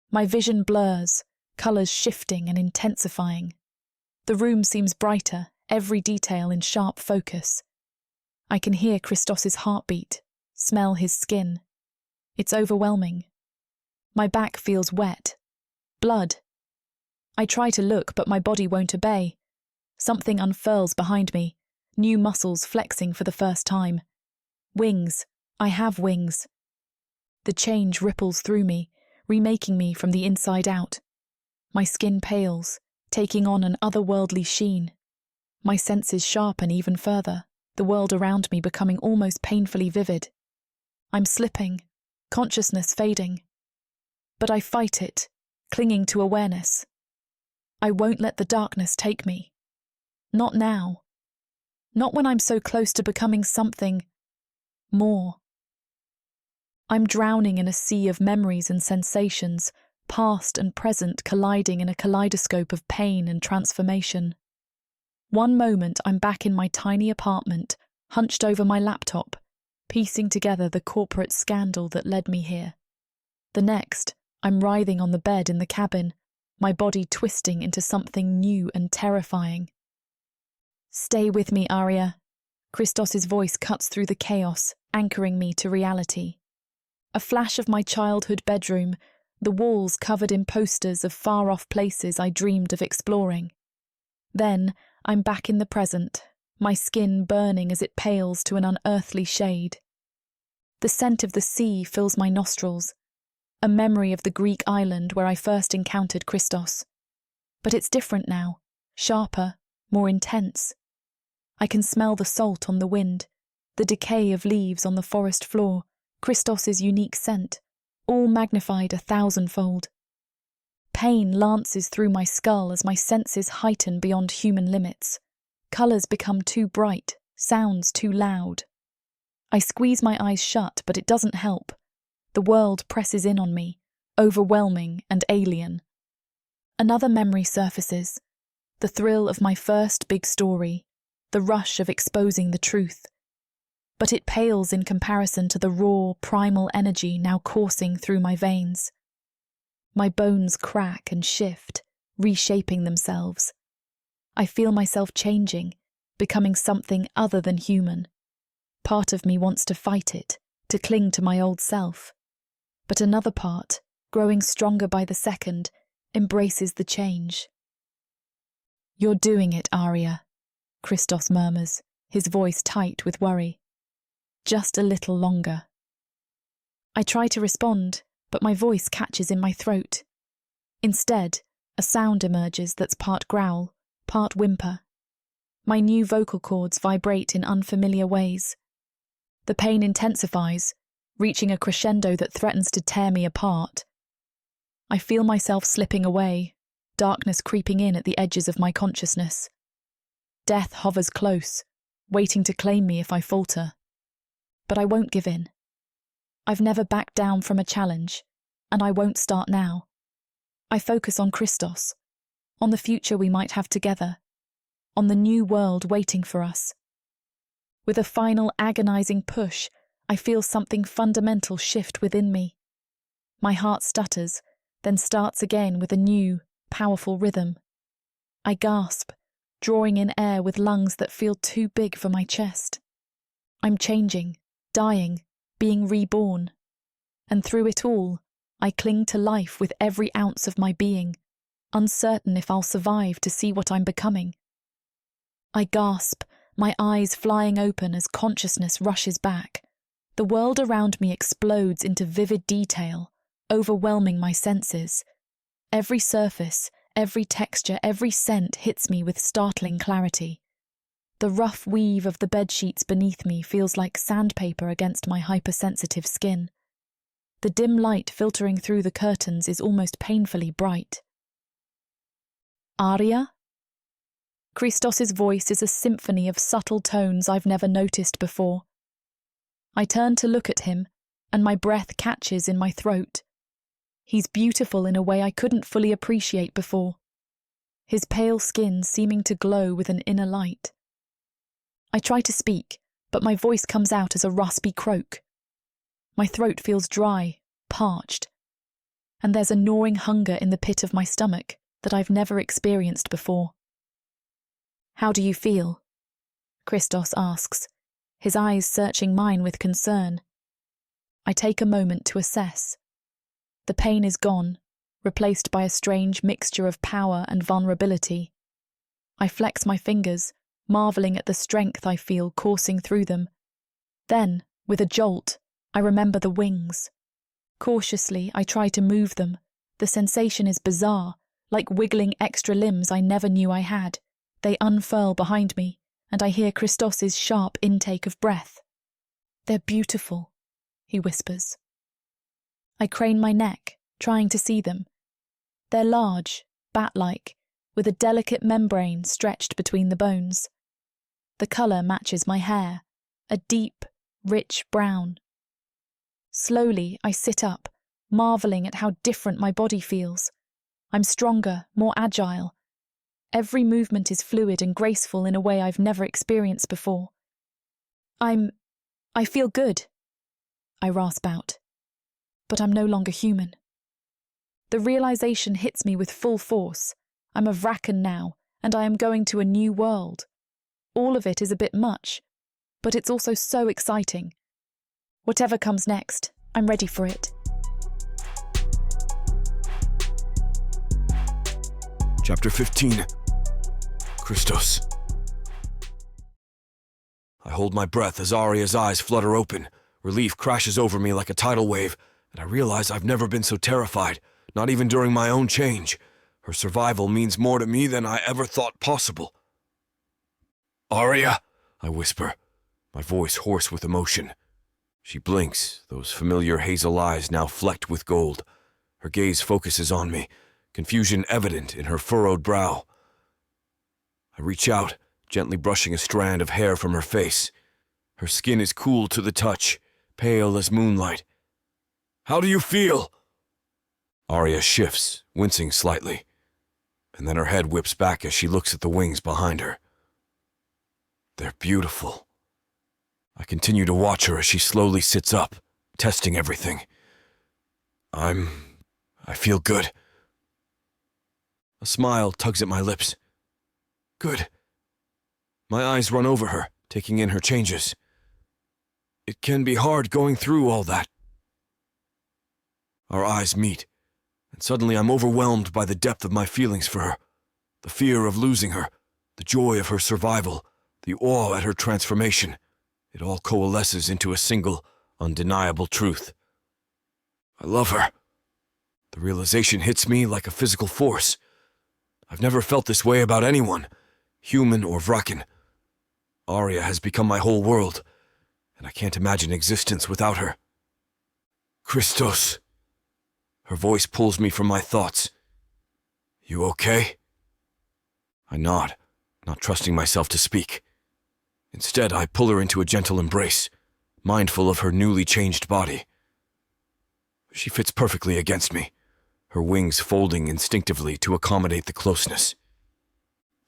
My vision blurs, colours shifting and intensifying. The room seems brighter, every detail in sharp focus. I can hear Christos's heartbeat, smell his skin. It's overwhelming. My back feels wet. Blood. I try to look, but my body won't obey. Something unfurls behind me, new muscles flexing for the first time. Wings. I have wings. The change ripples through me, remaking me from the inside out. My skin pales, taking on an otherworldly sheen. My senses sharpen even further, the world around me becoming almost painfully vivid. I'm slipping, consciousness fading. But I fight it, clinging to awareness. I won't let the darkness take me. Not now. Not when I'm so close to becoming something more. I'm drowning in a sea of memories and sensations, past and present colliding in a kaleidoscope of pain and transformation. One moment I'm back in my tiny apartment, hunched over my laptop, piecing together the corporate scandal that led me here. The next, I'm writhing on the bed in the cabin, my body twisting into something new and terrifying. Stay with me, Arya. Christos's voice cuts through the chaos, anchoring me to reality. A flash of my childhood bedroom, the walls covered in posters of far-off places I dreamed of exploring. Then, I'm back in the present, my skin burning as it pales to an unearthly shade. The scent of the sea fills my nostrils, a memory of the Greek island where I first encountered Christos. But it's different now, sharper, more intense. I can smell the salt on the wind, the decay of leaves on the forest floor, Christos's unique scent, all magnified 1,000-fold. Pain lances through my skull as my senses heighten beyond human limits. Colours become too bright, sounds too loud. I squeeze my eyes shut, but it doesn't help. The world presses in on me, overwhelming and alien. Another memory surfaces, the thrill of my first big story, the rush of exposing the truth. But it pales in comparison to the raw, primal energy now coursing through my veins. My bones crack and shift, reshaping themselves. I feel myself changing, becoming something other than human. Part of me wants to fight it, to cling to my old self. But another part, growing stronger by the second, embraces the change. You're doing it, Arya, Christos murmurs, his voice tight with worry. Just a little longer. I try to respond, but my voice catches in my throat. Instead, a sound emerges that's part growl, part whimper. My new vocal cords vibrate in unfamiliar ways. The pain intensifies, reaching a crescendo that threatens to tear me apart. I feel myself slipping away, darkness creeping in at the edges of my consciousness. Death hovers close, waiting to claim me if I falter. But I won't give in. I've never backed down from a challenge, and I won't start now. I focus on Christos, on the future we might have together, on the new world waiting for us. With a final agonizing push, I feel something fundamental shift within me. My heart stutters, then starts again with a new, powerful rhythm. I gasp, drawing in air with lungs that feel too big for my chest. I'm changing, dying, being reborn. And through it all, I cling to life with every ounce of my being, uncertain if I'll survive to see what I'm becoming. I gasp, my eyes flying open as consciousness rushes back. The world around me explodes into vivid detail, overwhelming my senses. Every surface, every texture, every scent hits me with startling clarity. The rough weave of the bedsheets beneath me feels like sandpaper against my hypersensitive skin. The dim light filtering through the curtains is almost painfully bright. Arya? Christos's voice is a symphony of subtle tones I've never noticed before. I turn to look at him, and my breath catches in my throat. He's beautiful in a way I couldn't fully appreciate before, his pale skin seeming to glow with an inner light. I try to speak, but my voice comes out as a raspy croak. My throat feels dry, parched, and there's a gnawing hunger in the pit of my stomach that I've never experienced before. How do you feel? Christos asks, his eyes searching mine with concern. I take a moment to assess. The pain is gone, replaced by a strange mixture of power and vulnerability. I flex my fingers, marveling at the strength I feel coursing through them. Then, with a jolt, I remember the wings. Cautiously, I try to move them. The sensation is bizarre, like wiggling extra limbs I never knew I had. They unfurl behind me, and I hear Christos's sharp intake of breath. "They're beautiful," he whispers. I crane my neck, trying to see them. They're large, bat-like, with a delicate membrane stretched between the bones. The colour matches my hair, a deep, rich brown. Slowly, I sit up, marvelling at how different my body feels. I'm stronger, more agile. Every movement is fluid and graceful in a way I've never experienced before. I feel good, I rasp out. But I'm no longer human. The realization hits me with full force. I'm a Vraken now, and I am going to a new world. All of it is a bit much, but it's also so exciting. Whatever comes next, I'm ready for it. Chapter 15. Christos. I hold my breath as Aria's eyes flutter open. Relief crashes over me like a tidal wave, and I realize I've never been so terrified, not even during my own change. Her survival means more to me than I ever thought possible. "Arya," I whisper, my voice hoarse with emotion. She blinks, those familiar hazel eyes now flecked with gold. Her gaze focuses on me, confusion evident in her furrowed brow. I reach out, gently brushing a strand of hair from her face. Her skin is cool to the touch, pale as moonlight. "How do you feel?" Arya shifts, wincing slightly, and then her head whips back as she looks at the wings behind her. They're beautiful. I continue to watch her as she slowly sits up, testing everything. I feel good. A smile tugs at my lips. Good. My eyes run over her, taking in her changes. It can be hard going through all that. Our eyes meet, and suddenly I'm overwhelmed by the depth of my feelings for her. The fear of losing her, the joy of her survival, the awe at her transformation. It all coalesces into a single, undeniable truth. I love her. The realization hits me like a physical force. I've never felt this way about anyone, human or Vraken. Arya has become my whole world, and I can't imagine existence without her. Christos. Her voice pulls me from my thoughts. You okay? I nod, not trusting myself to speak. Instead, I pull her into a gentle embrace, mindful of her newly changed body. She fits perfectly against me, her wings folding instinctively to accommodate the closeness.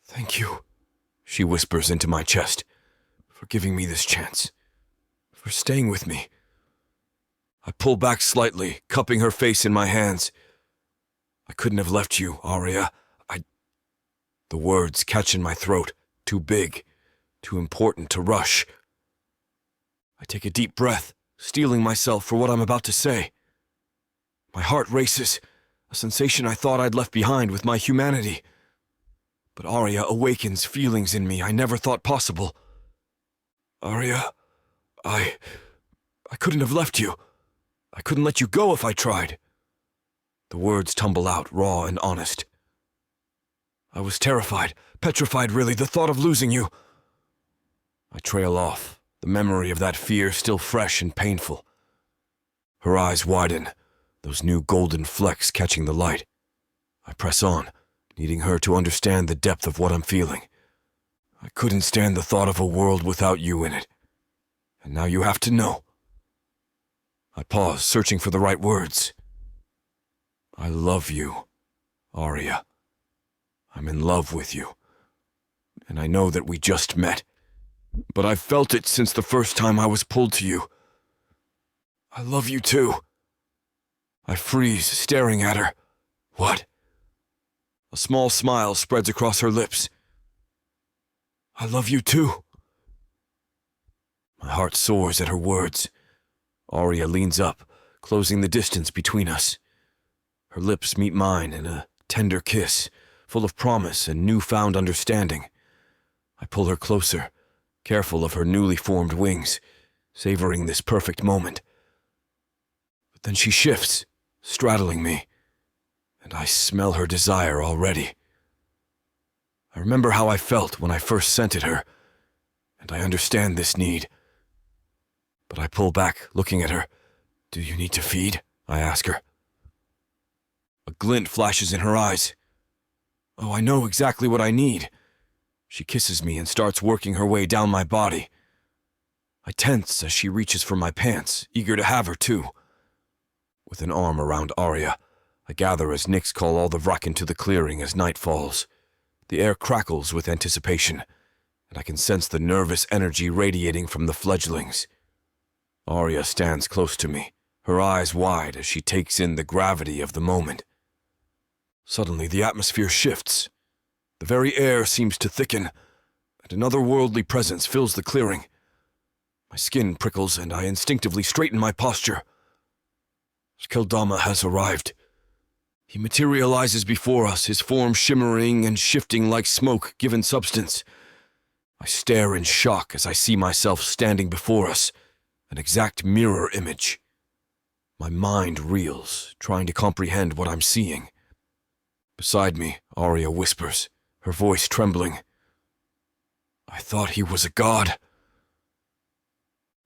Thank you, she whispers into my chest, for giving me this chance, for staying with me. I pull back slightly, cupping her face in my hands. I couldn't have left you, Aria. The words catch in my throat, too big, too important to rush. I take a deep breath, steeling myself for what I'm about to say. My heart races, a sensation I thought I'd left behind with my humanity. But Arya awakens feelings in me I never thought possible. Arya, I couldn't have left you. I couldn't let you go if I tried. The words tumble out, raw and honest. I was terrified, petrified really, the thought of losing you. I trail off, the memory of that fear still fresh and painful. Her eyes widen, those new golden flecks catching the light. I press on, needing her to understand the depth of what I'm feeling. I couldn't stand the thought of a world without you in it. And now you have to know. I pause, searching for the right words. I love you, Arya. I'm in love with you. And I know that we just met. But I've felt it since the first time I was pulled to you. I love you too. I freeze, staring at her. What? A small smile spreads across her lips. I love you too. My heart soars at her words. Arya leans up, closing the distance between us. Her lips meet mine in a tender kiss, full of promise and newfound understanding. I pull her closer, careful of her newly formed wings, savoring this perfect moment. But then she shifts, straddling me, and I smell her desire already. I remember how I felt when I first scented her, and I understand this need. But I pull back, looking at her. "Do you need to feed?" I ask her. A glint flashes in her eyes. "Oh, I know exactly what I need." She kisses me and starts working her way down my body. I tense as she reaches for my pants, eager to have her too. With an arm around Arya, I gather as Nyx call all the Vraken to the clearing as night falls. The air crackles with anticipation, and I can sense the nervous energy radiating from the fledglings. Arya stands close to me, her eyes wide as she takes in the gravity of the moment. Suddenly, the atmosphere shifts. The very air seems to thicken, and an otherworldly presence fills the clearing. My skin prickles, and I instinctively straighten my posture. Skeldama has arrived. He materializes before us, his form shimmering and shifting like smoke given substance. I stare in shock as I see myself standing before us, an exact mirror image. My mind reels, trying to comprehend what I'm seeing. Beside me, Arya whispers, her voice trembling. "I thought he was a god."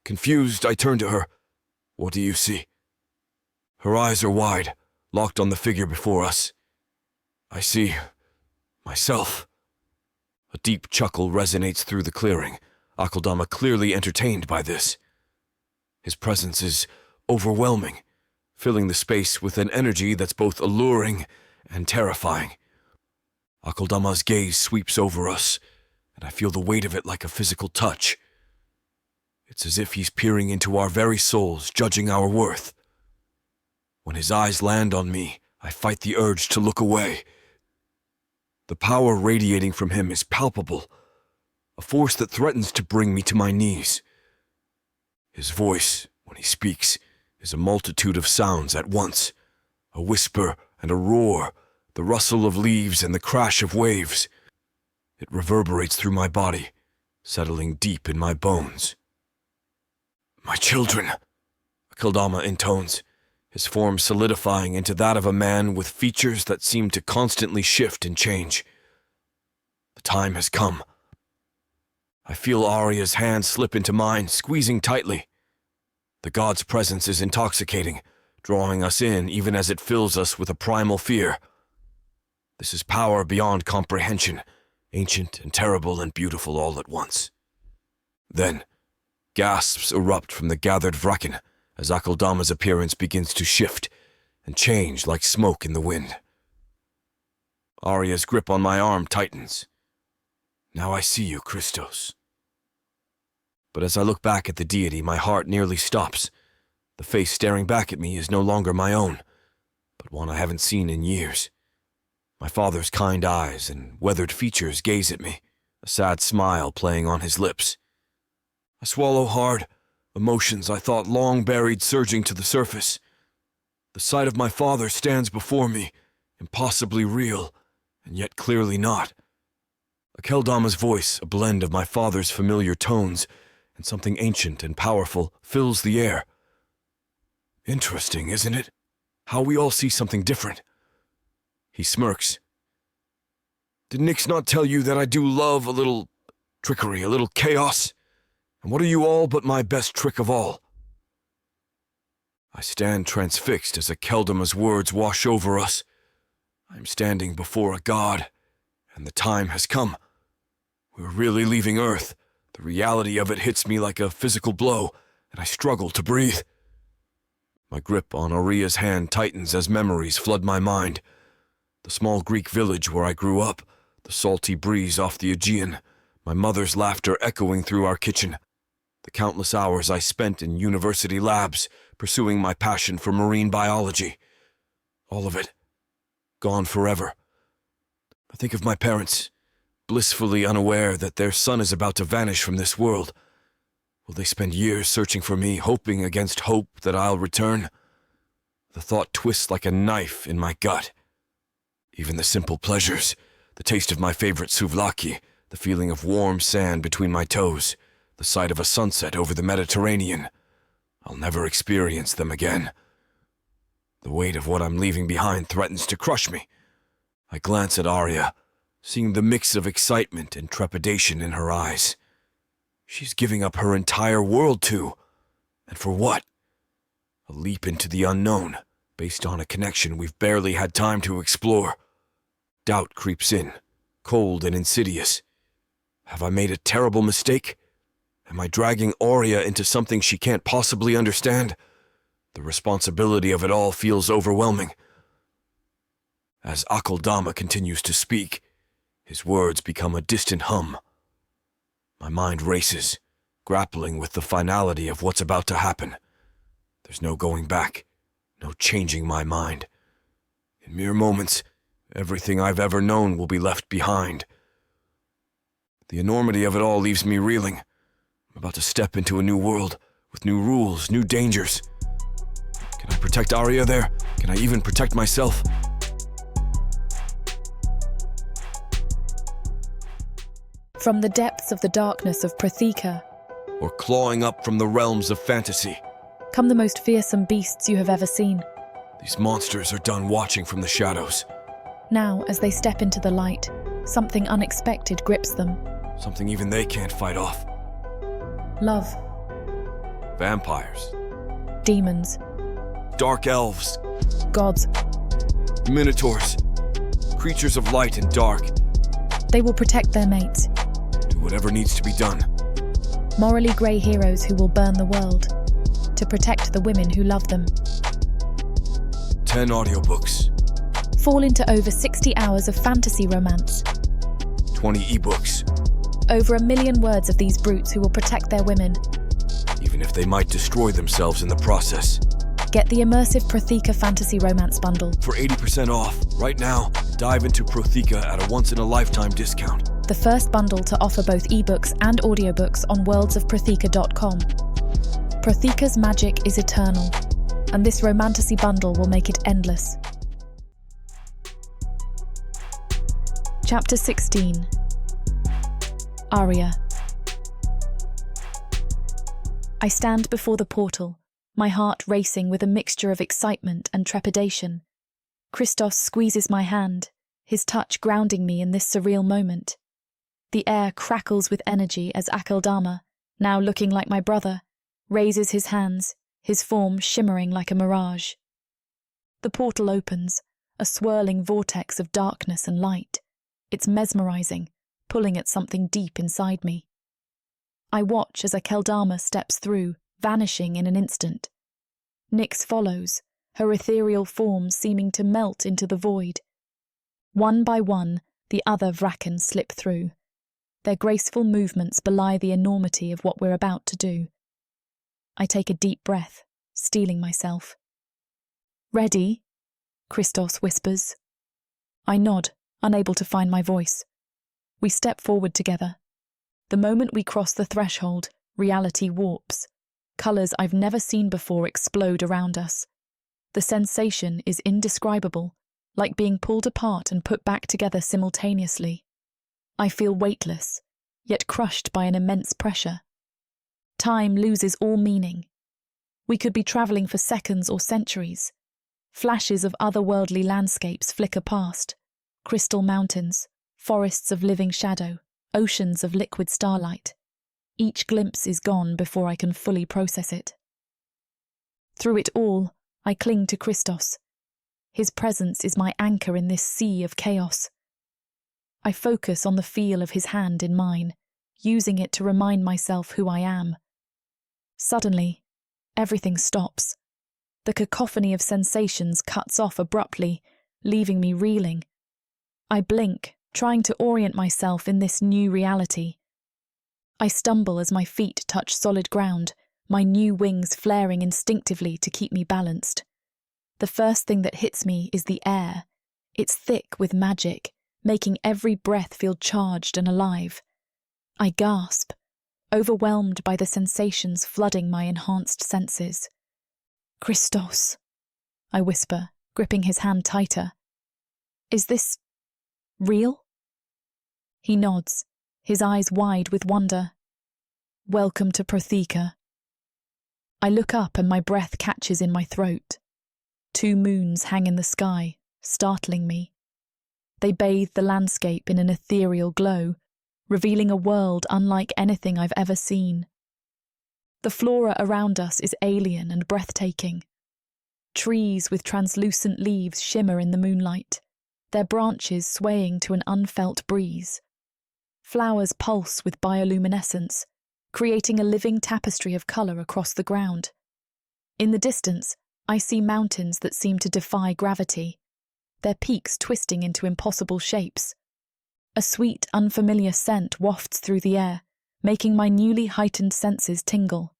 Confused, I turn to her. "What do you see?" Her eyes are wide, locked on the figure before us. "I see myself." A deep chuckle resonates through the clearing, Akeldama clearly entertained by this. His presence is overwhelming, filling the space with an energy that's both alluring and terrifying. Akeldama's gaze sweeps over us, and I feel the weight of it like a physical touch. It's as if he's peering into our very souls, judging our worth. When his eyes land on me, I fight the urge to look away. The power radiating from him is palpable, a force that threatens to bring me to my knees. His voice, when he speaks, is a multitude of sounds at once, a whisper and a roar, the rustle of leaves and the crash of waves. It reverberates through my body, settling deep in my bones. "My children," Akeldama intones, his form solidifying into that of a man with features that seem to constantly shift and change. The time has come. I feel Arya's hand slip into mine, squeezing tightly. The god's presence is intoxicating, drawing us in even as it fills us with a primal fear. This is power beyond comprehension, ancient and terrible and beautiful all at once. Then, gasps erupt from the gathered Vraken as Akeldama's appearance begins to shift and change like smoke in the wind. Arya's grip on my arm tightens. "Now I see you, Christos." But as I look back at the deity, my heart nearly stops. The face staring back at me is no longer my own, but one I haven't seen in years. My father's kind eyes and weathered features gaze at me, a sad smile playing on his lips. I swallow hard, emotions I thought long buried surging to the surface. The sight of my father stands before me, impossibly real, and yet clearly not. Akeldama's voice, a blend of my father's familiar tones and something ancient and powerful, fills the air. Interesting, isn't it? How we all see something different. He smirks. "Did Nyx not tell you that I do love a little trickery, a little chaos? And what are you all but my best trick of all?" I stand transfixed as Akeldama's words wash over us. I'm standing before a god, and the time has come. We're really leaving Earth. The reality of it hits me like a physical blow, and I struggle to breathe. My grip on Aria's hand tightens as memories flood my mind. The small Greek village where I grew up, the salty breeze off the Aegean, my mother's laughter echoing through our kitchen, the countless hours I spent in university labs pursuing my passion for marine biology. All of it, gone forever. I think of my parents, blissfully unaware that their son is about to vanish from this world. Will they spend years searching for me, hoping against hope that I'll return? The thought twists like a knife in my gut. Even the simple pleasures, the taste of my favorite souvlaki, the feeling of warm sand between my toes, the sight of a sunset over the Mediterranean, I'll never experience them again. The weight of what I'm leaving behind threatens to crush me. I glance at Arya, seeing the mix of excitement and trepidation in her eyes. She's giving up her entire world too. And for what? A leap into the unknown, based on a connection we've barely had time to explore. Doubt creeps in, cold and insidious. Have I made a terrible mistake? Am I dragging Aria into something she can't possibly understand? The responsibility of it all feels overwhelming. As Akaldama continues to speak, his words become a distant hum. My mind races, grappling with the finality of what's about to happen. There's no going back, no changing my mind. In mere moments, everything I've ever known will be left behind. The enormity of it all leaves me reeling. I'm about to step into a new world, with new rules, new dangers. Can I protect Arya there? Can I even protect myself? From the depths of the darkness of Protheka, Or clawing up from the realms of fantasy? come the most fearsome beasts you have ever seen. These monsters are done watching from the shadows. Now, as they step into the light, something unexpected grips them. Something even they can't fight off. Love, Vampires. demons, Dark elves. gods. Minotaurs. Creatures of light and dark. They will protect their mates. Do whatever needs to be done. Morally grey heroes who will burn the world to protect the women who love them. 10 audiobooks. Fall into over 60 hours of fantasy romance. 20 ebooks. Over 1 million words of these brutes who will protect their women. Even if they might destroy themselves in the process. Get the immersive Protheka fantasy romance bundle. For 80% off, right now, dive into Protheka at a once-in-a-lifetime discount. The first bundle to offer both ebooks and audiobooks on worldsofprotheka.com. Protheka's magic is eternal, and this romantasy bundle will make it endless. Chapter 16. Aria. I stand before the portal, my heart racing with a mixture of excitement and trepidation. Christos squeezes my hand, his touch grounding me in this surreal moment. The air crackles with energy as Akaldama, now looking like my brother, raises his hands, his form shimmering like a mirage. The portal opens, a swirling vortex of darkness and light. It's mesmerizing, pulling at something deep inside me. I watch as Akaldama steps through, vanishing in an instant. Nyx follows, her ethereal form seeming to melt into the void. One by one, the other Vraken slip through. Their graceful movements belie the enormity of what we're about to do. I take a deep breath, steeling myself. "Ready?" Christos whispers. I nod, unable to find my voice. We step forward together. The moment we cross the threshold, reality warps. Colours I've never seen before explode around us. The sensation is indescribable, like being pulled apart and put back together simultaneously. I feel weightless, yet crushed by an immense pressure. Time loses all meaning. We could be travelling for seconds or centuries. Flashes of otherworldly landscapes flicker past. Crystal mountains, forests of living shadow, oceans of liquid starlight. Each glimpse is gone before I can fully process it. Through it all, I cling to Christos. His presence is my anchor in this sea of chaos. I focus on the feel of his hand in mine, using it to remind myself who I am. Suddenly, everything stops. The cacophony of sensations cuts off abruptly, leaving me reeling. I blink, trying to orient myself in this new reality. I stumble as my feet touch solid ground, my new wings flaring instinctively to keep me balanced. The first thing that hits me is the air. It's thick with magic, making every breath feel charged and alive. I gasp, overwhelmed by the sensations flooding my enhanced senses. "Christos," I whisper, gripping his hand tighter. "Is this real?" He nods, his eyes wide with wonder. "Welcome to Protheka." I look up and my breath catches in my throat. 2 moons hang in the sky, startling me. They bathe the landscape in an ethereal glow, revealing a world unlike anything I've ever seen. The flora around us is alien and breathtaking. Trees with translucent leaves shimmer in the moonlight, their branches swaying to an unfelt breeze. Flowers pulse with bioluminescence, creating a living tapestry of colour across the ground. In the distance, I see mountains that seem to defy gravity, their peaks twisting into impossible shapes. A sweet, unfamiliar scent wafts through the air, making my newly heightened senses tingle.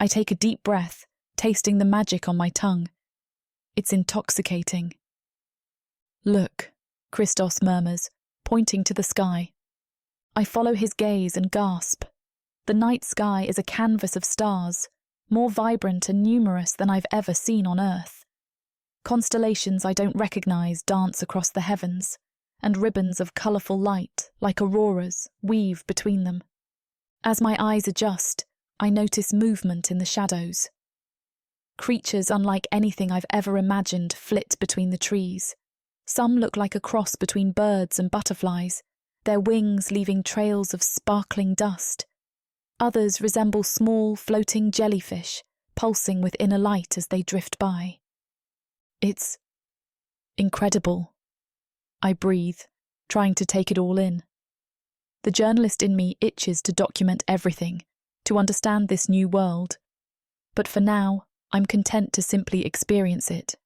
I take a deep breath, tasting the magic on my tongue. It's intoxicating. "Look," Christos murmurs, pointing to the sky. I follow his gaze and gasp. The night sky is a canvas of stars, more vibrant and numerous than I've ever seen on Earth. Constellations I don't recognize dance across the heavens, and ribbons of colourful light, like auroras, weave between them. As my eyes adjust, I notice movement in the shadows. Creatures unlike anything I've ever imagined flit between the trees. Some look like a cross between birds and butterflies, their wings leaving trails of sparkling dust. Others resemble small, floating jellyfish, pulsing with inner light as they drift by. It's incredible. I breathe, trying to take it all in. The journalist in me itches to document everything, to understand this new world. But for now, I'm content to simply experience it.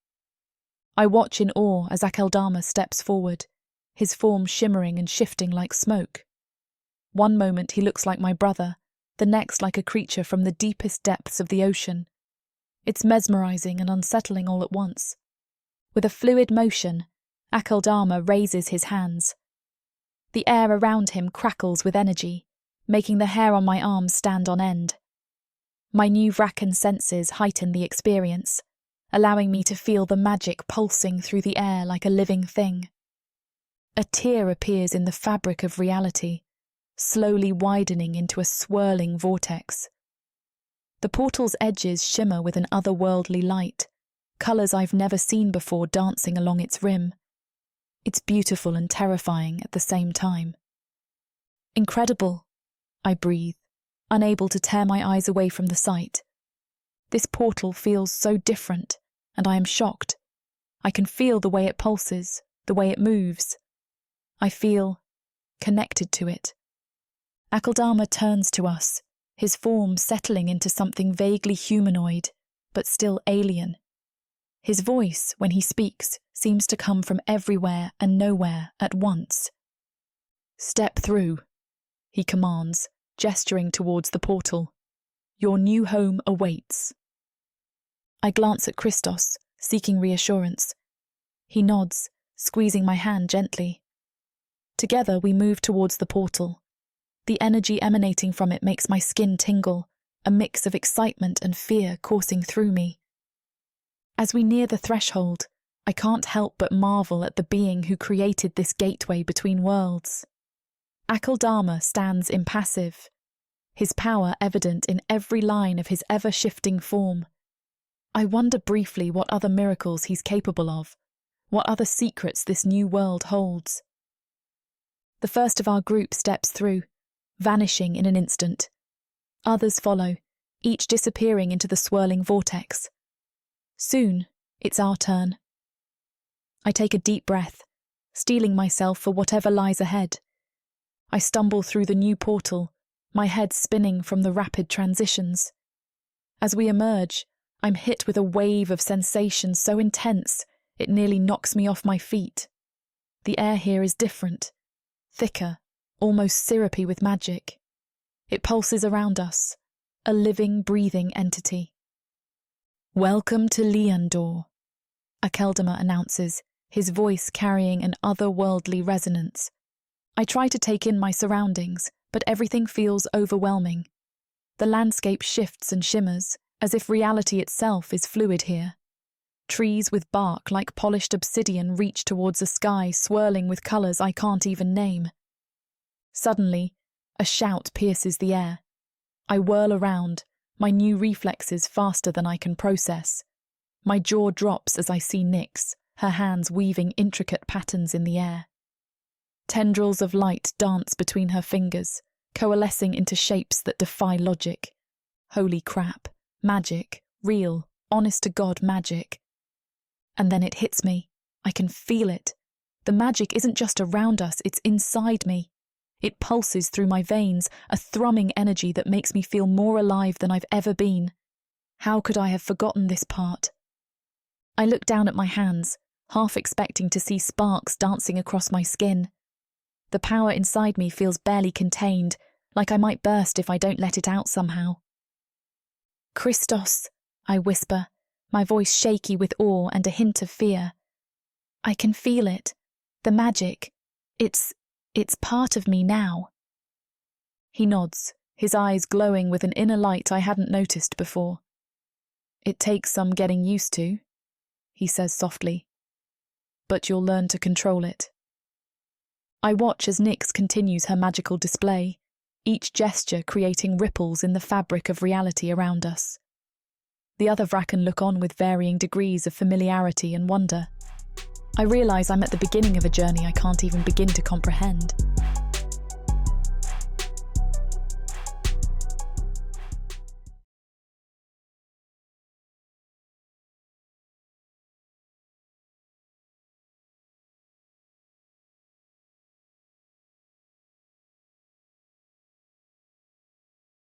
I watch in awe as Akeldama steps forward, his form shimmering and shifting like smoke. One moment he looks like my brother, the next like a creature from the deepest depths of the ocean. It's mesmerizing and unsettling all at once. With a fluid motion, Akeldama raises his hands. The air around him crackles with energy, making the hair on my arms stand on end. My new Vrakan senses heighten the experience, allowing me to feel the magic pulsing through the air like a living thing. A tear appears in the fabric of reality, slowly widening into a swirling vortex. The portal's edges shimmer with an otherworldly light, colours I've never seen before dancing along its rim. It's beautiful and terrifying at the same time. "Incredible," I breathe, unable to tear my eyes away from the sight. This portal feels so different, and I am shocked. I can feel the way it pulses, the way it moves. I feel connected to it. Akeldama turns to us, his form settling into something vaguely humanoid, but still alien. His voice, when he speaks, seems to come from everywhere and nowhere at once. "Step through," he commands, gesturing towards the portal. "Your new home awaits." I glance at Christos, seeking reassurance. He nods, squeezing my hand gently. Together we move towards the portal. The energy emanating from it makes my skin tingle, a mix of excitement and fear coursing through me. As we near the threshold, I can't help but marvel at the being who created this gateway between worlds. Akeldama stands impassive, his power evident in every line of his ever-shifting form. I wonder briefly what other miracles he's capable of, what other secrets this new world holds. The first of our group steps through, vanishing in an instant. Others follow, each disappearing into the swirling vortex. Soon, it's our turn. I take a deep breath, steeling myself for whatever lies ahead. I stumble through the new portal, my head spinning from the rapid transitions. As we emerge, I'm hit with a wave of sensation so intense it nearly knocks me off my feet. The air here is different, thicker, almost syrupy with magic. It pulses around us, a living, breathing entity. "Welcome to Leandor," Akeldama announces, his voice carrying an otherworldly resonance. I try to take in my surroundings, but everything feels overwhelming. The landscape shifts and shimmers, as if reality itself is fluid here. Trees with bark like polished obsidian reach towards a sky swirling with colours I can't even name. Suddenly, a shout pierces the air. I whirl around, my new reflexes faster than I can process. My jaw drops as I see Nyx, her hands weaving intricate patterns in the air. Tendrils of light dance between her fingers, coalescing into shapes that defy logic. Holy crap, magic, real, honest-to-God magic. And then it hits me. I can feel it. The magic isn't just around us, it's inside me. It pulses through my veins, a thrumming energy that makes me feel more alive than I've ever been. How could I have forgotten this part? I look down at my hands, half expecting to see sparks dancing across my skin. The power inside me feels barely contained, like I might burst if I don't let it out somehow. Christos, I whisper, my voice shaky with awe and a hint of fear. I can feel it. The magic. It's part of me now. He nods, his eyes glowing with an inner light I hadn't noticed before. It takes some getting used to, he says softly. But you'll learn to control it. I watch as Nyx continues her magical display, each gesture creating ripples in the fabric of reality around us. The other Vraken look on with varying degrees of familiarity and wonder. I realise I'm at the beginning of a journey I can't even begin to comprehend.